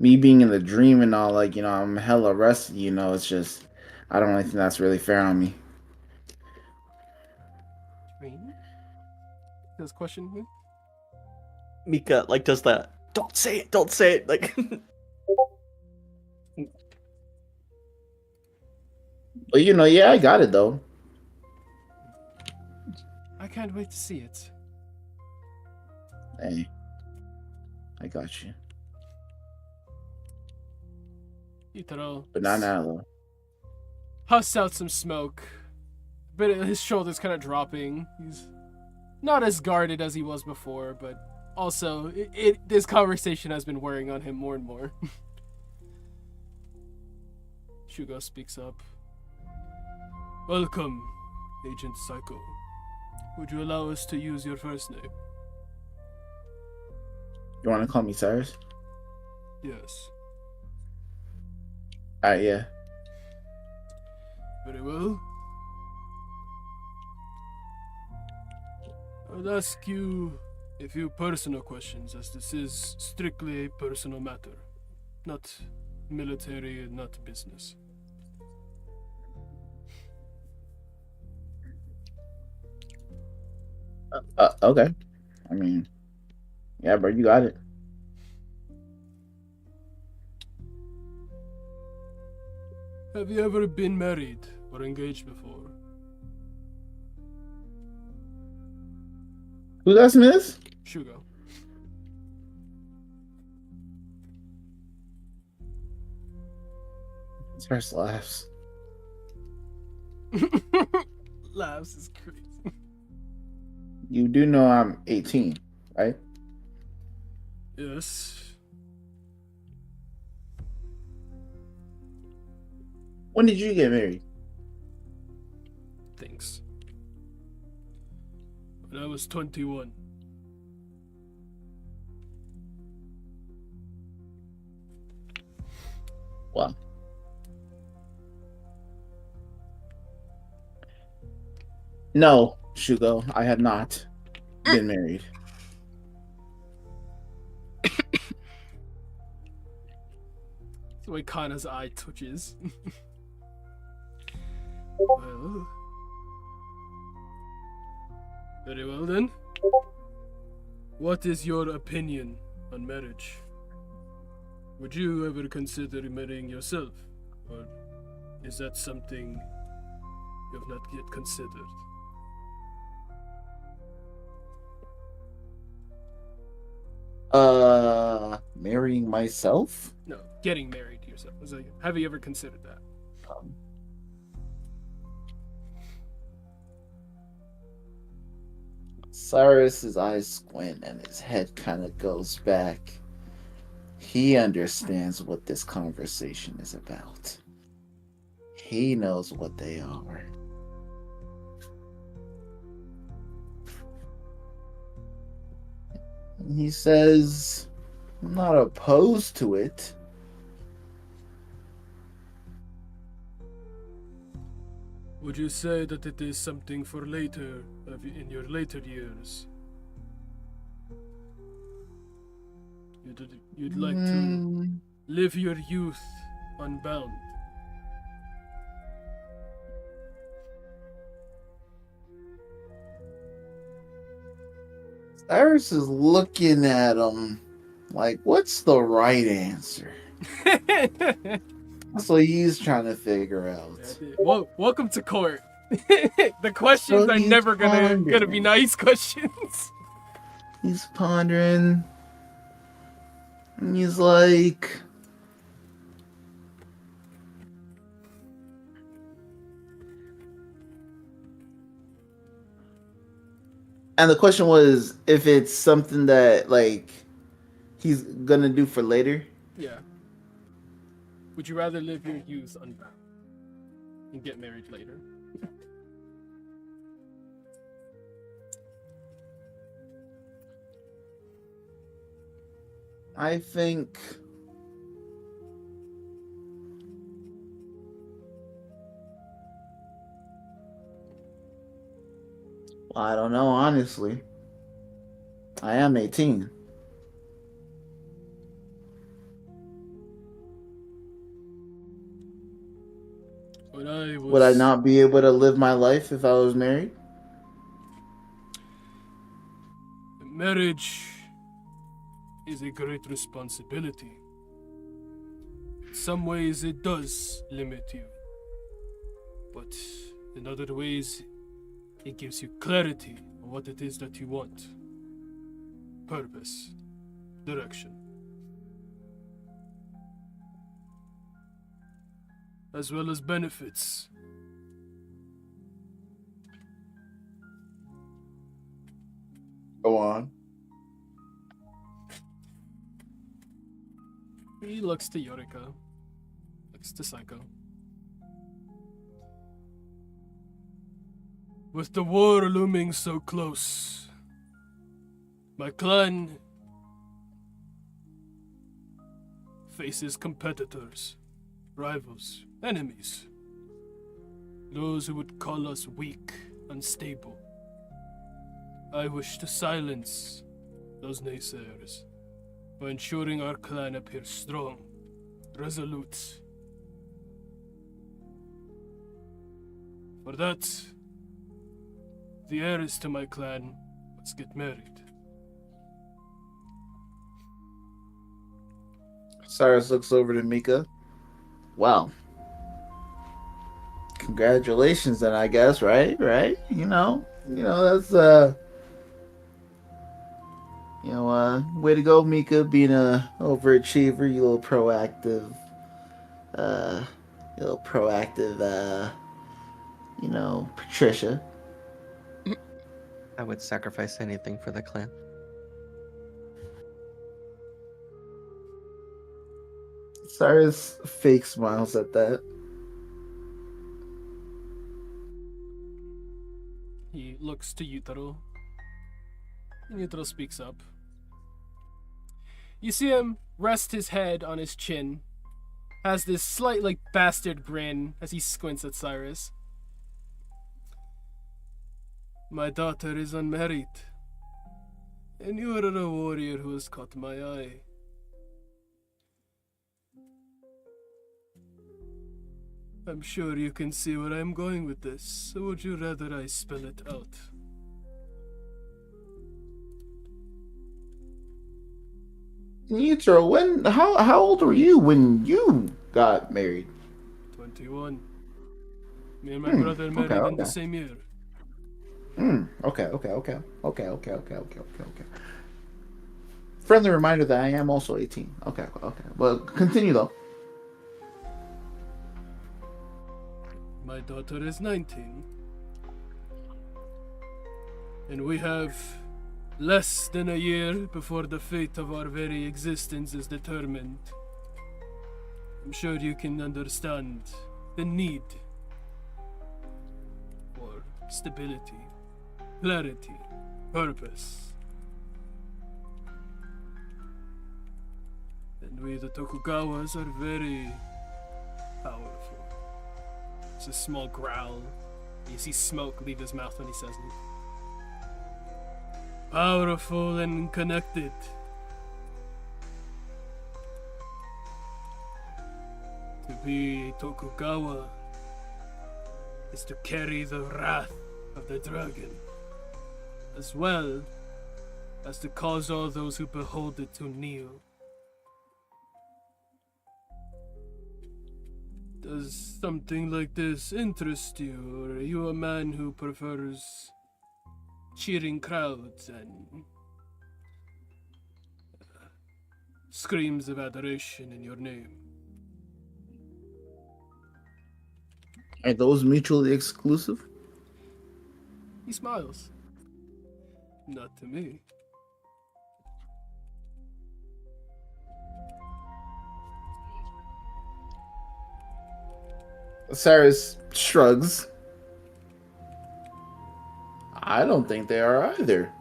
me being in the dream and all, like, I'm hella rusty, it's just, I don't really think that's really fair on me. Dream? This question with? Mika like does that. Don't say it. Don't say it. Like. But you know, yeah, I got it though. I can't wait to see it. Hey, I got you. Itaro But not now though. huffs out some smoke, but his shoulders kind of dropping. He's not as guarded as he was before, but also this conversation has been wearing on him more and more. Shugo speaks up. Welcome, Agent Psycho. Would you allow us to use your first name? You want to call me Cyrus? Yes. Yeah. Very well. I'll ask you a few personal questions, as this is strictly a personal matter. Not military and not business. Okay. I mean, yeah, bro, you got it. Have you ever been married or engaged before? Who's asking this? Shugo. Cyrus laughs. Laughs is crazy. You do know I'm 18, right? Yes. When did you get married? Thanks. When I was 21. Wow. No, Shugo, I have not been married. The way Kana's eye twitches. Well. Very well then. What is your opinion on marriage? Would you ever consider marrying yourself? Or is that something you have not yet considered? Marrying myself? No, getting married to yourself. It's like, have you ever considered that? Cyrus's eyes squint and his head kind of goes back. He understands what this conversation is about. He knows what they are. And he says, I'm not opposed to it. Would you say that it is something for later, in your later years? You'd like to live your youth unbound. Cyrus is looking at him like, what's the right answer? That's what he's trying to figure out. Well, welcome to court. The questions So are he's never gonna be pondering. nice questions. He's pondering. And he's like, and the question was if it's something that like he's gonna do for later. Yeah. Would you rather live your youth unbound and get married later? I think well, I don't know, honestly. I am 18. Would I not be able to live my life if I was married? Marriage is a great responsibility. In some ways, it does limit you. But in other ways, it gives you clarity on what it is that you want. Purpose, direction. As well as benefits. Go on. He looks to Yorika. Looks to Psycho. With the war looming so close, my clan faces competitors, rivals, enemies. Those who would call us weak, unstable. I wish to silence those naysayers by ensuring our clan appears strong, resolute. For that, the heirs to my clan must get married. Cyrus looks over to Mika. Well, congratulations then, I guess, right? You know, that's way to go, Mika, being a overachiever, you little proactive, Patricia. I would sacrifice anything for the clan. Cyrus fake smiles at that. He looks to Yutaro. And Yutaro speaks up. You see him rest his head on his chin, has this slight, bastard grin as he squints at Cyrus. My daughter is unmarried, and you are a warrior who has caught my eye. I'm sure you can see where I'm going with this, so would you rather I spell it out? Nitro, how old were you when you got married? 21. Me and my brother married in the same year. Okay. Friendly reminder that I am also 18. Okay. Well, continue though. My daughter is 19. And we have less than a year before the fate of our very existence is determined. I'm sure you can understand the need for stability, clarity, purpose. And we, the Tokugawas, are very powerful. It's a small growl. You see smoke leave his mouth when he says it. Powerful and connected. To be Tokugawa is to carry the wrath of the dragon, as well as to cause all those who behold it to kneel. Does something like this interest you, or are you a man who prefers cheering crowds and screams of adoration in your name? Are those mutually exclusive? He smiles. Not to me. Cyrus shrugs. I don't think they are either.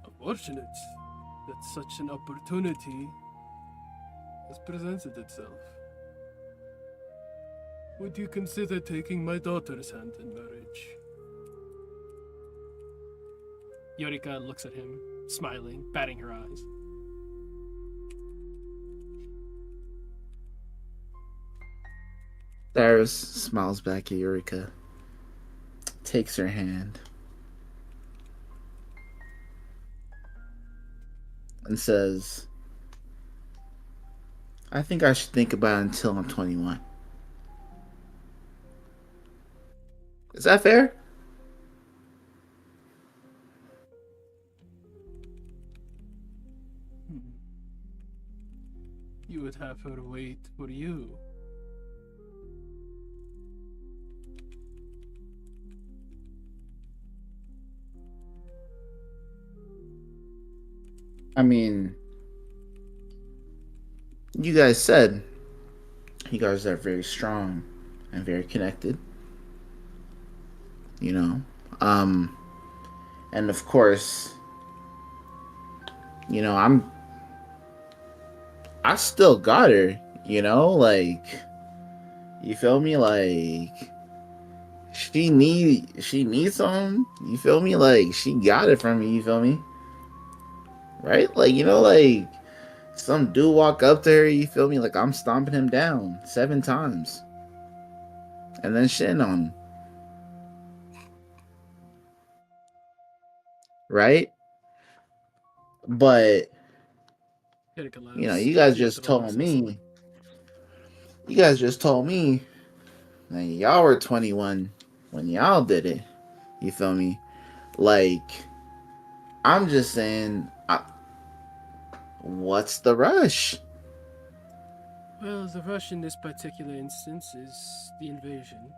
Unfortunate that such an opportunity has presented itself. Would you consider taking my daughter's hand in marriage? Yorika looks at him, smiling, batting her eyes. Cyrus smiles back at Eureka, takes her hand. and says, I think I should think about it until I'm 21. Is that fair? Hmm. You would have her wait for you. I mean, you guys said you guys are very strong and very connected, you know? Um, and of course, you know, I still got her, you know? Like, you feel me? Like, she needs something, you feel me? Like, she got it from me, you feel me? Right? Like, you know, like, some dude walk up to her, you feel me? Like, I'm stomping him down 7 times and then shitting on him. Right? But Erika you know, laughs. you guys just told me that y'all were 21 when y'all did it. You feel me? Like, I'm just saying, what's the rush? Well, the rush in this particular instance is the invasion.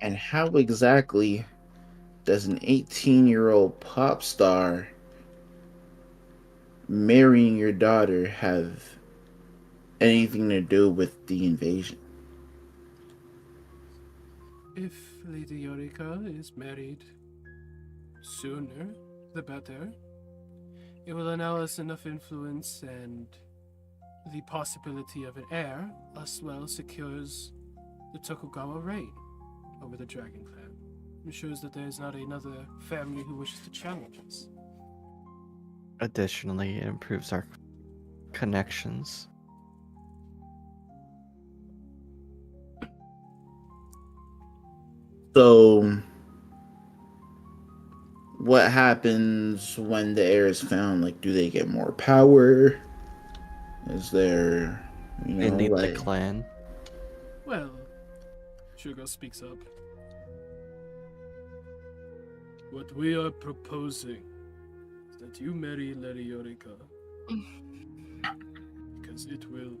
And how exactly does an 18-year-old pop star marrying your daughter have anything to do with the invasion? If Lady Yorika is married sooner, the better. It will allow us enough influence, and the possibility of an heir as well secures the Tokugawa reign over the Dragon Clan. Ensures that there is not another family who wishes to challenge us. Additionally, it improves our connections. So, what happens when the heir is found? Like, do they get more power? Is there, you They know, need the like, clan. Well, Shugo speaks up. What we are proposing is that you marry Lady Yorika, because it will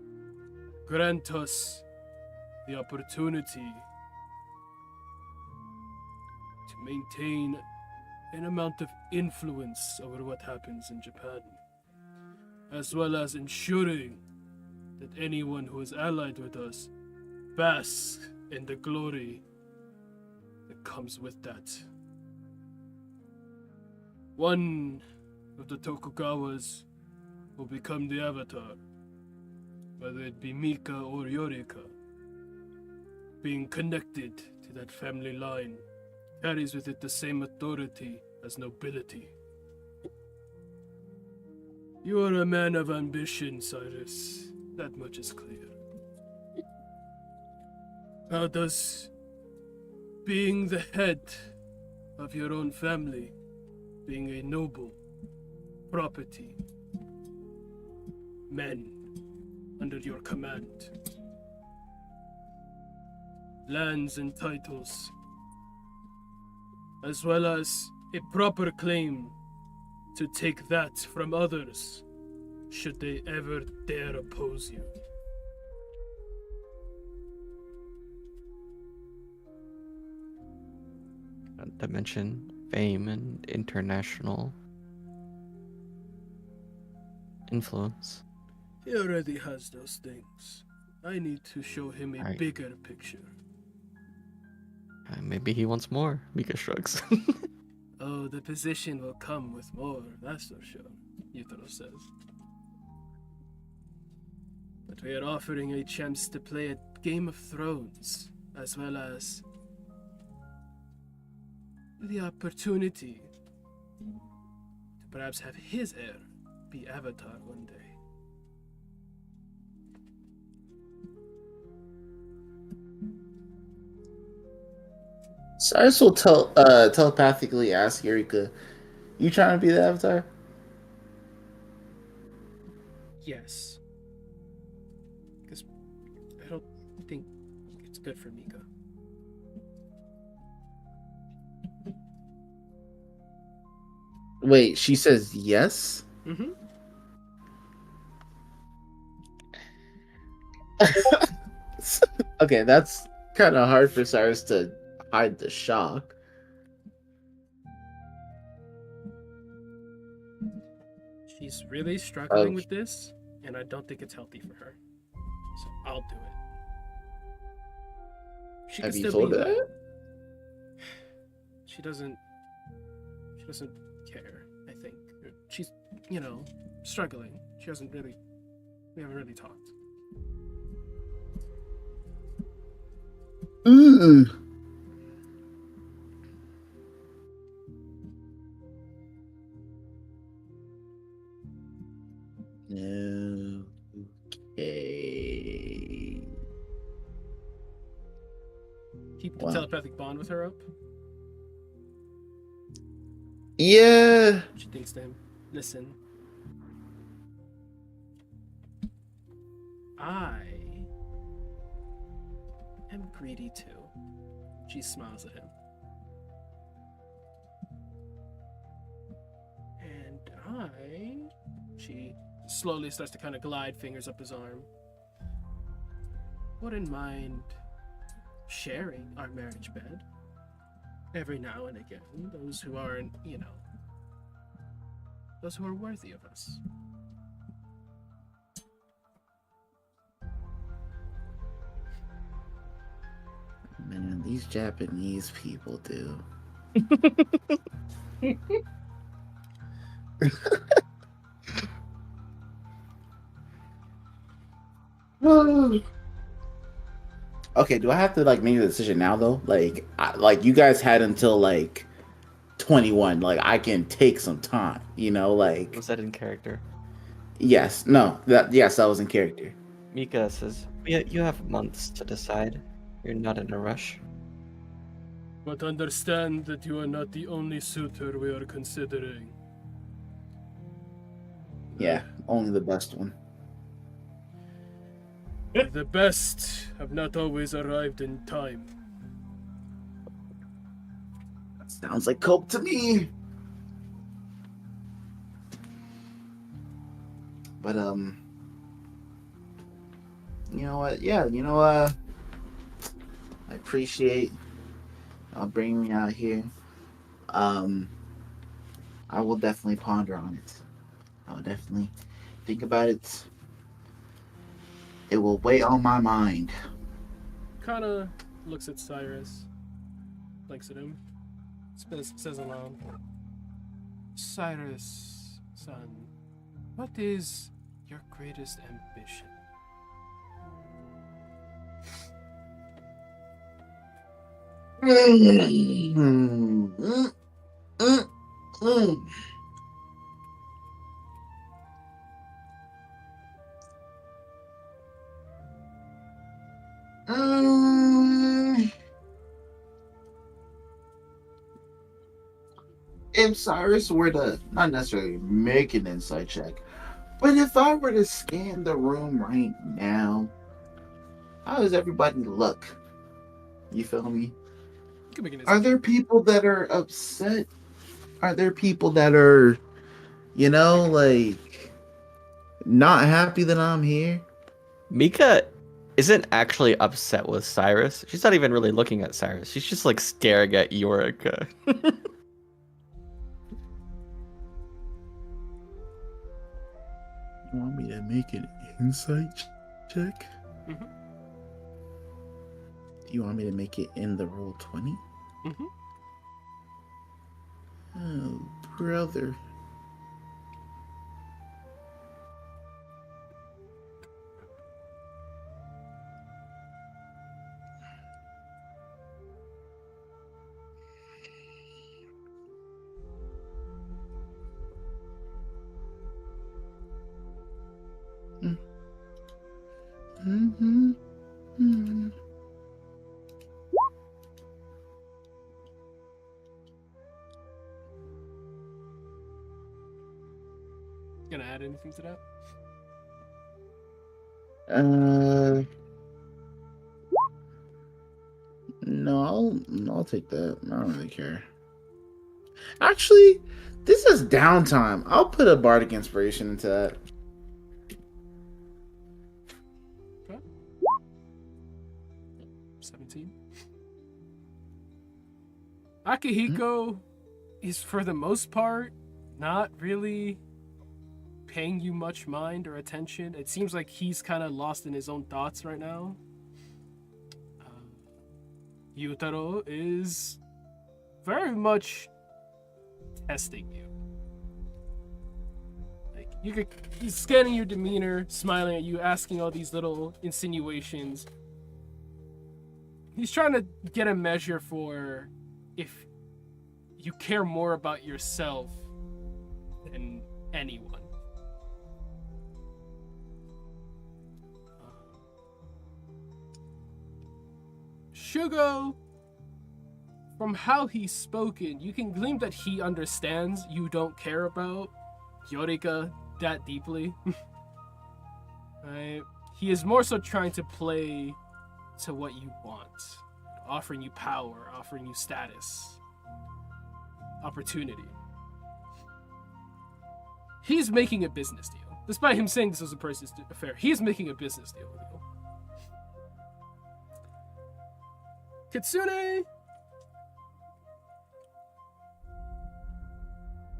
grant us the opportunity to maintain an amount of influence over what happens in Japan, as well as ensuring that anyone who is allied with us basks in the glory that comes with that. One of the Tokugawas will become the Avatar, whether it be Mika or Yorika. Being connected to that family line carries with it the same authority as nobility. You are a man of ambition, Cyrus. That much is clear. How does being the head of your own family, being a noble, property, men under your command, lands and titles, as well as a proper claim to take that from others, should they ever dare oppose you? Not to mention fame and international influence. He already has those things. I need to show him a Right. bigger picture. Maybe he wants more. Mika shrugs. Oh, the position will come with more, that's for sure, Yutaro says. But we are offering a chance to play a Game of Thrones, as well as the opportunity to perhaps have his heir be Avatar one day. Cyrus will telepathically ask Eureka, "You trying to be the Avatar?" Yes. Because I don't think it's good for Mika. Wait, she says yes. Mm-hmm. Okay, that's kind of hard for Cyrus to hide the shock. She's really struggling Oh. with this, and I don't think it's healthy for her. So I'll do it. She Have can you still told be her that? She doesn't care, I think. She's, struggling. We haven't really talked. Ooh. No. Okay. Keep the Wow. telepathic bond with her up. Yeah. She thinks to him, listen. I am greedy too. She smiles at him. And she slowly starts to kind of glide fingers up his arm. Wouldn't mind sharing our marriage bed every now and again. Those who aren't, those who are worthy of us. Man, these Japanese people do. Okay, do I have to like make a decision now though? Like you guys had until like 21. Like I can take some time, like Was that in character? yes, no, that was in character. Mika says, "Yeah, you have months to decide. You're not in a rush." But understand that you are not the only suitor we are considering. Yeah, only the best one. The best have not always arrived in time. That sounds like coke to me. But you know what? Yeah, I appreciate bringing me out here. I will definitely ponder on it. I will definitely think about it. It will weigh on my mind. Kana looks at Cyrus, blinks at him, says aloud, Cyrus, son, what is your greatest ambition? If Cyrus were to not necessarily make an insight check, but if I were to scan the room right now, how does everybody look? You feel me? You can make an Are insight there check. people that are upset? Are there people that are, like not happy that I'm here? Mika isn't actually upset with Cyrus. She's not even really looking at Cyrus. She's just like staring at Yorika. You want me to make an insight check? Mm-hmm. Do you want me to make it in the roll 20? Mm-hmm. Oh, brother. Mm-hmm. Mm-hmm. Gonna add anything to that? No, I'll take that. I don't really care. Actually, this is downtime. I'll put a bardic inspiration into that. Okay. 17. Akihiko is, for the most part, not really paying you much mind or attention. It seems like he's kind of lost in his own thoughts right now. Yutaro is very much testing you. Like he's scanning your demeanor, smiling at you, asking all these little insinuations. He's trying to get a measure for if you care more about yourself than anyone. Shugo, from how he's spoken, you can glean that he understands you don't care about Yorika that deeply. Right? He is more so trying to play to what you want, offering you power, offering you status, opportunity. He's making a business deal. Despite him saying this was a person's affair, he's making a business deal with you. Kitsune,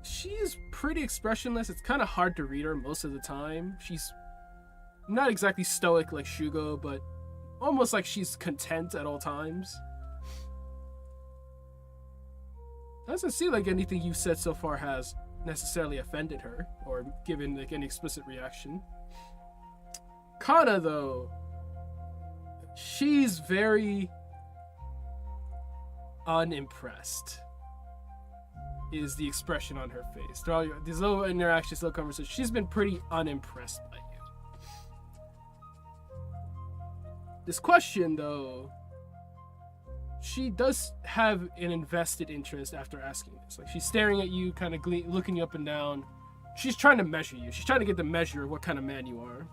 she's pretty expressionless. It's kind of hard to read her most of the time. She's not exactly stoic like Shugo, but almost like she's content at all times. Doesn't seem like anything you've said so far has necessarily offended her or given like any explicit reaction. Kana, though, she's very unimpressed is the expression on her face. Through all these little interactions, little conversations, she's been pretty unimpressed by you. This question, though, she does have an invested interest after asking this. Like, she's staring at you, kind of looking you up and down. She's trying to measure you. She's trying to get the measure of what kind of man you are.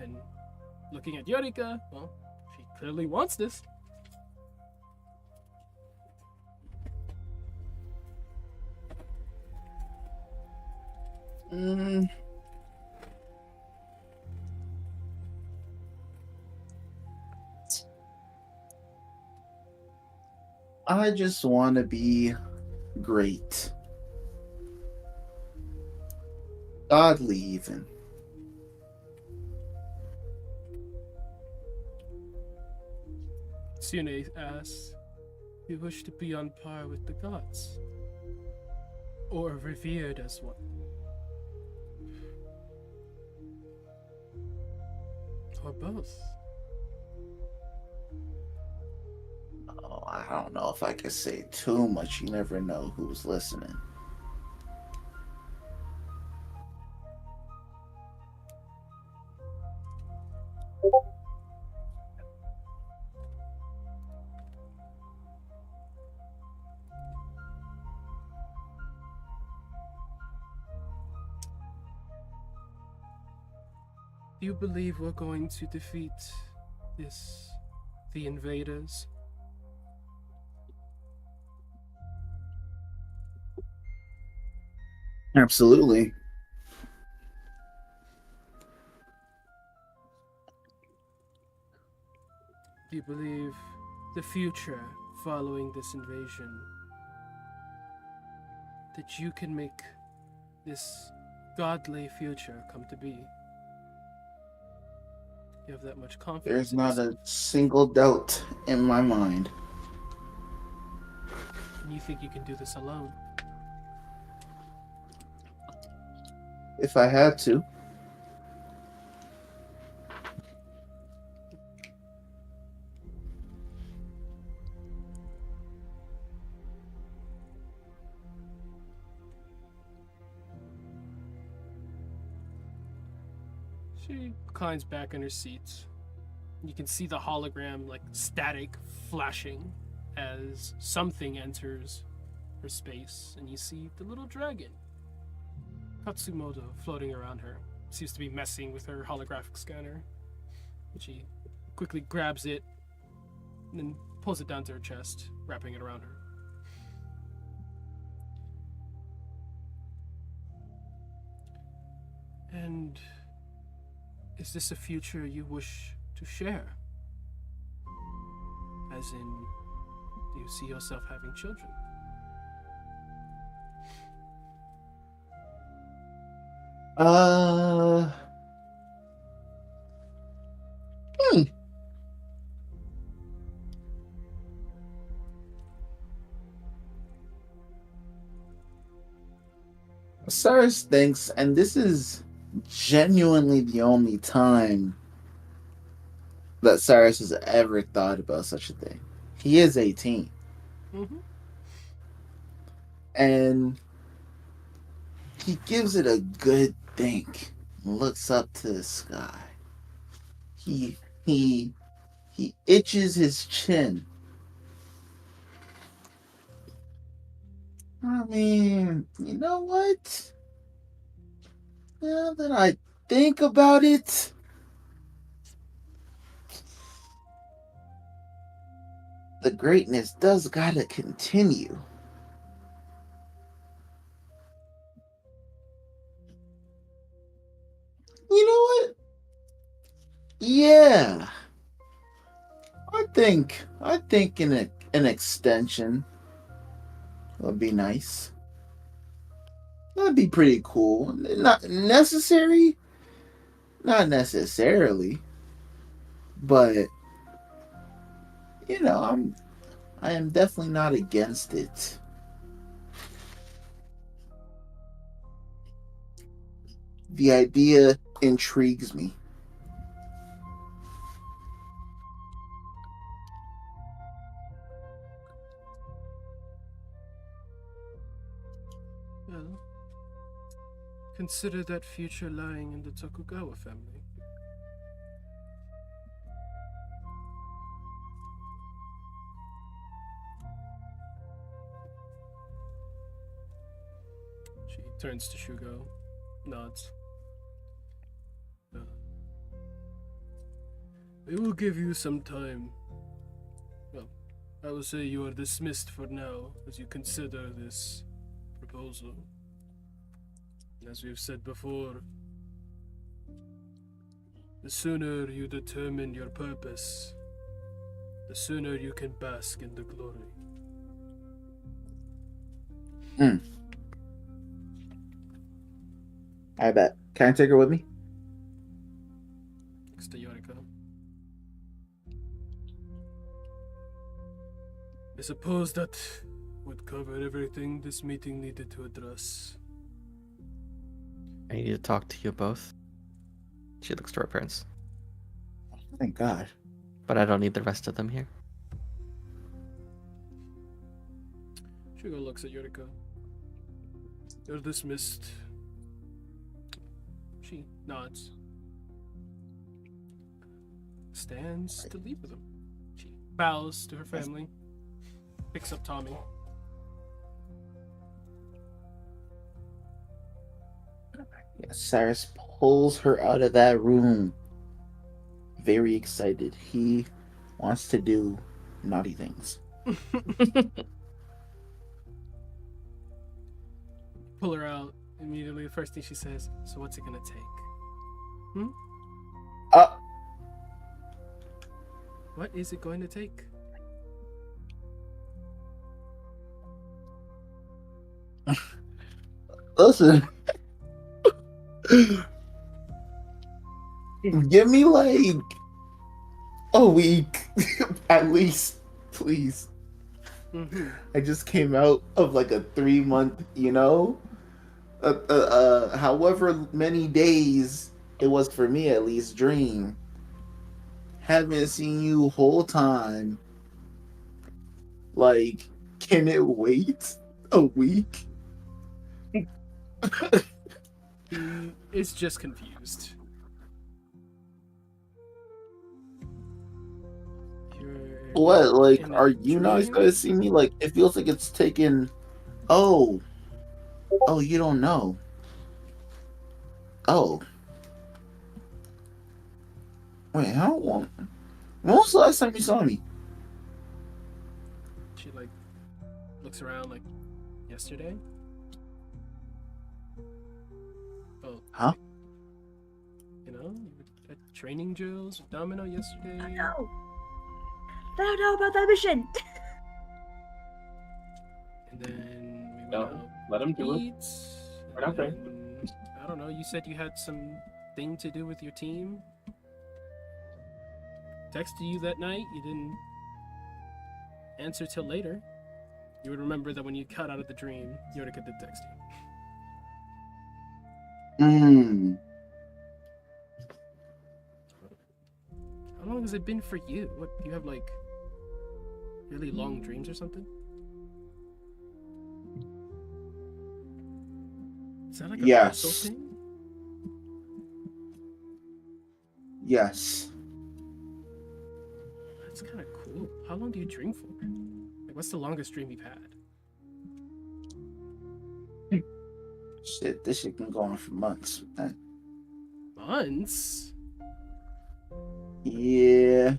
And looking at Yorika, well, she clearly wants this. I just want to be great. Godly, even. Tsune asks, "You wish to be on par with the gods? Or revered as one? Or both?" Oh, I don't know if I could say too much. You never know who's listening. Do you believe we're going to defeat the invaders? Absolutely. Do you believe the future following this invasion? That you can make this godly future come to be? You have that much confidence? There's not a single doubt in my mind. And you think you can do this alone? If I had to. She reclines back in her seat. You can see the hologram, like static, flashing as something enters her space, and you see the little dragon Katsumoto floating around her. Seems to be messing with her holographic scanner. And she quickly grabs it and then pulls it down to her chest, wrapping it around her. And is this a future you wish to share? As in, do you see yourself having children? Cyrus thinks, and this is genuinely the only time that Cyrus has ever thought about such a thing. He is 18. Mm-hmm. And he gives it a good think. Looks up to the sky. He itches his chin. I mean, you know what? Now that I think about it, the greatness does gotta continue. You know what? Yeah. I think an extension would be nice. That'd be pretty cool. Not necessary, not necessarily, but I am definitely not against it. The idea intrigues me. Well, consider that future lying in the Tokugawa family. She turns to Shugo, nods. We will give you some time. Well, I will say you are dismissed for now as you consider this proposal. As we've said before, the sooner you determine your purpose, the sooner you can bask in the glory. I bet. Can I take her with me? Next to Yorika. I suppose that would cover everything this meeting needed to address. I need to talk to you both. She looks to her parents. Thank God. But I don't need the rest of them here. Shugo looks at Yorika. You're dismissed. She nods. Stands to leave with him. She bows to her family. Picks up Tommy. Yeah, Cyrus pulls her out of that room. Very excited. He wants to do naughty things. Pull her out. Immediately, the first thing she says, so what's it gonna take? What is it going to take? Listen. Give me like a week at least, please. Mm-hmm. I just came out of like a 3-month, however many days it was for me at least, dream. Haven't seen you whole time. Like, can it wait a week? He is just confused. What? Like, in a are you not dream? going to see me? Like, it feels like it's taken. Oh, you don't know. Oh. Wait, I don't want. When was the last time you saw me? She like looks around like yesterday. Oh, Huh? you know, you were at training drills with Domino yesterday. Oh, no. I don't know about that mission. And then we went No, out let him to do it. eat. We're not there. and I don't know. You said you had some thing to do with your team. Texted you that night. You didn't answer till later. You would remember that when you cut out of the dream, Yorika did text you. How long has it been for you? What, you have like really long dreams or something? Is that like a Yes. mental thing? Yes. That's kind of cool. How long do you dream for? Like, what's the longest dream you've had? Shit, this shit can go on for months. Man. Months? Yeah.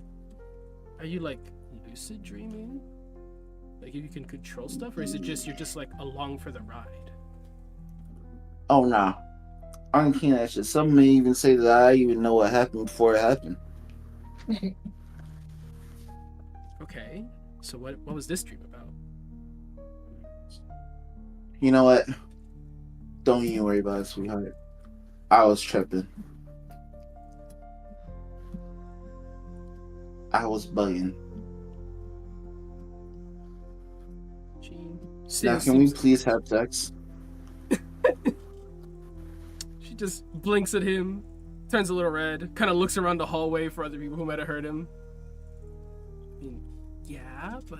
Are you like lucid dreaming? Like you can control stuff, or is it just you're just like along for the ride? Oh, nah. I'm keen at shit. Some may even say that I even know what happened before it happened. Okay. So what was this dream about? You know what? Don't even worry about it, sweetheart. I was tripping. I was bugging. Now, can we please have sex? She just blinks at him, turns a little red, kind of looks around the hallway for other people who might have heard him. I mean, yeah, but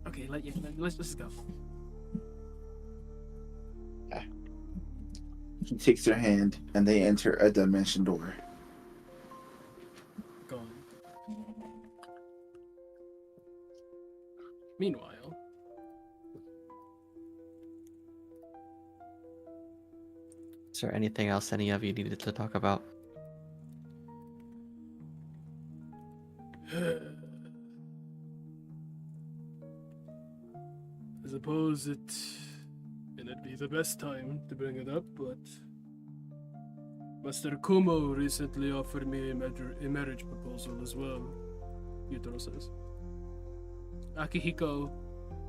okay, let's just go. He takes her hand and they enter a dimension door. Gone. Meanwhile, Is there anything else any of you needed to talk about? I suppose it'd be the best time to bring it up, but Master Kumo recently offered me a marriage proposal as well, Yutaro says. Akihiko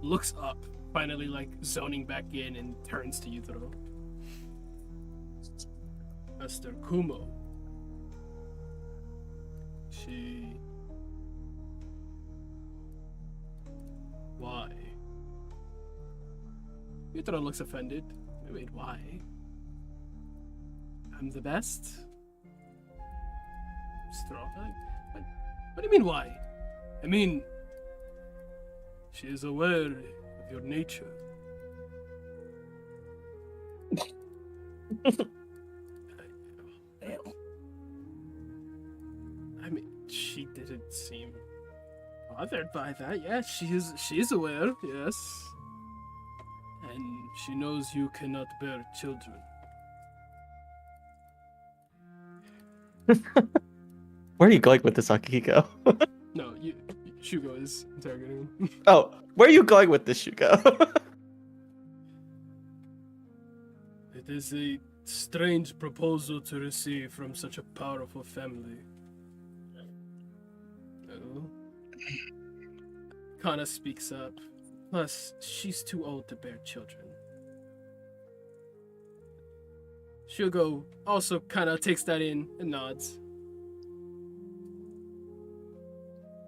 looks up, finally like zoning back in, and turns to Yutaro. Master Kumo. She... Why? Yutaro looks offended. Wait, why? I'm the best? Strong? What do you mean, why? I mean, she is aware of your nature. I mean, she didn't seem bothered by that. Yeah, she's aware, yes. And she knows you cannot bear children. Where are you going with this, Akihiko? No, Shugo is interrogating him. Oh, where are you going with this, Shugo? It is a strange proposal to receive from such a powerful family. No. Kana speaks up. Plus, she's too old to bear children. Shugo also kind of takes that in and nods.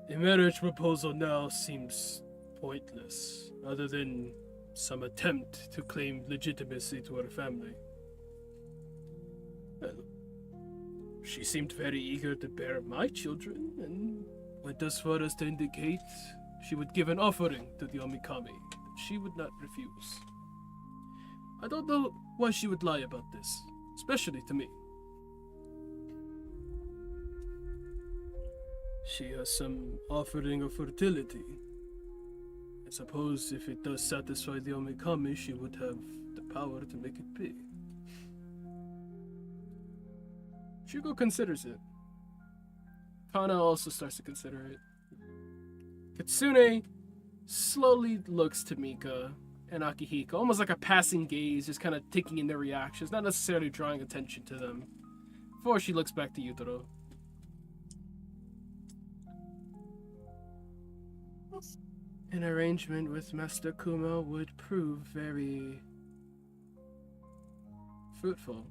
A marriage proposal now seems pointless, other than some attempt to claim legitimacy to her family. Well, she seemed very eager to bear my children, and went as far as to indicate she would give an offering to the Omikami that she would not refuse. I don't know why she would lie about this, especially to me. She has some offering of fertility. I suppose if it does satisfy the Omikami, she would have the power to make it be. Shugo considers it. Kana also starts to consider it. Kitsune slowly looks to Mika and Akihiko, almost like a passing gaze, just kind of taking in their reactions, not necessarily drawing attention to them, before she looks back to Yutaro. An arrangement with Master Kuma would prove very fruitful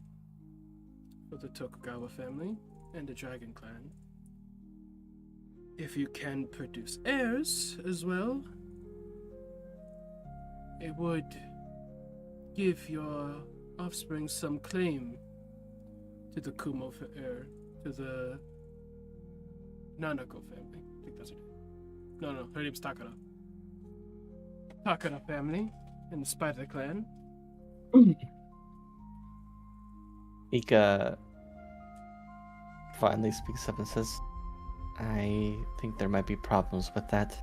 for the Tokugawa family and the Dragon Clan. If you can produce heirs as well, it would give your offspring some claim to the Kumo heir, to the Nanako family. I think that's her name. No, her name's Takara. Takara family and the Spider Clan. Mika finally speaks up and says, I think there might be problems with that.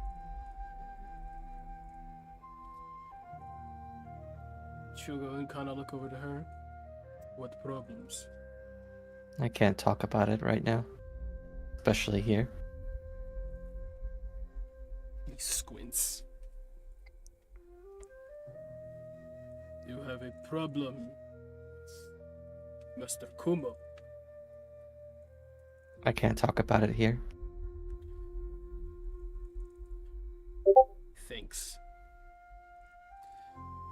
Shugo and Kana look over to her. What problems? I can't talk about it right now, especially here. He squints. You have a problem, Mr. Kumo. I can't talk about it here. Thanks.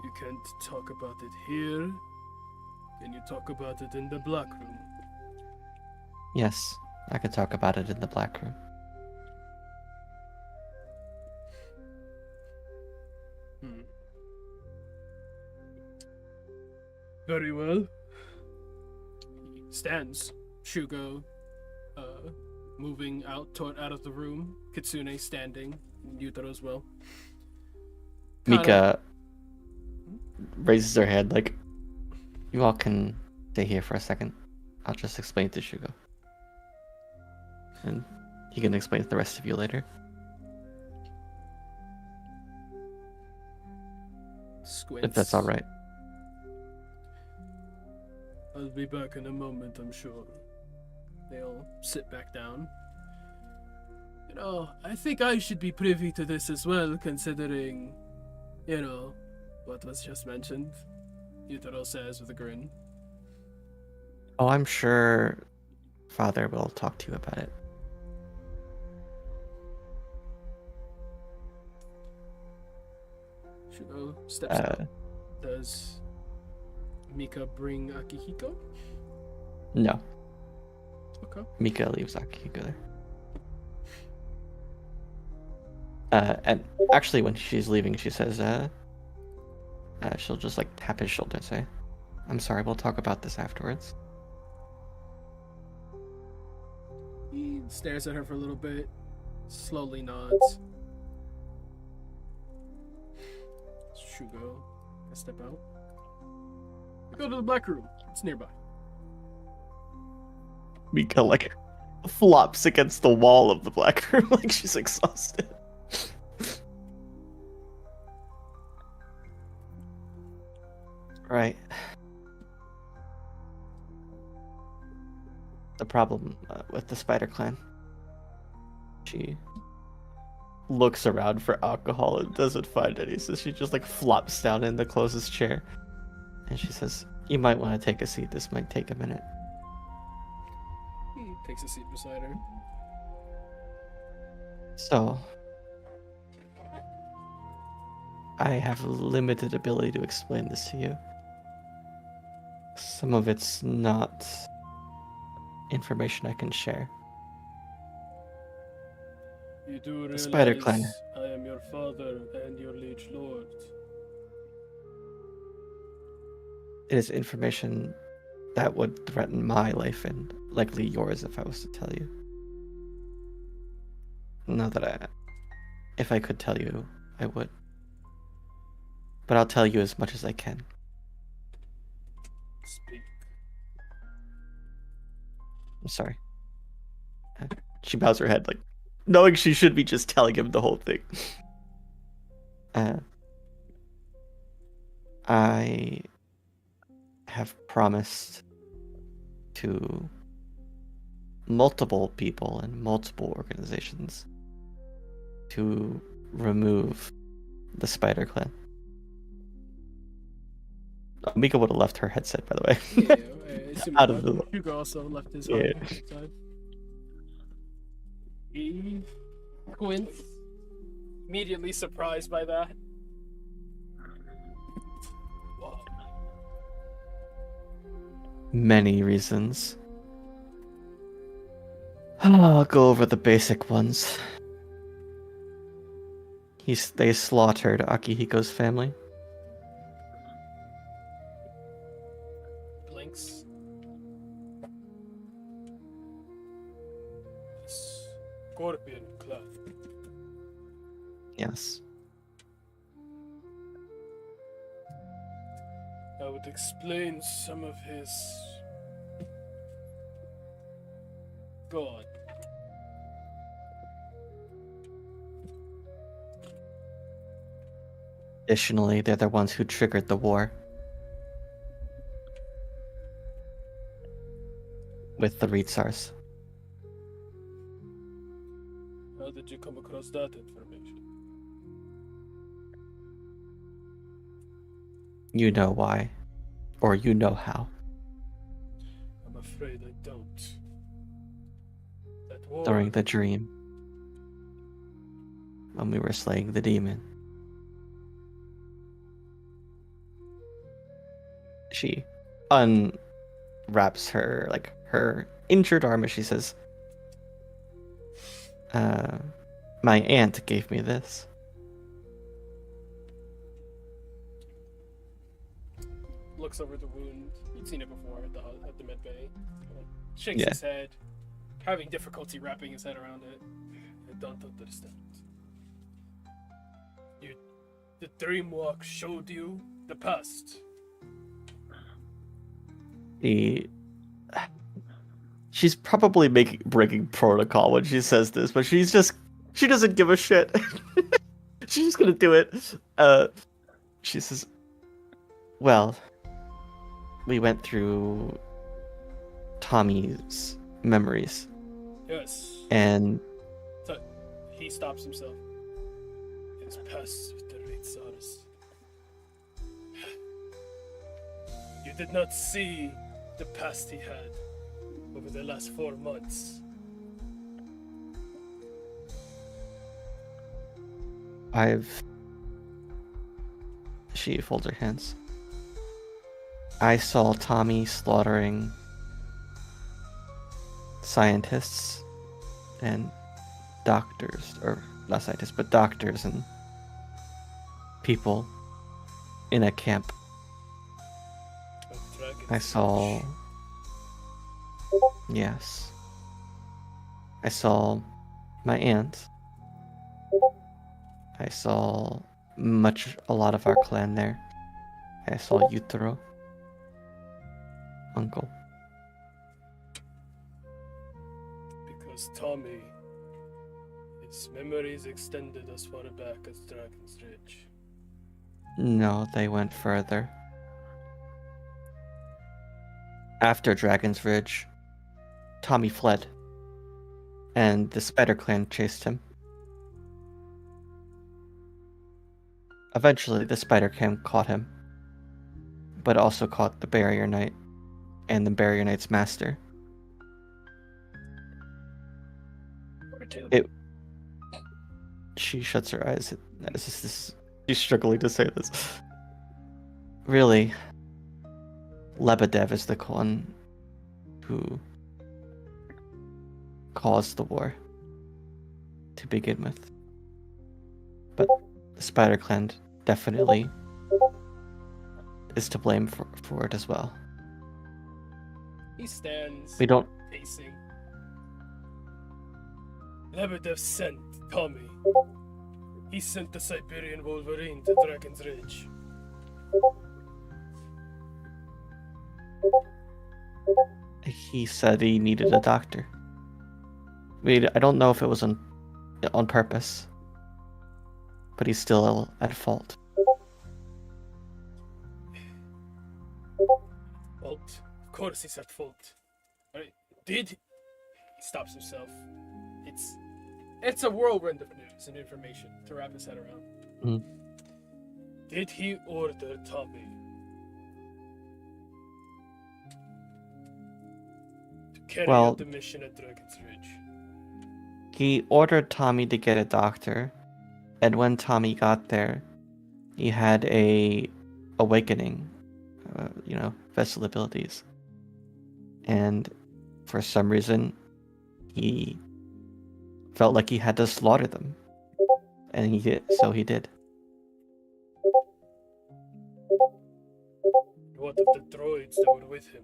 You can't talk about it here. Can you talk about it in the black room? Yes, I could talk about it in the black room. Very well. He stands. Shugo, moving out of the room. Kitsune standing. Yutaro as well. Mika raises her head like, you all can stay here for a second. I'll just explain it to Shugo. And he can explain it to the rest of you later. Squints. If that's alright. I'll be back in a moment, I'm sure. They all sit back down. You know, I think I should be privy to this as well, considering, you know, what was just mentioned. Yutaro says with a grin. Oh, I'm sure Father will talk to you about it. Shugo steps out. Does Mika bring Akihiko? No. Okay. Mika leaves Akihiko there. And actually, when she's leaving, she says, she'll just like tap his shoulder and say, I'm sorry, we'll talk about this afterwards. He stares at her for a little bit, slowly nods. Shugo, I step out. We go to the black room. It's nearby. Mika like flops against the wall of the black room like she's exhausted. Right. The problem with the Spider Clan. She looks around for alcohol and doesn't find any, so she just like flops down in the closest chair. And she says, you might want to take a seat. This might take a minute. He takes a seat beside her. So, I have limited ability to explain this to you. Some of it's not information I can share. You do realize Spider Clan. I am your father and your liege lord. It is information that would threaten my life and likely yours if I was to tell you. Not that if I could tell you, I would. But I'll tell you as much as I can. Speak. I'm sorry. She bows her head, like, knowing she should be just telling him the whole thing. I have promised to multiple people and multiple organizations to remove the Spider Clan. Mika would have left her headset, by the way. Yeah, I assume Out of the- Hugo also left his Yeah. outside. He squints, immediately surprised by that. Whoa. Many reasons. I'll go over the basic ones. They slaughtered Akihiko's family. Blinks. Scorpion Clan. Yes. That would explain some of his. Go on. Additionally, they're the ones who triggered the war. With the Reetsars. How did you come across that information? You know why. Or you know how. I'm afraid I don't. That war. During the dream. When we were slaying the demon. She unwraps her injured arm as she says, my aunt gave me this. Looks over the wound. You'd seen it before at the med bay. Shakes Yeah. his head, having difficulty wrapping his head around it. I don't understand. The dream walk showed you the past. She's probably breaking protocol when she says this, but she doesn't give a shit. She's just gonna do it. She says, well, we went through Tommy's memories. Yes. And So he stops himself. His past with the Reitsars. You did not see the past he had over the last 4 months. She folds her hands. I saw Tommy slaughtering scientists and doctors, or not scientists, but doctors and people in a camp. Of Dragon's I saw. Reach. Yes. I saw my aunt. I saw a lot of our clan there. I saw Yutaro. Uncle. Because Tommy, his memories extended as far back as Dragon's Ridge. No, they went further. After Dragon's Ridge, Tommy fled, and the Spider Clan chased him. Eventually, the Spider Clan caught him, but also caught the Barrier Knight and the Barrier Knight's master. She shuts her eyes. She's struggling to say this. Really, Lebedev is the one who caused the war to begin with. But the Spider Clan definitely is to blame for it as well. He stands We don't. pacing. Lebedev sent Tommy. He sent the Siberian Wolverine to Dragon's Ridge. He said he needed a doctor. I don't know if it was on purpose, but he's still at fault. Fault? Of course he's at fault. Right? Stops himself. It's a whirlwind of news and information to wrap his head around. Mm. Did he order Tommy to carry Well- out the mission at Dragon's Ridge? He ordered Tommy to get a doctor, and when Tommy got there, he had a awakening, vessel abilities. And for some reason, he felt like he had to slaughter them. And he did. What of the droids that were with him?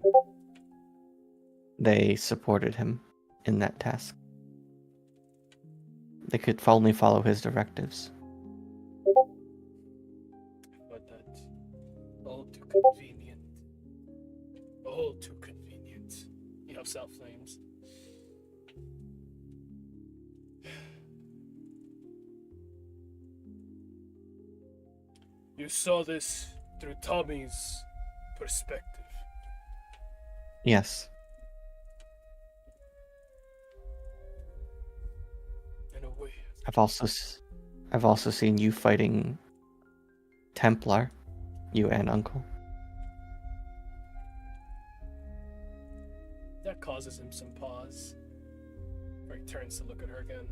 They supported him in that task. They could only follow his directives. But that's all too convenient. All too convenient. You have self-names. You saw this through Tommy's perspective. Yes. In a way. I've also seen you fighting Templar, you and Uncle. That causes him some pause. Where he turns to look at her again.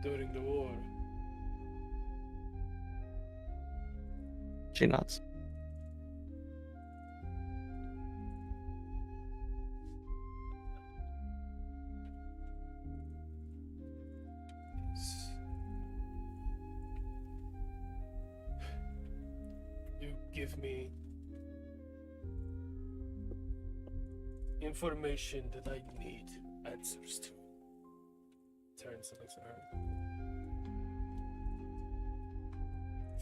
During the war, She nods. you give me information that I need answers to. Turns and looks at her.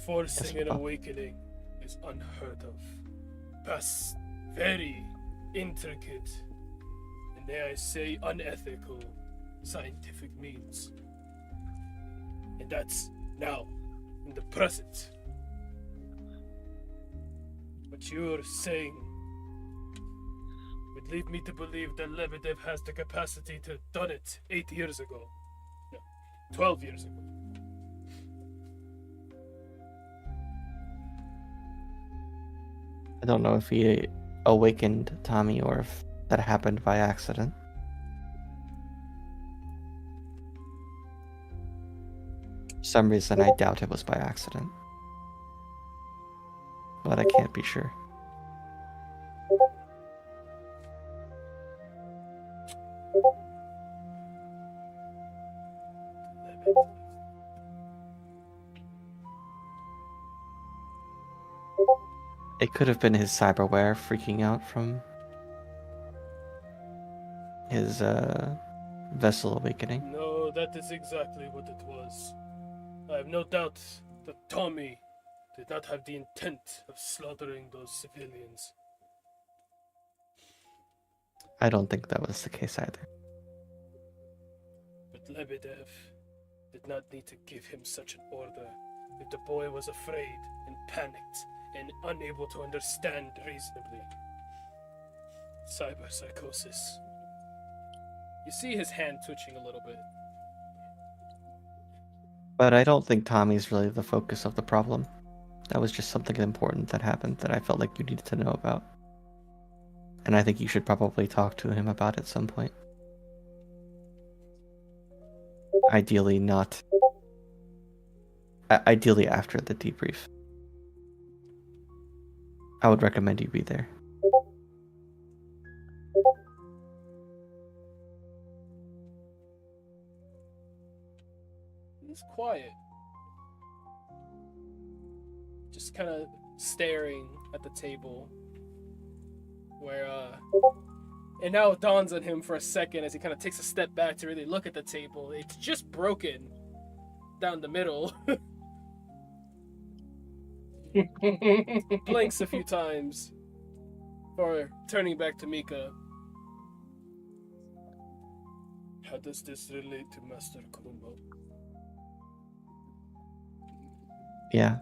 Forcing Yes, an Papa. awakening is unheard of. Past very intricate, and dare I say unethical, scientific means. And that's now, in the present. What you're saying would lead me to believe that Lebedev has the capacity to have done it 8 years ago. No, 12 years ago. I don't know if he awakened Tommy or if that happened by accident. For some reason, I doubt it was by accident. But I can't be sure. Lebedev. It could have been his cyberware freaking out from his vessel awakening. No, that is exactly what it was. I have no doubt that Tommy did not have the intent of slaughtering those civilians. I don't think that was the case either. But Lebedev did not need to give him such an order if the boy was afraid and panicked and unable to understand reasonably. Cyber psychosis. You see his hand twitching a little bit. But I don't think Tommy's really the focus of the problem. That was just something important that happened that I felt like you needed to know about. And I think you should probably talk to him about it at some point. Ideally not. Ideally after the debrief. I would recommend you be there. He's quiet. Just kind of staring at the table. Where, and now it dawns on him for a second as he kind of takes a step back to really look at the table. It's just broken down the middle. Blinks a few times before turning back to Mika. How does this relate to Master Kumo? Yeah.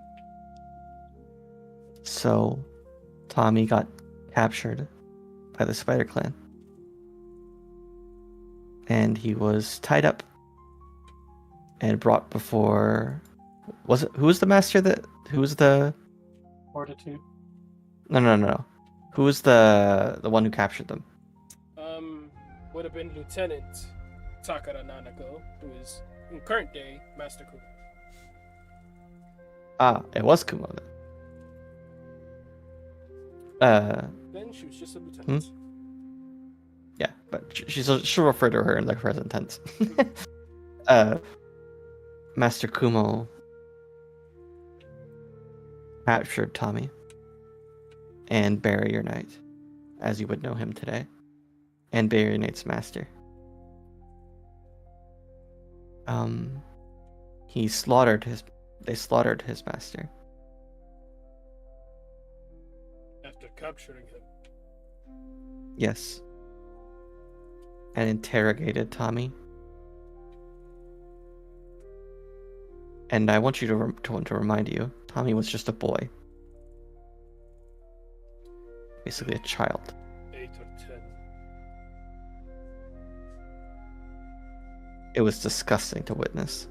So, Tommy got captured by the Spider Clan. And he was tied up and brought before... Who was the master that... Who was the... Fortitude. No. Who was the one who captured them? Would have been Lieutenant Takara Nanako, who is in current day Master Kumo. Ah, it was Kumo then. Then she was just a lieutenant. Yeah, but she'll refer to her in the present tense. Master Kumo captured Tommy and Barrier Knight, as you would know him today, and Barrier Knight's master. They slaughtered his master. After capturing him. Yes. And interrogated Tommy. And I want you to remind you, Tommy was just a boy. Basically a child. 8 or 10. It was disgusting to witness.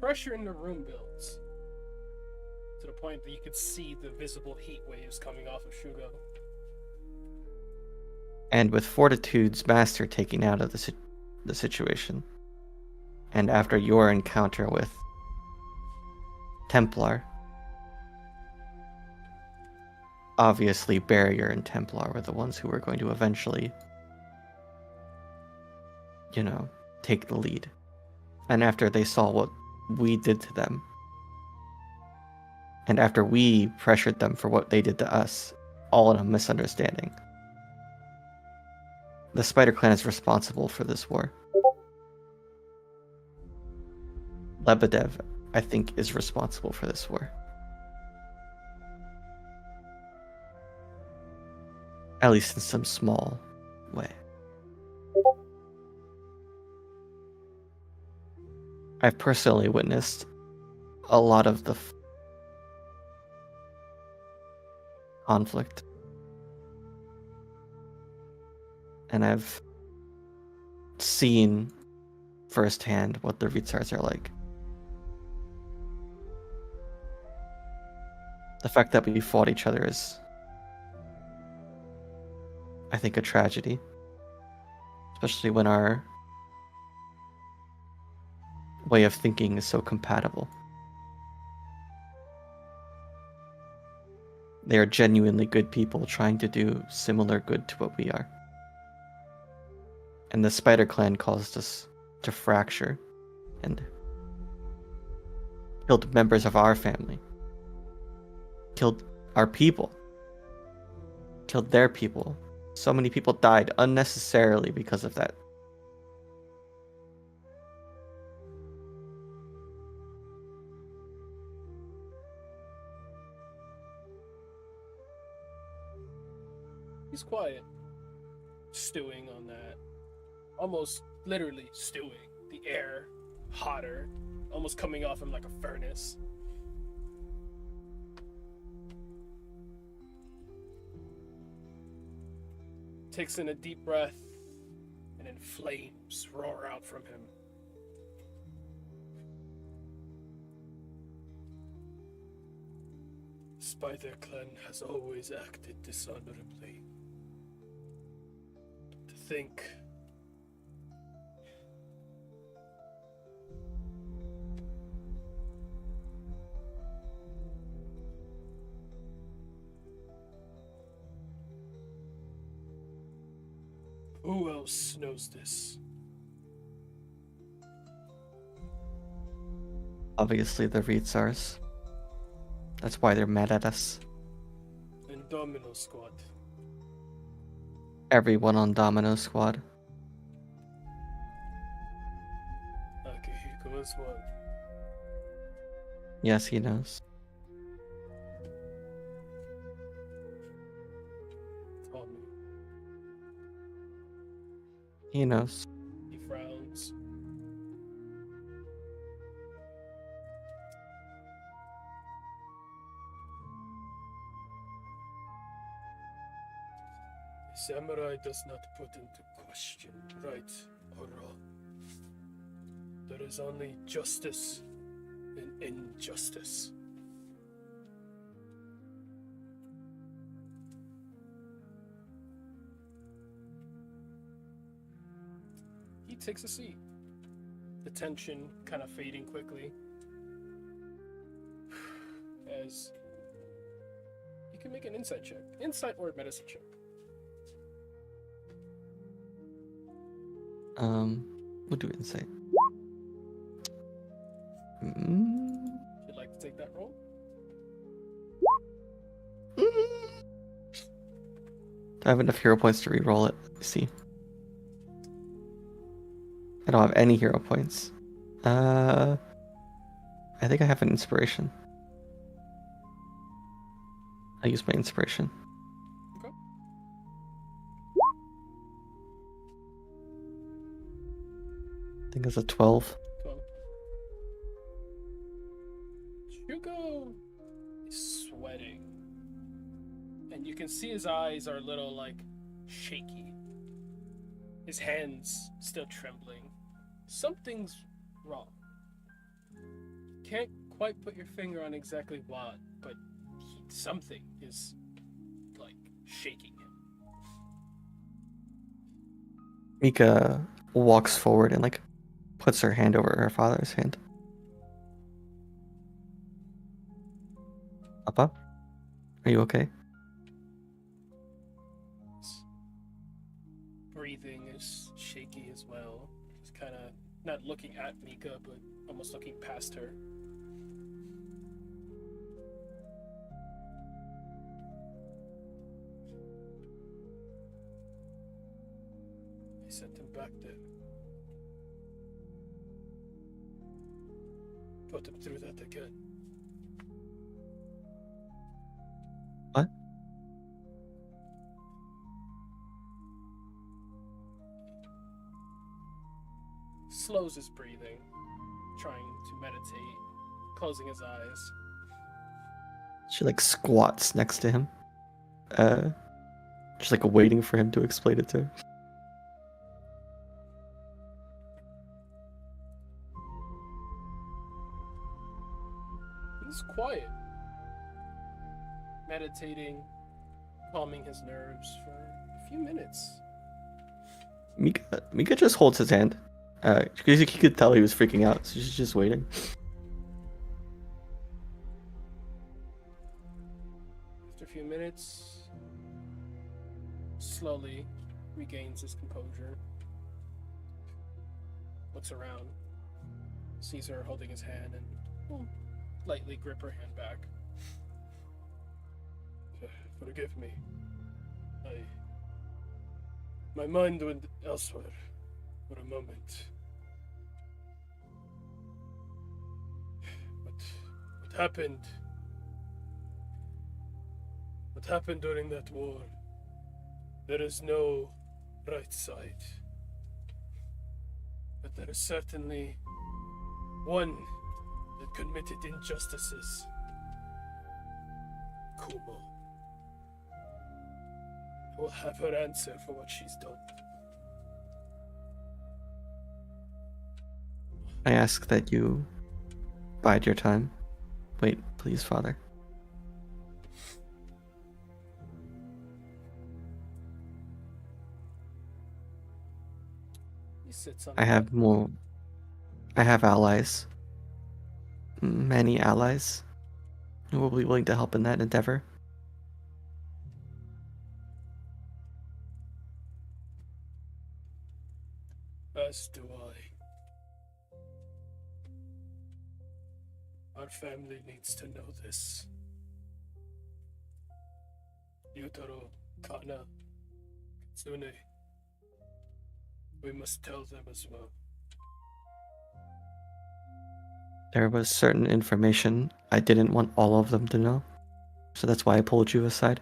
Pressure in the room builds to the point that you could see the visible heat waves coming off of Shugo. And with Fortitude's master taking out of the situation, and after your encounter with Templar, obviously Barrier and Templar were the ones who were going to eventually, take the lead. And after they saw what we did to them, and after we pressured them for what they did to us, all in a misunderstanding, the Spider Clan is responsible for this war. Lebedev, I think, is responsible for this war. At least in some small way. I've personally witnessed a lot of the conflict. And I've seen firsthand what the Ritsars are like. The fact that we fought each other is, I think, a tragedy. Especially when our way of thinking is so compatible. They are genuinely good people trying to do similar good to what we are. And the Spider Clan caused us to fracture and killed members of our family. Killed our people. Killed their people. So many people died unnecessarily because of that. He's quiet, stewing on that. Almost literally stewing. The air hotter, almost coming off him like a furnace. Takes in a deep breath, and then flames roar out from him. Spider Clan has always acted dishonorably. To think who else knows this? Obviously the Ritsars. That's why they're mad at us. And Domino Squad. Everyone on Domino Squad. Akihiko as well. Yes, he knows. Tommy. He knows. He frowns. Samurai does not put into question right or wrong. There is only justice and injustice. He takes a seat. The tension kind of fading quickly. As you can make an insight check. Insight or medicine check. We'll do insight. If you'd like to take that roll. Do I have enough hero points to re-roll it? Let me see. I don't have any hero points. I think I have an inspiration. I use my inspiration. Okay. I think it's a 12. 12. Shugo is sweating. And you can see his eyes are a little, shaky. His hands still trembling. Something's wrong. Can't quite put your finger on exactly what, but something is, shaking him. Mika walks forward and, puts her hand over her father's hand. Papa? Are you okay? Breathing is shaky as well. He's kind of not looking at Mika, but almost looking past her. I sent him back there. Put him through that again. What? Slows his breathing, trying to meditate, closing his eyes. She squats next to him. Just waiting for him to explain it to her. He's quiet, meditating, calming his nerves for a few minutes. Mika just holds his hand. Because he could tell he was freaking out, so she's just waiting. After a few minutes, slowly regains his composure. Looks around, sees her holding his hand, and will lightly grip her hand back. Forgive me. My mind went elsewhere for a moment. What happened? What happened during that war? There is no right side. But there is certainly one that committed injustices. Kumo. I will have her answer for what she's done. I ask that you bide your time. Wait, please, Father. He sits on I have allies. Many allies who will be willing to help in that endeavor. As do I. Our family needs to know this. Yutaro, Kana, Kitsune. We must tell them as well. There was certain information I didn't want all of them to know, so that's why I pulled you aside.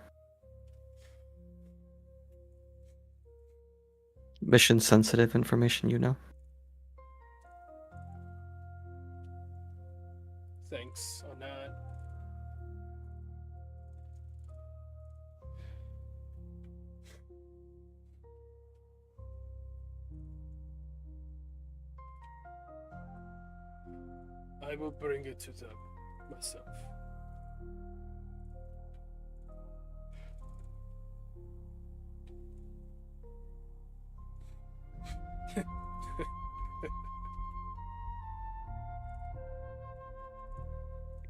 Mission sensitive information, you know. Thanks on that. I will bring it to them myself.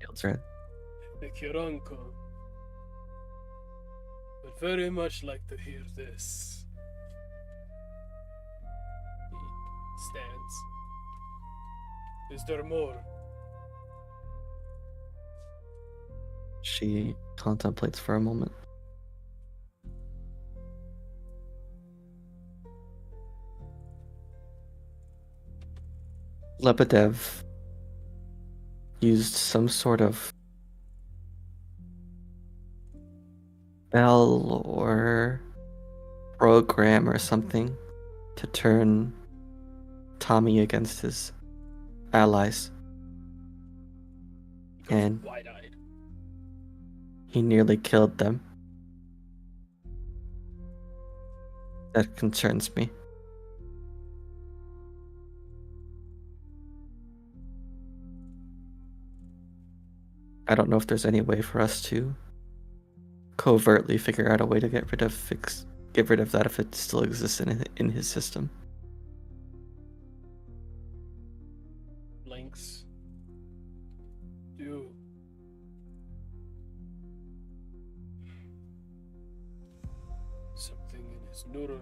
Yields her head. Like your uncle. Would very much like to hear this. He stands. Is there more? She contemplates for a moment. Lebedev used some sort of spell or program or something to turn Tommy against his allies. He goes And wide-eyed. he nearly killed them. That concerns me. I don't know if there's any way for us to covertly figure out a way to get rid of that if it still exists in his system. Blinks. Do. Something in his neural.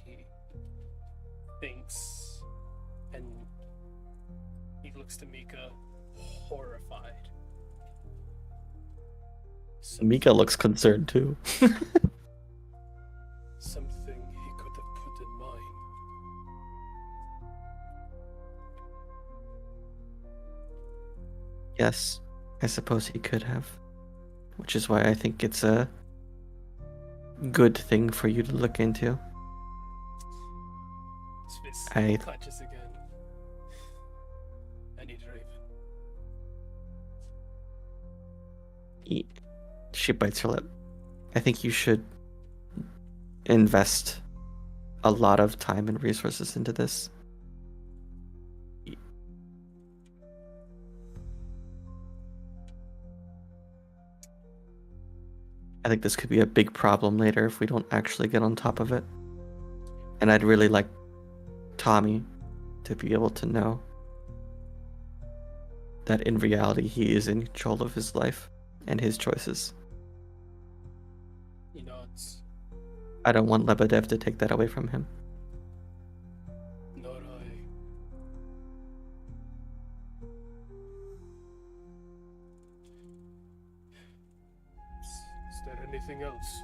He thinks, and he looks to Mika, horrified. Mika looks concerned too. Something he could have put in mind. Yes, I suppose he could have. Which is why I think it's a good thing for you to look into. His fist I- clutches again. I need Raven. She bites her lip. I think you should invest a lot of time and resources into this. I think this could be a big problem later if we don't actually get on top of it. And I'd really like Tommy to be able to know that in reality he is in control of his life and his choices. He nods. I don't want Lebedev to take that away from him. Nor I. Is there anything else?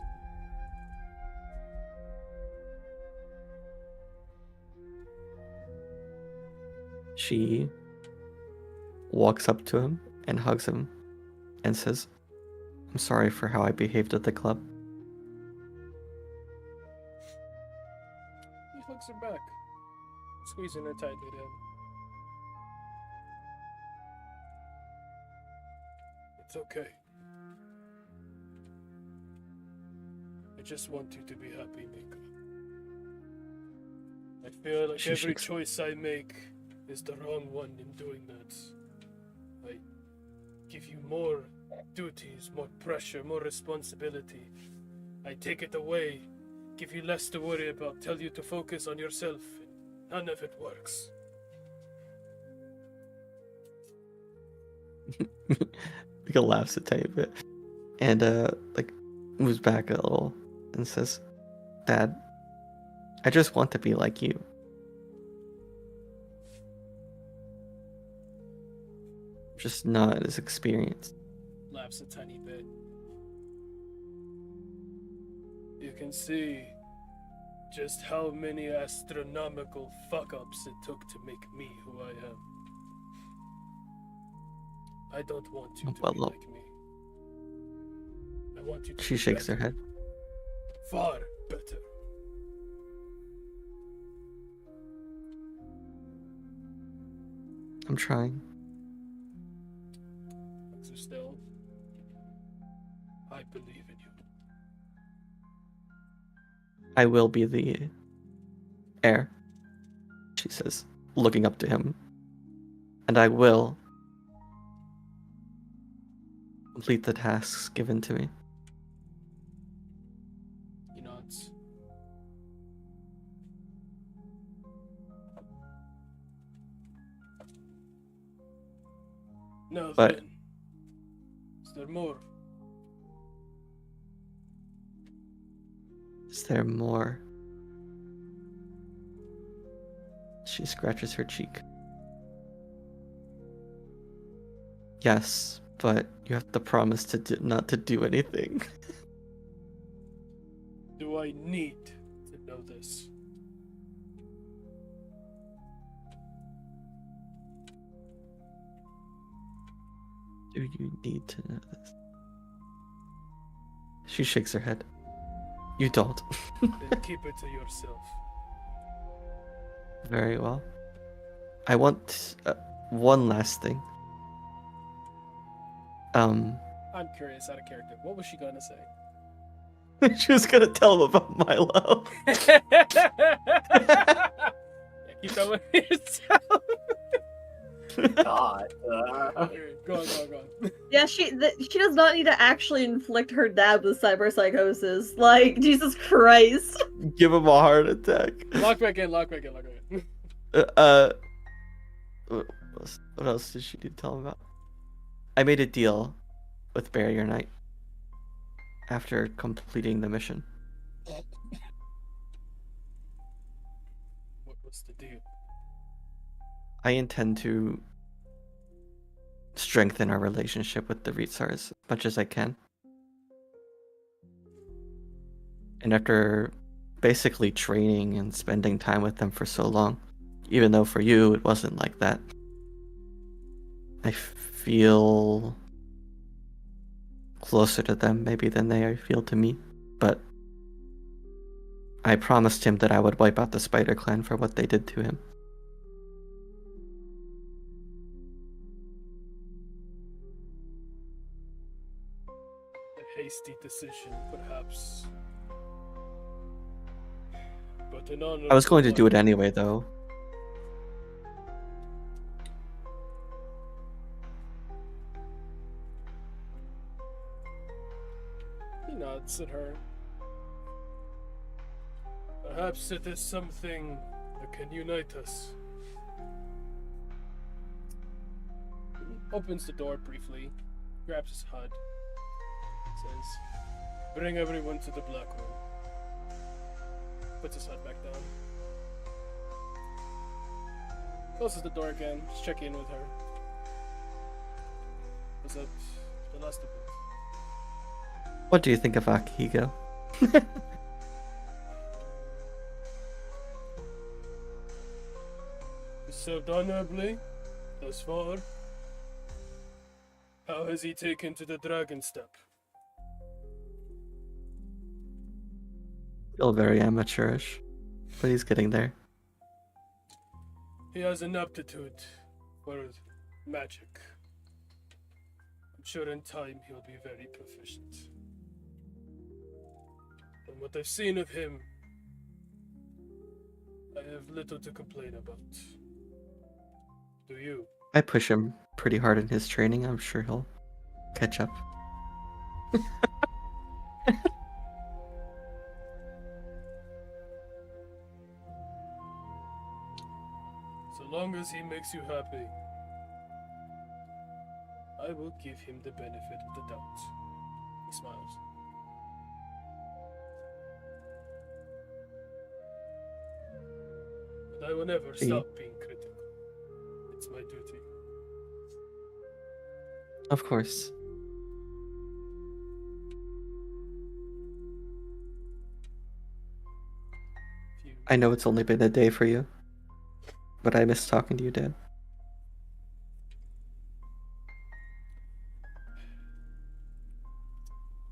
She walks up to him and hugs him and says, "I'm sorry for how I behaved at the club." He hugs her back, squeezing her tightly to him. It's okay. I just want you to be happy, Mika. I feel like She every shakes- choice I make is the wrong one in doing that. I give you more duties, more pressure, more responsibility. I take it away, give you less to worry about, tell you to focus on yourself. None of it works. Mika laughs a tiny bit and moves back a little and says, "Dad, I just want to be like you." Just not as experienced. Laughs a tiny bit. You can see just how many astronomical fuck-ups it took to make me who I am. I don't want you to be Well, like me. I want you to She be shakes her better. head. Far better. I'm trying. So still, I believe in you. I will be the heir, she says, looking up to him. And I will complete the tasks given to me. He nods. Now But- then, is there more? Is there more? She scratches her cheek. Yes, but you have to promise to not to do anything. Do I need to know this? Do you need to know this? She shakes her head. You don't. Then keep it to yourself. Very well. I want one last thing. I'm curious out of character. What was she gonna say? She was gonna tell him about Milo. Yeah, keep that one to yourself. God. Go on. Yeah, she does not need to actually inflict her dad with cyberpsychosis. Like, Jesus Christ. Give him a heart attack. Lock back in. What else did she need to tell him about? I made a deal with Barrier Knight after completing the mission. What was the deal? I intend to strengthen our relationship with the Ritsars as much as I can. And after basically training and spending time with them for so long, even though for you it wasn't like that, I feel closer to them maybe than they feel to me. But I promised him that I would wipe out the Spider Clan for what they did to him. A hasty decision, perhaps. But an honor. I was going to do it anyway, though. He nods at her. Perhaps it is something that can unite us. He opens the door briefly, grabs his HUD, says, "Bring everyone to the black room." Puts his HUD back down. Closes the door again, just check in with her. Was that the last of it? What do you think of Akihiko? He served honorably thus far. How has he taken to the dragon step? Still very amateurish, but he's getting there. He has an aptitude for magic. I'm sure in time he'll be very proficient. From what I've seen of him, I have little to complain about. Do you? I push him pretty hard in his training. I'm sure he'll catch up. So long as he makes you happy, I will give him the benefit of the doubt. He smiles. But I will never stop being critical. It's my duty. Of course. If you I know it's only been a day for you, but I miss talking to you, Dad.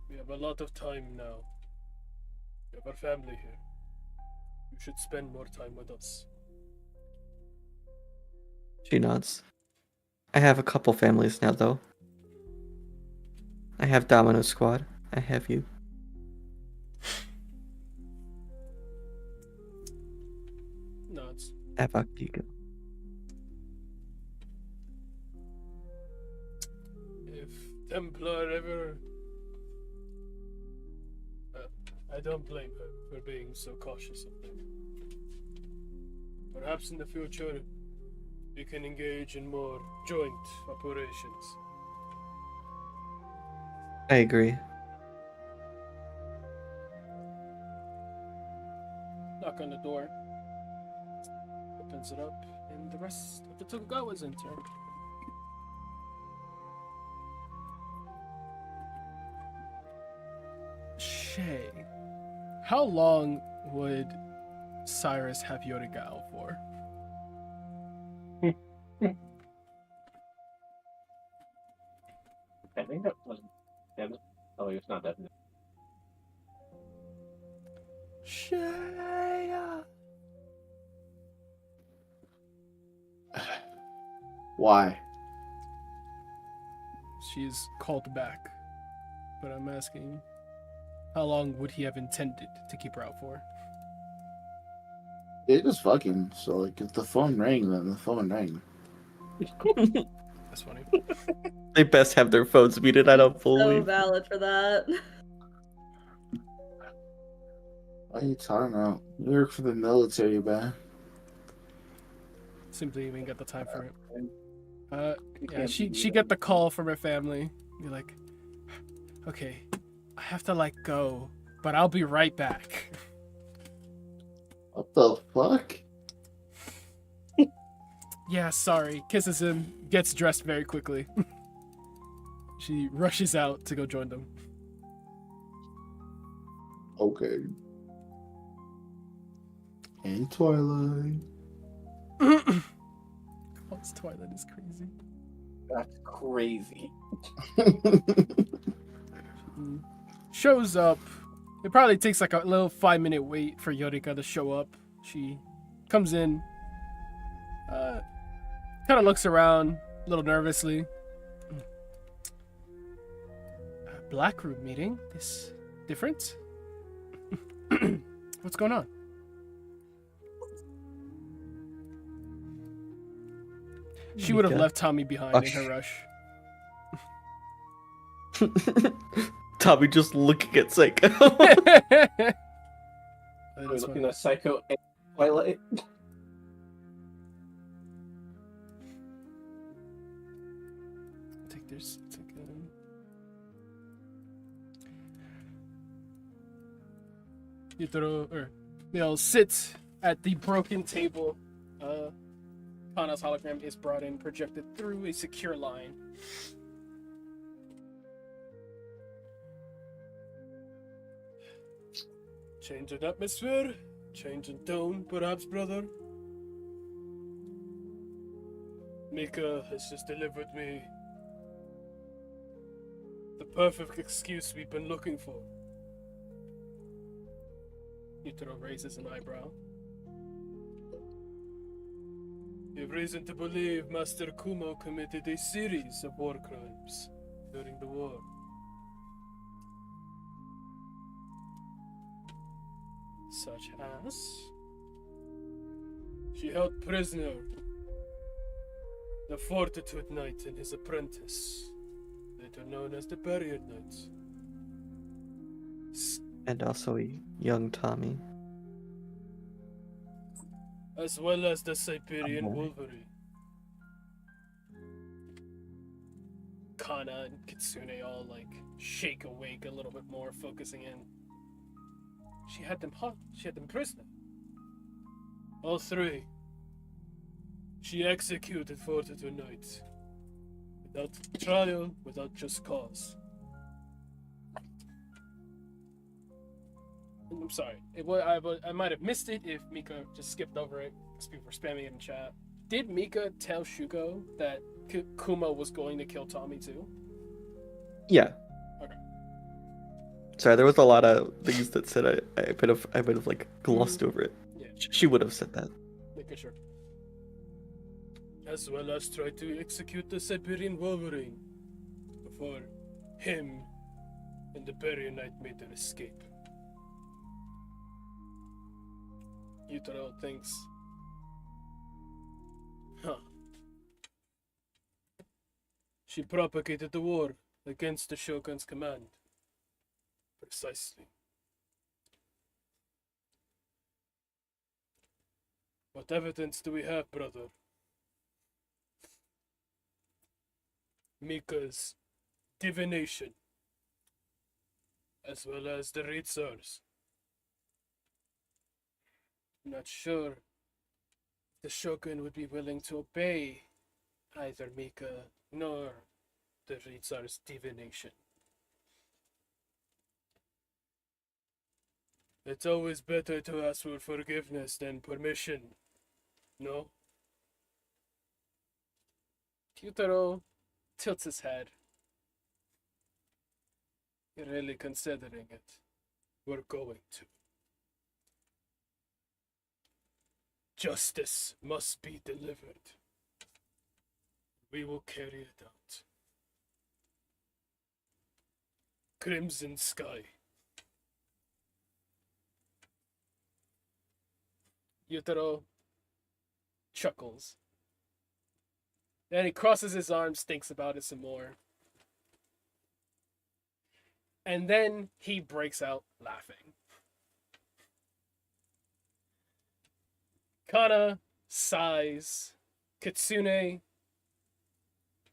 We have a lot of time now. We have our family here. You should spend more time with us. She nods. I have a couple families now, though. I have Domino Squad. I have you. Nods. I have Akihiko. Templar ever. I don't blame her for being so cautious of them. Perhaps in the future, we can engage in more joint operations. I agree. Knock on the door. Opens it up, and the rest of the Tokugawas enter. Shay, how long would Cyrus have Yorika out for? I think that was dead. Oh, it's not dead. Shay! Why? She's called back, but I'm asking, how long would he have intended to keep her out for? They just fucking. So, like, if the phone rang, then the phone rang. That's funny. They best have their phones muted. I don't So believe. valid for that. What are you talking about? You work for the military, man. Simply even got the time for it. You Yeah, can't she do get that. the call from her family. Be like, okay, I have to go, but I'll be right back. What the fuck? Yeah, sorry. Kisses him, gets dressed very quickly. She rushes out to go join them. Okay. Hey, Twilight. Calls Twilight is crazy. That's crazy. Shows up. It probably takes like a little 5-minute wait for Yorika to show up. She comes in, kind of looks around a little nervously. Black room meeting? This different? What's going on? She would have Mika. left Tommy behind in her rush. Tommy just looking at Psycho. That We're is looking funny. at Psycho and Twilight. Take this. They'll sit at the broken table. Kana's hologram is brought in, projected through a secure line. Change in atmosphere, change in tone, perhaps, brother. Mika has just delivered me the perfect excuse we've been looking for. Yutaro raises an eyebrow. You have reason to believe Master Kumo committed a series of war crimes during the war. Such as... She held prisoner the Fortitude Knight and his apprentice, later known as the Barrier Knight. And also a young Tommy. As well as the Siberian boy. Wolverine. Kana and Kitsune all shake awake a little bit more, focusing in. She had them hot. She had them prisoner. All three. She executed Fortitude Knight. Without trial, without just cause. I'm sorry. I might have missed it if Mika just skipped over it because people were spamming it in chat. Did Mika tell Shuko that Kuma was going to kill Tommy too? Yeah. Okay. Sorry, there was a lot of things that said I might have glossed over it. Yeah. She would have said that. Making sure. As well as try to execute the Siberian Wolverine before him and the Barrier Knight made their escape. Yutaro thinks, huh. She propagated the war against the Shogun's command. Precisely. What evidence do we have, brother? Mika's divination, as well as the Ritzar's. I'm not sure the Shogun would be willing to obey either Mika nor the Ritzar's divination. It's always better to ask for forgiveness than permission, no? Kyutaro tilts his head. You're really considering it. We're going to. Justice must be delivered. We will carry it out. Crimson Sky. Yutaro chuckles. Then he crosses his arms, thinks about it some more. And then he breaks out laughing. Kana sighs. Kitsune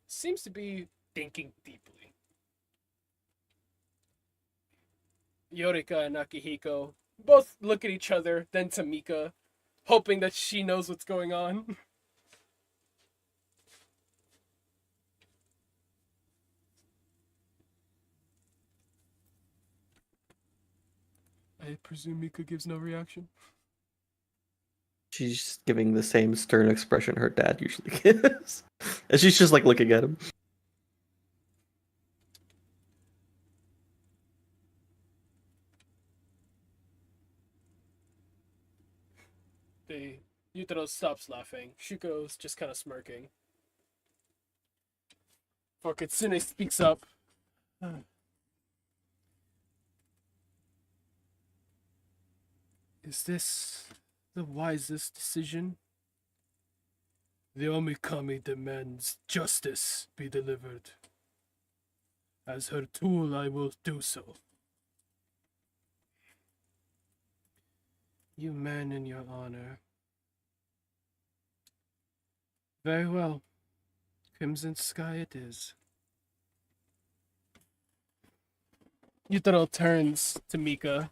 seems to be thinking deeply. Yorika and Akihiko both look at each other, then to Mika, hoping that she knows what's going on. I presume Mika gives no reaction. She's giving the same stern expression her dad usually gives. And she's just like looking at him. Yutaro stops laughing. Shuko's just kind of smirking. For Kitsune speaks up. Is this the wisest decision? The Omikami demands justice be delivered. As her tool, I will do so. You men in your honor. Very well. Crimson Sky it is. Yutaro turns to Mika,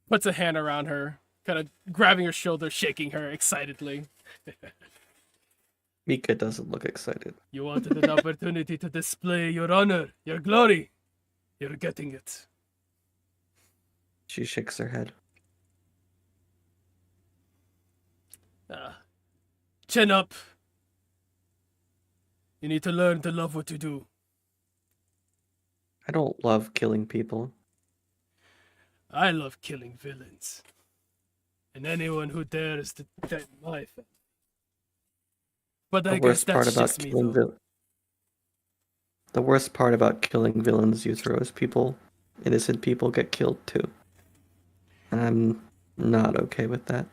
puts a hand around her, kind of grabbing her shoulder, shaking her excitedly. Mika doesn't look excited. You wanted an opportunity to display your honor, your glory. You're getting it. She shakes her head. Chin up. You need to learn to love what you do. I don't love killing people. I love killing villains. And anyone who dares to threaten my family. But I guess that's just me, though. The worst part about killing villains, Yutaro, is innocent people get killed too. And I'm not okay with that.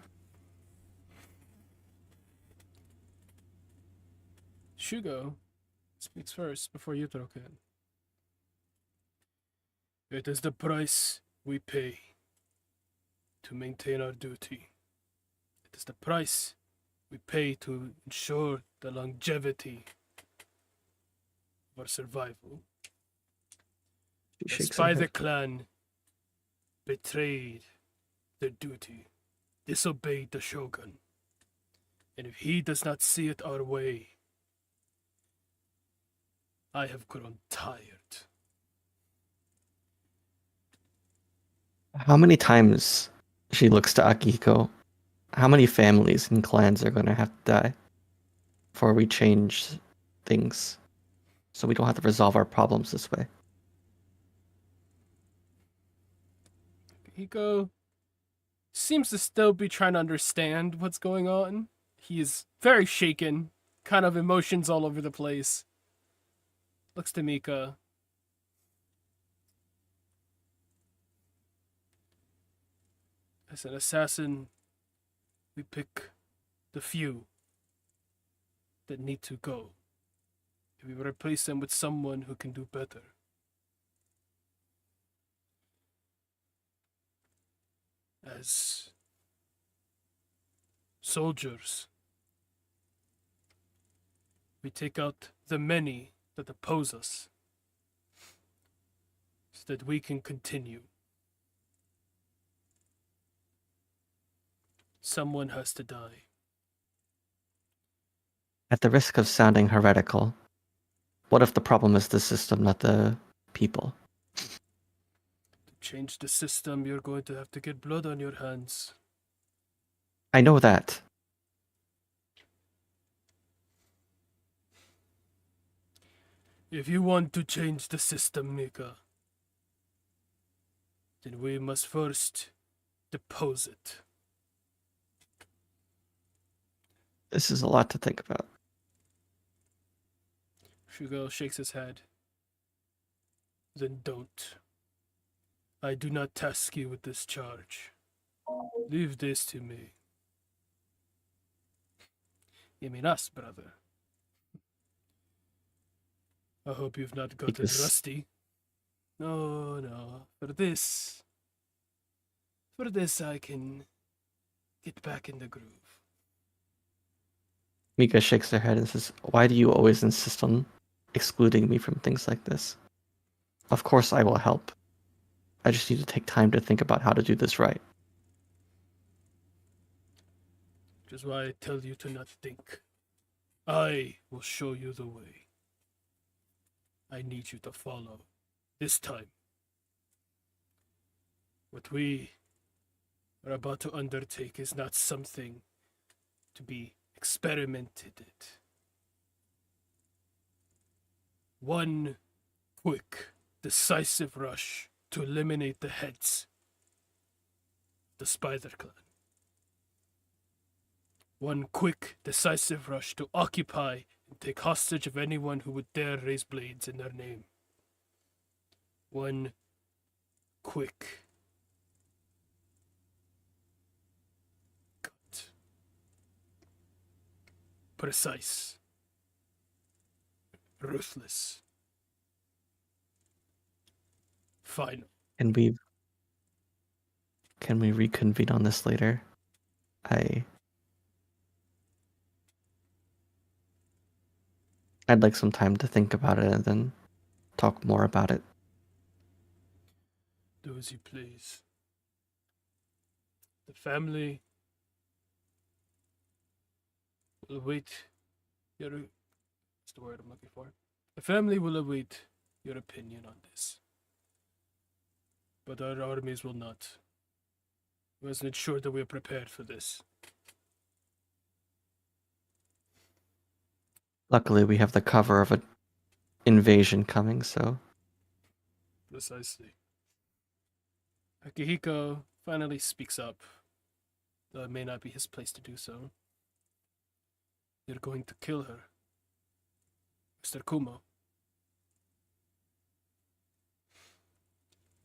Shugo speaks first before Yutaro can. It is the price we pay to maintain our duty. It is the price we pay to ensure the longevity of our survival. The Spy the clan betrayed their duty, disobeyed the Shogun. And if he does not see it our way, I have grown tired. How many times she looks to Akihiko? How many families and clans are going to have to die before we change things so we don't have to resolve our problems this way? Akihiko seems to still be trying to understand what's going on. He is very shaken, kind of emotions all over the place. Looks to Mika. As an assassin, we pick the few that need to go. We will replace them with someone who can do better. As soldiers, we take out the many that oppose us so that we can continue. Someone has to die. At the risk of sounding heretical, what if the problem is the system, not the people? To change the system, you're going to have to get blood on your hands. I know that. If you want to change the system, Mika, then we must first depose it. This is a lot to think about. Shugo shakes his head. Then don't. I do not task you with this charge. Leave this to me. You mean us, brother. I hope you've not gotten Because- rusty. No. For this I can get back in the groove. Mika shakes her head and says, "Why do you always insist on excluding me from things like this? Of course I will help. I just need to take time to think about how to do this right." Which is why I tell you to not think. I will show you the way. I need you to follow. This time. What we are about to undertake is not something to be experimented at. One quick, decisive rush to eliminate the heads of the Spider Clan. One quick, decisive rush to occupy and take hostage of anyone who would dare raise blades in their name. One quick cut. Precise. Ruthless. Final. Can we reconvene on this later? I'd like some time to think about it and then talk more about it. Do as you please. The family will await your... What's the word I'm looking for? The family will await your opinion on this. But our armies will not. We must ensure that we are prepared for this. Luckily, we have the cover of an invasion coming, so Precisely. Akihiko finally speaks up, though it may not be his place to do so. You're going to kill her, Mr. Kumo.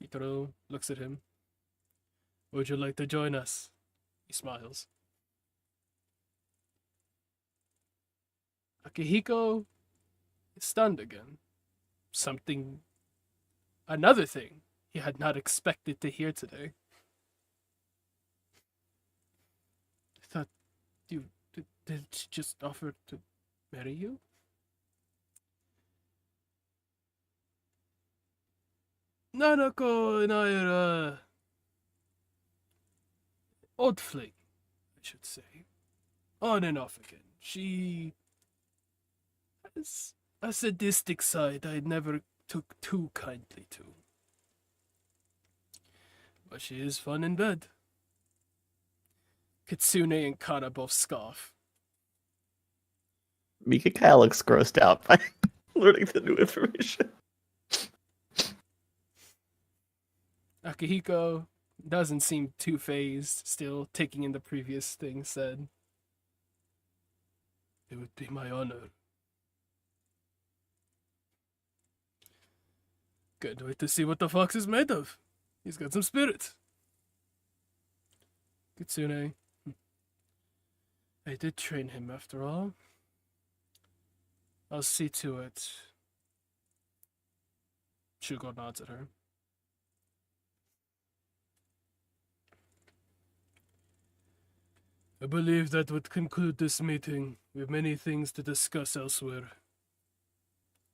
Itaro looks at him. Would you like to join us? He smiles. Akihiko is stunned again. Another thing he had not expected to hear today. I thought did she just offer to marry you? Nanako and I are, odd fling, I should say. On and off again. She has a sadistic side I never took too kindly to. But she is fun in bed. Kitsune and Kana both scoff. Mika kind of looks grossed out by learning the new information. Akihiko doesn't seem too phased, still taking in the previous thing said. It would be my honor. Can't wait to see what the fox is made of. He's got some spirit. Kitsune. I did train him after all. I'll see to it. Shugo nods at her. I believe that would conclude this meeting. We have many things to discuss elsewhere.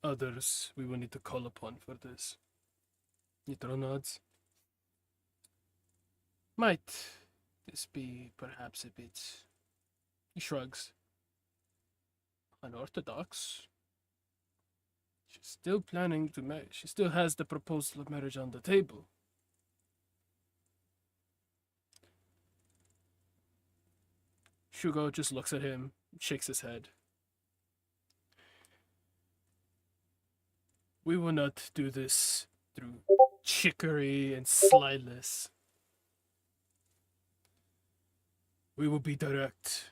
Others we will need to call upon for this. Nitro nods. Might this be perhaps a bit... He shrugs. Unorthodox. She's still planning to marry. She still has the proposal of marriage on the table. Shugo just looks at him, shakes his head. We will not do this through chicory and slyness. We will be direct.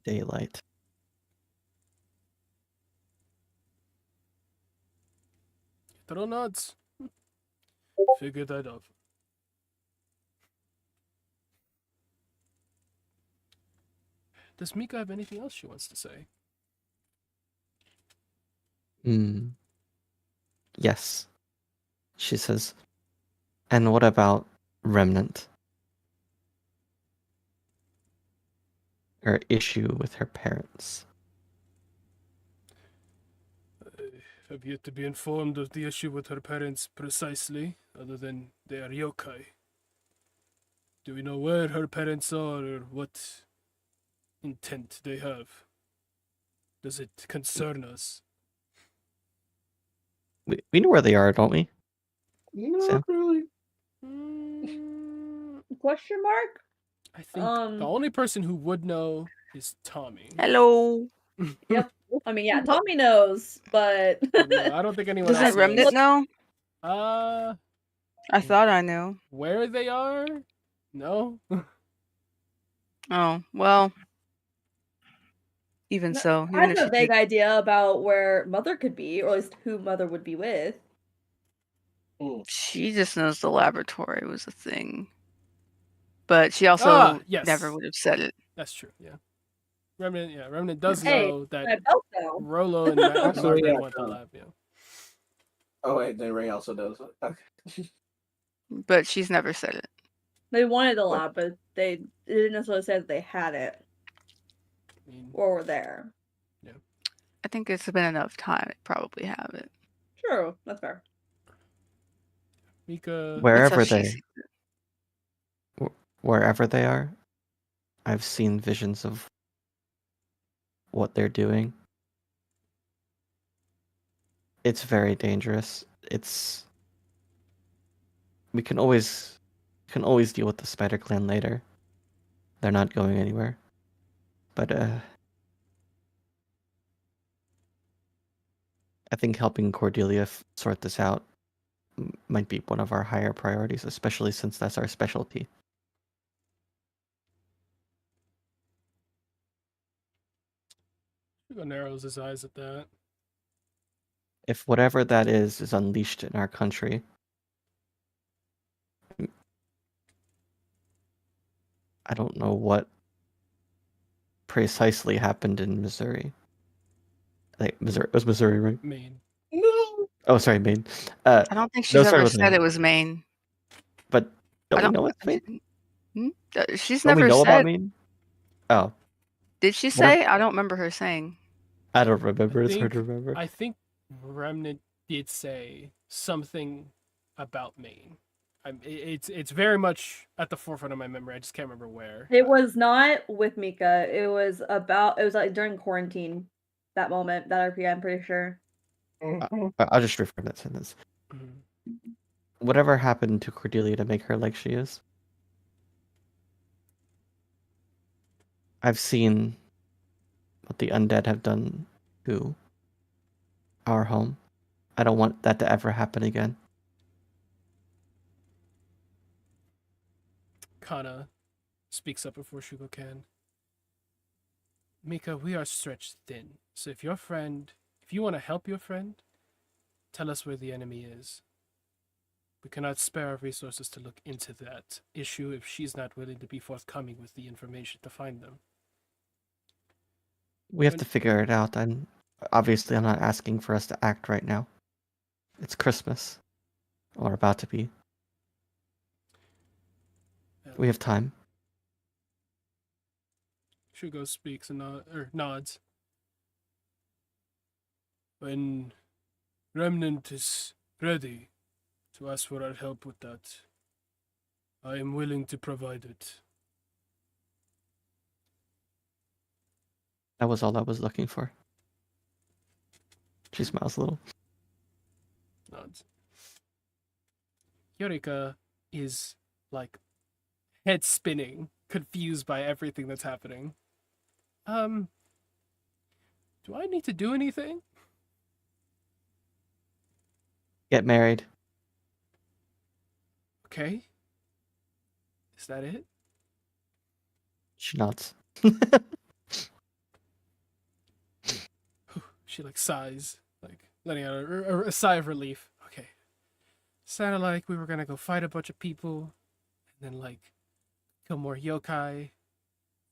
Daylight. Throw nods. Figured that out. Does Mika have anything else she wants to say? Yes. She says. And what about Remnant? Her issue with her parents. I have yet to be informed of the issue with her parents precisely, other than they are yokai. Do we know where her parents are or what intent they have? Does it concern us? We know where they are, don't we? Not Sam? really. Question mark? I think the only person who would know is Tommy. Hello. Yep. I mean, yeah, Tommy knows, but No, I don't think anyone Doesn't else Remnant knows. know? I thought I knew. Where they are? No. Oh, well. Even so, I even have if a she vague did. idea about where Mother could be, or at least who Mother would be with. She just knows the laboratory was a thing. But she also yes. never would have said it. That's true. Yeah. Remnant does Hey, know that I felt so. Rolo and Actually, Margaret yeah, went to lab. Yeah. Oh wait, then Ray also does. Okay. But she's never said it. They wanted a What? lab, but they didn't necessarily say that they had it I mean, or were there. I think it's been enough time. They probably have it. True, that's fair. Mika. That's how Wherever she they sees it. wherever they are, I've seen visions of what they're doing. It's very dangerous. We can always deal with the Spider Clan later. They're not going anywhere. But I think helping Cordelia sort this out might be one of our higher priorities, especially since that's our specialty. Mika narrows his eyes at that. If whatever that is unleashed in our country, I don't know what precisely happened in Missouri. Like Missouri, it was Missouri, right? Maine. No. Oh, sorry, Maine. I don't think she's no, sorry ever with said Maine. it was Maine. But don't I we don't. know it's Maine? She's Don't we never know about said. Maine? Oh, Did she Whatever. say? I don't remember her saying. I don't remember. It's hard to remember. I think Remnant did say something about Maine. It's very much at the forefront of my memory. I just can't remember where. It was not with Mika. It was like during quarantine, that moment, that RP, I'm pretty sure. I'll just refer to that sentence. Mhm. Whatever happened to Cordelia to make her like she is? I've seen what the undead have done to our home. I don't want that to ever happen again. Kana speaks up before Shugo can. Mika, we are stretched thin. So if you want to help your friend, tell us where the enemy is. We cannot spare our resources to look into that issue if she's not willing to be forthcoming with the information to find them. We have When- to figure it out. I'm not asking for us to act right now. It's Christmas, or about to be. We have time. Shugo speaks and nods. When Remnant is ready to ask for our help with that, I am willing to provide it. That was all I was looking for. She smiles a little. Nods. Yorika is like head spinning, confused by everything that's happening. Do I need to do anything? Get married. Okay. Is that it? She nods. She like sighs, like letting out a sigh of relief. Okay. Sounded like we were gonna go fight a bunch of people, and then like kill more yokai,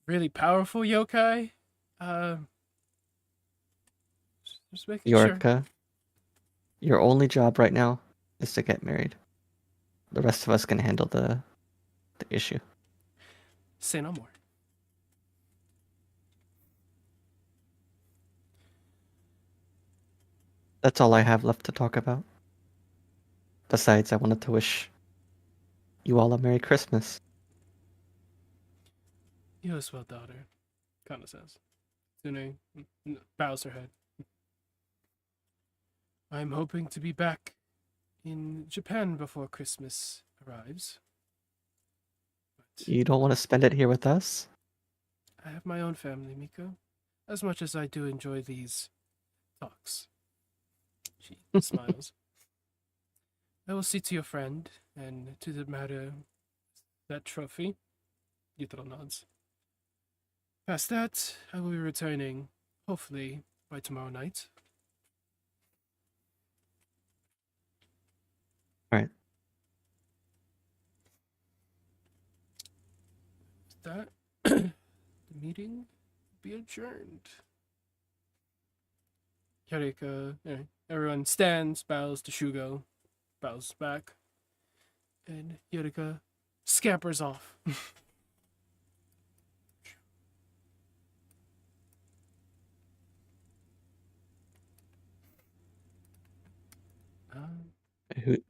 really powerful yokai. Just making sure. Yorka, your only job right now is to get married. The rest of us can handle the issue. Say no more. That's all I have left to talk about. Besides, I wanted to wish you all a Merry Christmas. You as well, daughter. Kind of says. Tsune bows her head. I'm hoping to be back in Japan before Christmas arrives. But You don't want to spend it here with us? I have my own family, Miko. As much as I do enjoy these talks. She smiles. I will see to your friend, and to the matter, that trophy. Yutaro nods. Past that, I will be returning, hopefully, by tomorrow night. Alright. That, the meeting be adjourned. Yarika, everyone stands, bows to Shugo, bows back, and Yarika scampers off.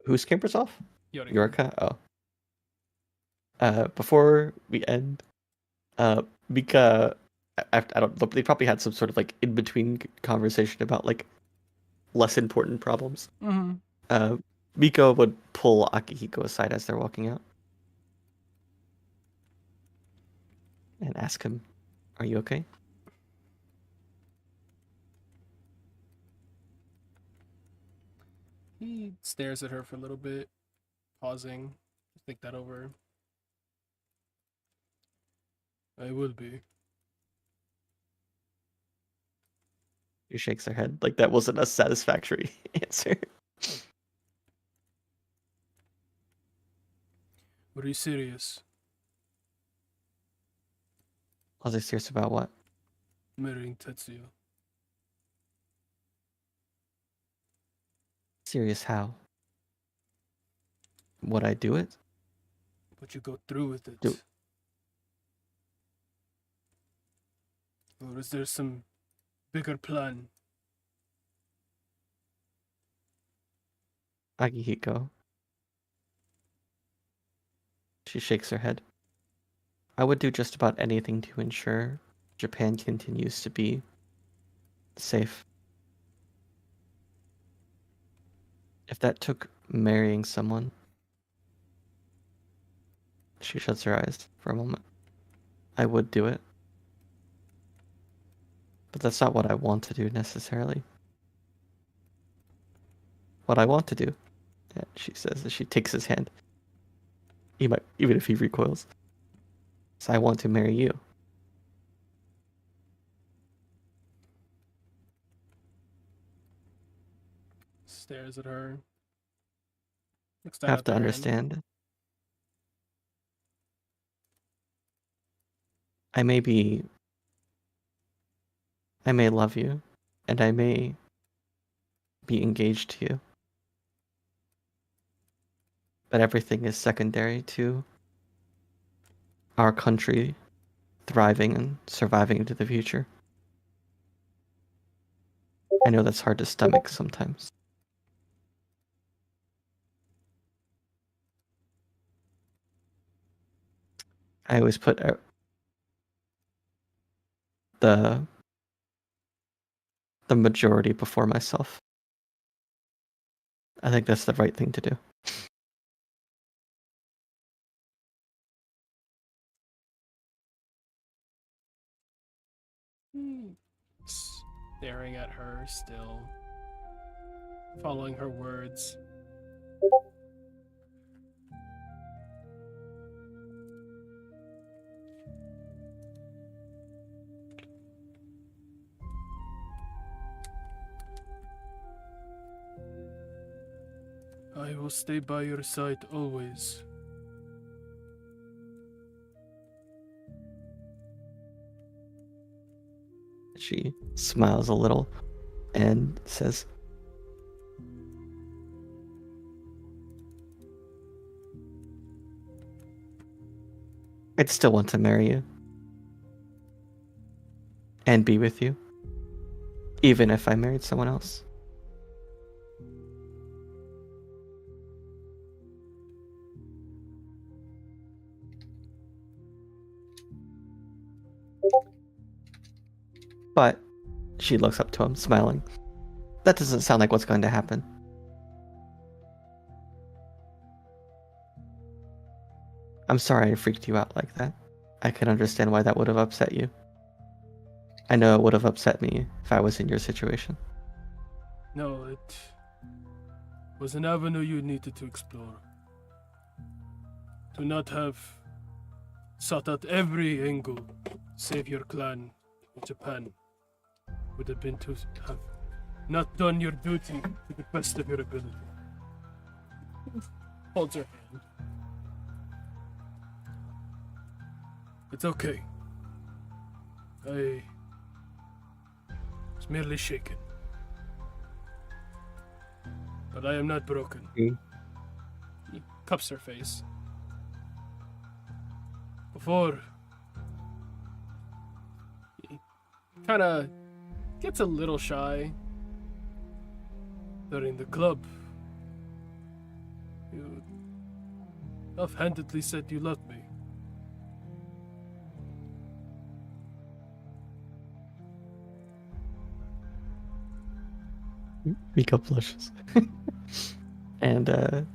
Who scampers off? Yarika. Yorka? Oh. Before we end, Mika, I don't. They probably had some sort of like in between conversation about like less important problems. Mm-hmm. Miko would pull Akihiko aside as they're walking out and ask him, "Are you okay?" He stares at her for a little bit, pausing to think that over. I will be. She shakes her head like that wasn't a satisfactory answer. Are you serious? Was I serious about what? Marrying Tetsuya. Serious how? Would I do it? But you go through with it. Do- Or is there some bigger plan? Akihiko. She shakes her head. I would do just about anything to ensure Japan continues to be safe. If that took marrying someone, she shuts her eyes for a moment. I would do it. But that's not what I want to do necessarily. What I want to do, she says as she takes his hand, he might, even if he recoils, is I want to marry you. Stares at her. Looks You down have at to the hand. understand. I may be I may love you, and I may be engaged to you, but everything is secondary to our country thriving and surviving into the future. I know that's hard to stomach sometimes. I always put the majority before myself. I think that's the right thing to do. Staring at her still, following her words. I will stay by your side always. She smiles a little and says, I'd still want to marry you and be with you, even if I married someone else. But she looks up to him, smiling. That doesn't sound like what's going to happen. I'm sorry I freaked you out like that. I can understand why that would have upset you. I know it would have upset me if I was in your situation. No, it was an avenue you needed to explore. To not have sought out every angle, save your clan in Japan, would have been to have not done your duty to the best of your ability. Holds her hand. It's okay. I was merely shaken. But I am not broken. He cups her face. Before, he kind of gets a little shy. During the club, you offhandedly said you loved me. Mika blushes. And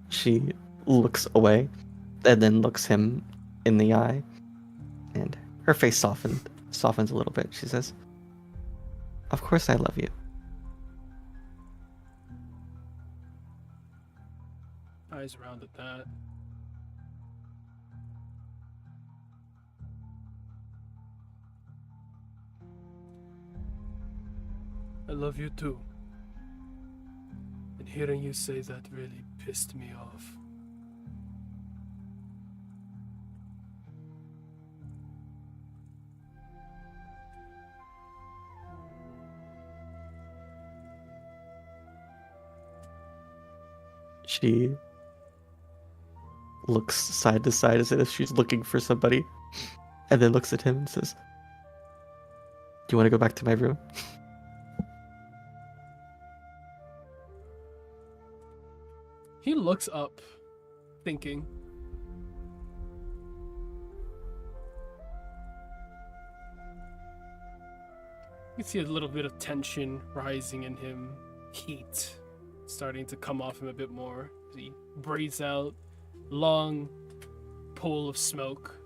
she looks away and then looks him in the eye, and her face softens a little bit. She says, "Of course I love you." Eyes round at that. I love you too. And hearing you say that really pissed me off. She looks side to side as if she's looking for somebody, and then looks at him and says, "Do you want to go back to my room?" He looks up, thinking. You see a little bit of tension rising in him, heat starting to come off him a bit more. He breathes out, long pull of smoke.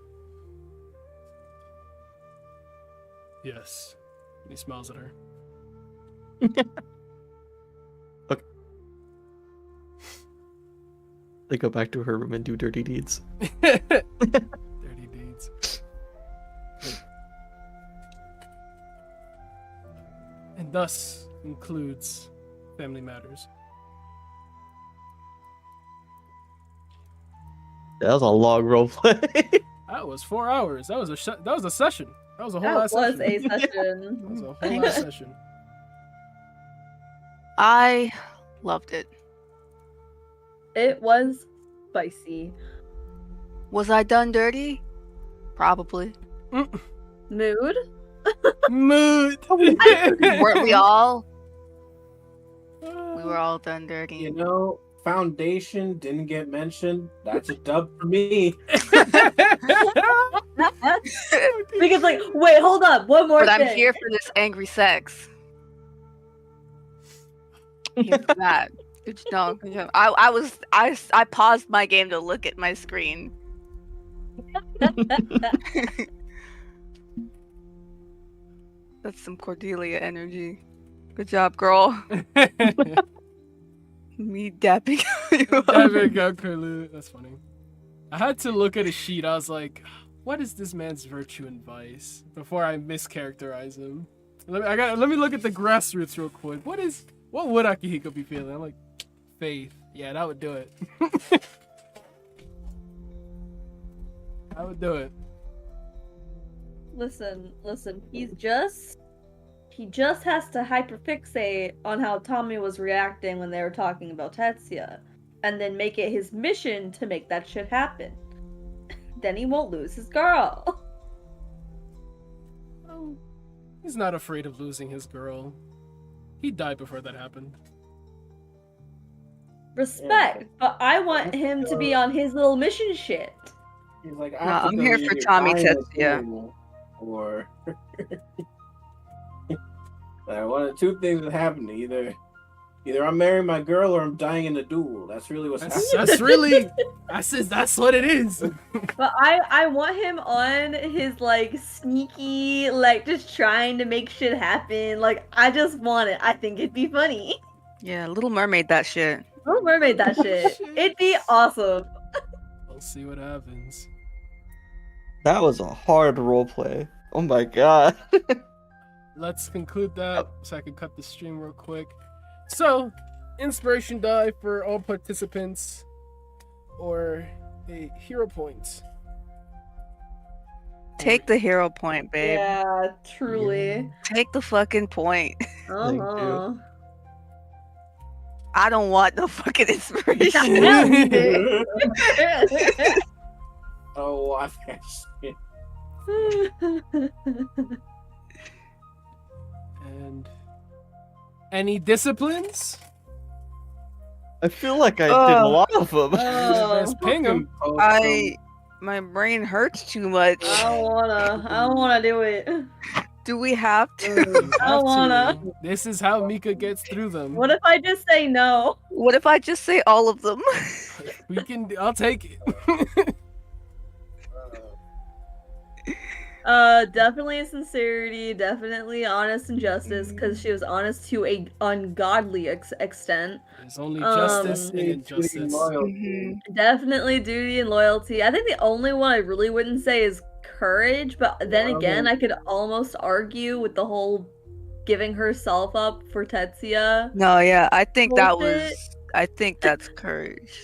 Yes. And he smiles at her. Okay. They go back to her room and do dirty deeds. Dirty deeds. And thus concludes Family Matters. That was a long roleplay. That was 4 hours. That was a session. That was a whole That lot was session. a That session. was a whole lot session. I loved it. It was spicy. Was I done dirty? Probably. Mood? Mood. Weren't we all? We were all done dirty. You know, Foundation didn't get mentioned. That's a dub for me. Because like, wait, hold up, one more But thing. I'm here for this angry sex. Here for that. Good job. Good job. I paused my game to look at my screen. That's some Cordelia energy. Good job, girl. Me dapping you up. There we go, Curlew. That's funny. I had to look at a sheet. I was like, what is this man's virtue and vice? Before I mischaracterize him. Let me look at the grassroots real quick. What would Akihiko be feeling? I'm like, faith. Yeah, that would do it. I would do it. Listen, he just has to hyperfixate on how Tommy was reacting when they were talking about Tetsuya, and then make it his mission to make that shit happen. Then he won't lose his girl. Oh, he's not afraid of losing his girl. He died before that happened. Respect, but I want him to be on his little mission shit. He's like, No, I'm here for Tommy Tetsuya. Or one of two things that happen. Either I'm marrying my girl or I'm dying in a duel. That's really what's happening. That's what it is. But I want him on his like sneaky, like just trying to make shit happen. Like I just want it. I think it'd be funny. Yeah, Little Mermaid that shit. Little Mermaid that shit. It'd be awesome. We'll see what happens. That was a hard roleplay. Oh my god. Let's conclude that so I can cut the stream real quick. So, inspiration die for all participants, or a hero point. Take the hero point, babe. Yeah, truly. Take the fucking point. Uh-huh. I don't want no fucking inspiration. Oh, watch that shit. And any disciplines? I feel like I did a lot of them. Let's ping him. My brain hurts too much. I don't wanna do it. Do we have to? I don't wanna. This is how Mika gets through them. What if I just say no? What if I just say all of them? I'll take it. Definitely sincerity, definitely honest and justice, because she was honest to a ungodly extent. There's only justice and injustice. Definitely duty and loyalty. I think the only one I really wouldn't say is courage, but then again, I could almost argue with the whole giving herself up for Tetsuya. No, yeah, I think Bullshit. I think that's courage.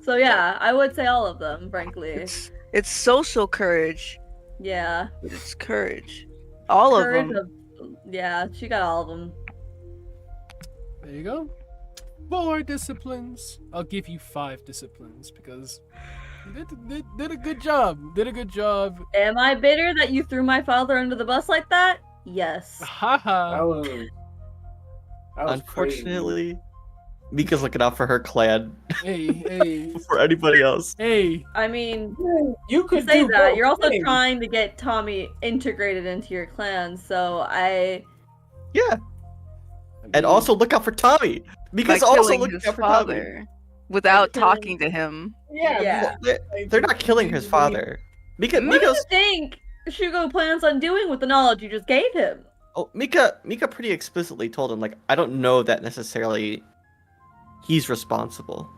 So yeah, I would say all of them, frankly. It's social courage. Yeah. It's courage. All of them. Yeah, she got all of them. There you go. 4 disciplines. I'll give you 5 disciplines because you did a good job. Did a good job. Am I bitter that you threw my father under the bus like that? Yes. Haha. That was Unfortunately, Mika's looking out for her clan Hey. before anybody else. Hey. I mean, you could say do that. both You're also things. trying to get Tommy integrated into your clan, so Yeah. And also look out for Tommy. By Mika's also killing looking his out for Tommy. father without By killing- talking to him. Yeah. They're not killing his father. What do you Mika's think Shugo plans on doing with the knowledge you just gave him? Mika pretty explicitly told him, like, I don't know that necessarily he's responsible.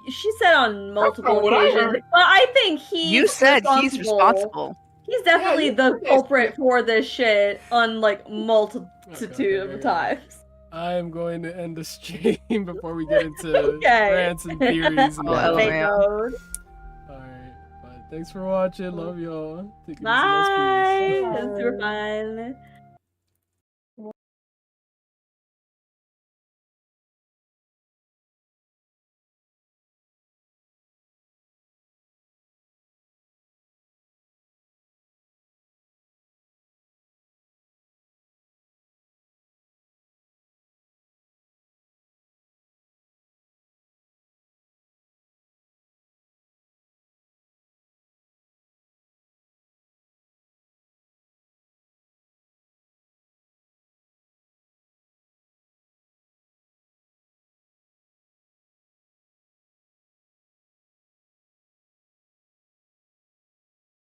She said on multiple what I occasions. heard. Well, I think You said he's responsible. He's definitely Yeah, the you- culprit for this shit on like multitude Okay. of times. I am going to end the stream before we get into Okay. rants and theories and Oh, all LMAO. that. Fake mode. Alright, but Thanks for watching. Love y'all. Take it easy, Bye. guys. Peace. That's super fun.